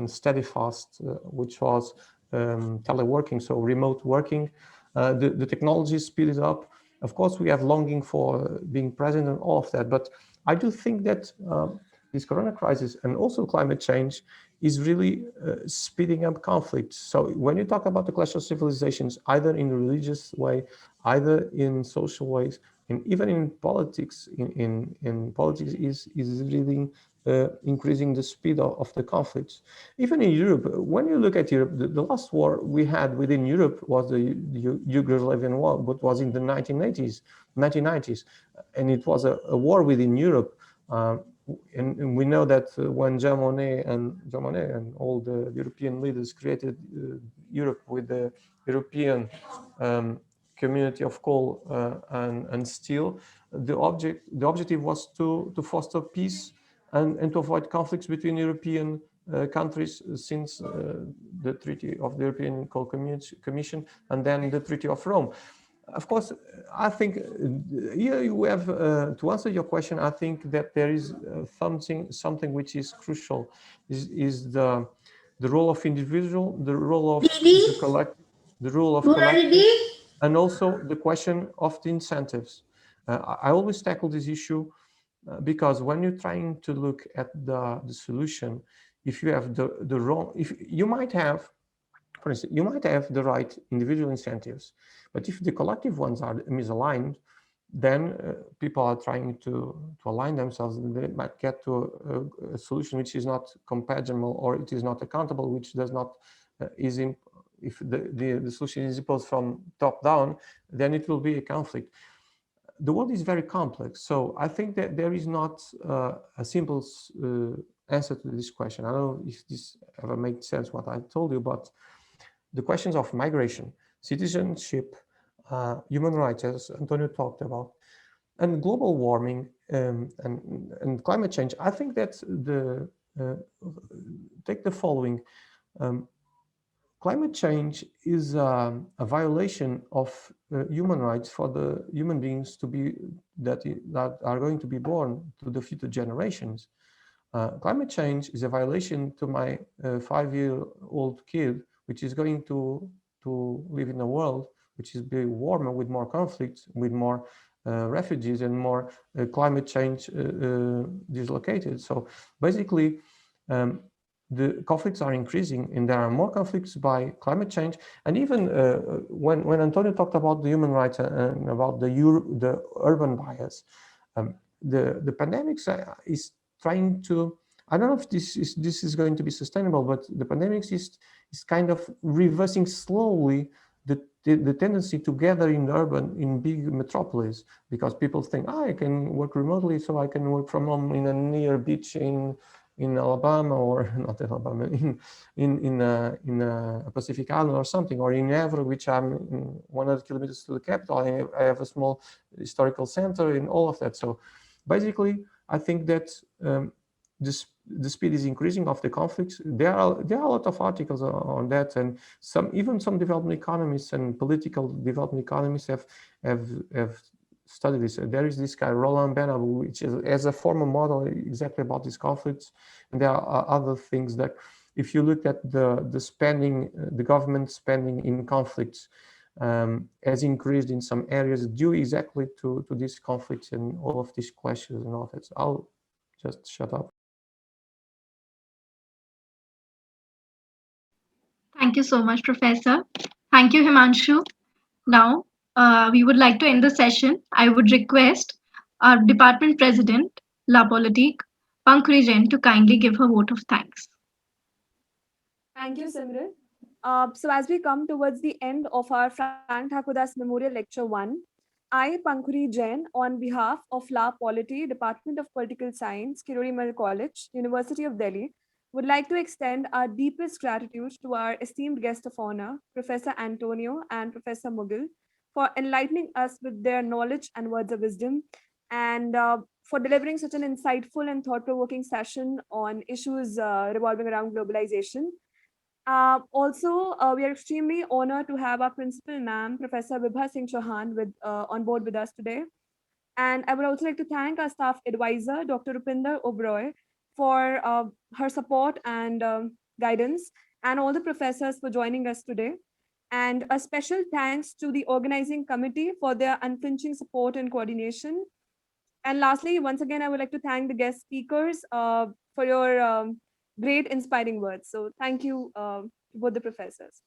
steadfast, which was teleworking, so remote working. The technology speeded up. Of course, we have longing for being present and all of that, but I do think that this Corona crisis and also climate change is really speeding up conflict. So when you talk about the clash of civilizations, either in a religious way, either in social ways, and even in politics, in politics is really increasing the speed of the conflicts. Even in Europe, when you look at Europe, the last war we had within Europe was the Yugoslavian war, but was in the 1990s, and it was a war within Europe. And we know that when Jean Monnet and all the European leaders created Europe with the European community of coal and steel, the objective was to foster peace and to avoid conflicts between European countries since the Treaty of the European Coal Commission and then the Treaty of Rome. Of course, I think here you have, to answer your question, I think that there is something which is crucial, is the role of individual, the role of the collective, and also the question of the incentives. I always tackle this issue because when you're trying to look at the solution, if you have the wrong, if you might have, for instance, you might have the right individual incentives, but if the collective ones are misaligned, then people are trying to align themselves, and they might get to a solution which is not compatible or it is not accountable, which does not if the solution is imposed from top down, then it will be a conflict. The world is very complex, so I think that there is not a simple answer to this question. I don't know if this ever made sense what I told you, but the questions of migration, citizenship, human rights, as Antonio talked about, and global warming and climate change, I think that take the following. Climate change is a violation of human rights for the human beings to be that are going to be born to the future generations. Climate change is a violation to my 5-year-old kid, which is going to live in a world which is very warmer, with more conflicts, with more refugees and more climate change dislocated. So basically, the conflicts are increasing, and there are more conflicts by climate change. And even when Antonio talked about the human rights and about the urban bias, the pandemics is trying to, I don't know if this is going to be sustainable, but the pandemics is kind of reversing slowly the tendency to gather in urban, in big metropolis, because people think, I can work remotely, so I can work from home in a near beach in Alabama, or not in Alabama, in a Pacific Island or something, or in Évora, which I'm 100 kilometers to the capital. I have a small historical center and all of that. So basically, I think that the speed is increasing of the conflicts. There are a lot of articles on that, and even some developing economists and political developing economists have studied this. There is this guy Roland Benab, which has a formal model exactly about these conflicts, and there are other things that, if you look at the spending, the government spending in conflicts has increased in some areas due exactly to these conflicts and all of these clashes and all of that. So I'll just shut up. Thank you so much, Professor. Thank you, Himanshu. Now, we would like to end the session. I would request our department president, La Politique, Pankri Jain, to kindly give her vote of thanks. Thank you, Simran. So as we come towards the end of our Frank Thakurdas Memorial Lecture 1, I, Pankhuri Jain, on behalf of La Polity, Department of Political Science, Kirori Mal College, University of Delhi, would like to extend our deepest gratitude to our esteemed guest of honor, Professor Antonio and Professor Mughal, for enlightening us with their knowledge and words of wisdom, and for delivering such an insightful and thought-provoking session on issues revolving around globalization. Also, we are extremely honored to have our principal ma'am, Professor Vibha Singh Chauhan, on board with us today. And I would also like to thank our staff advisor, Dr. Rupinder Oberoi, for her support and guidance, and all the professors for joining us today. And a special thanks to the organizing committee for their unflinching support and coordination. And lastly, once again, I would like to thank the guest speakers for your great inspiring words. So thank you to both the professors.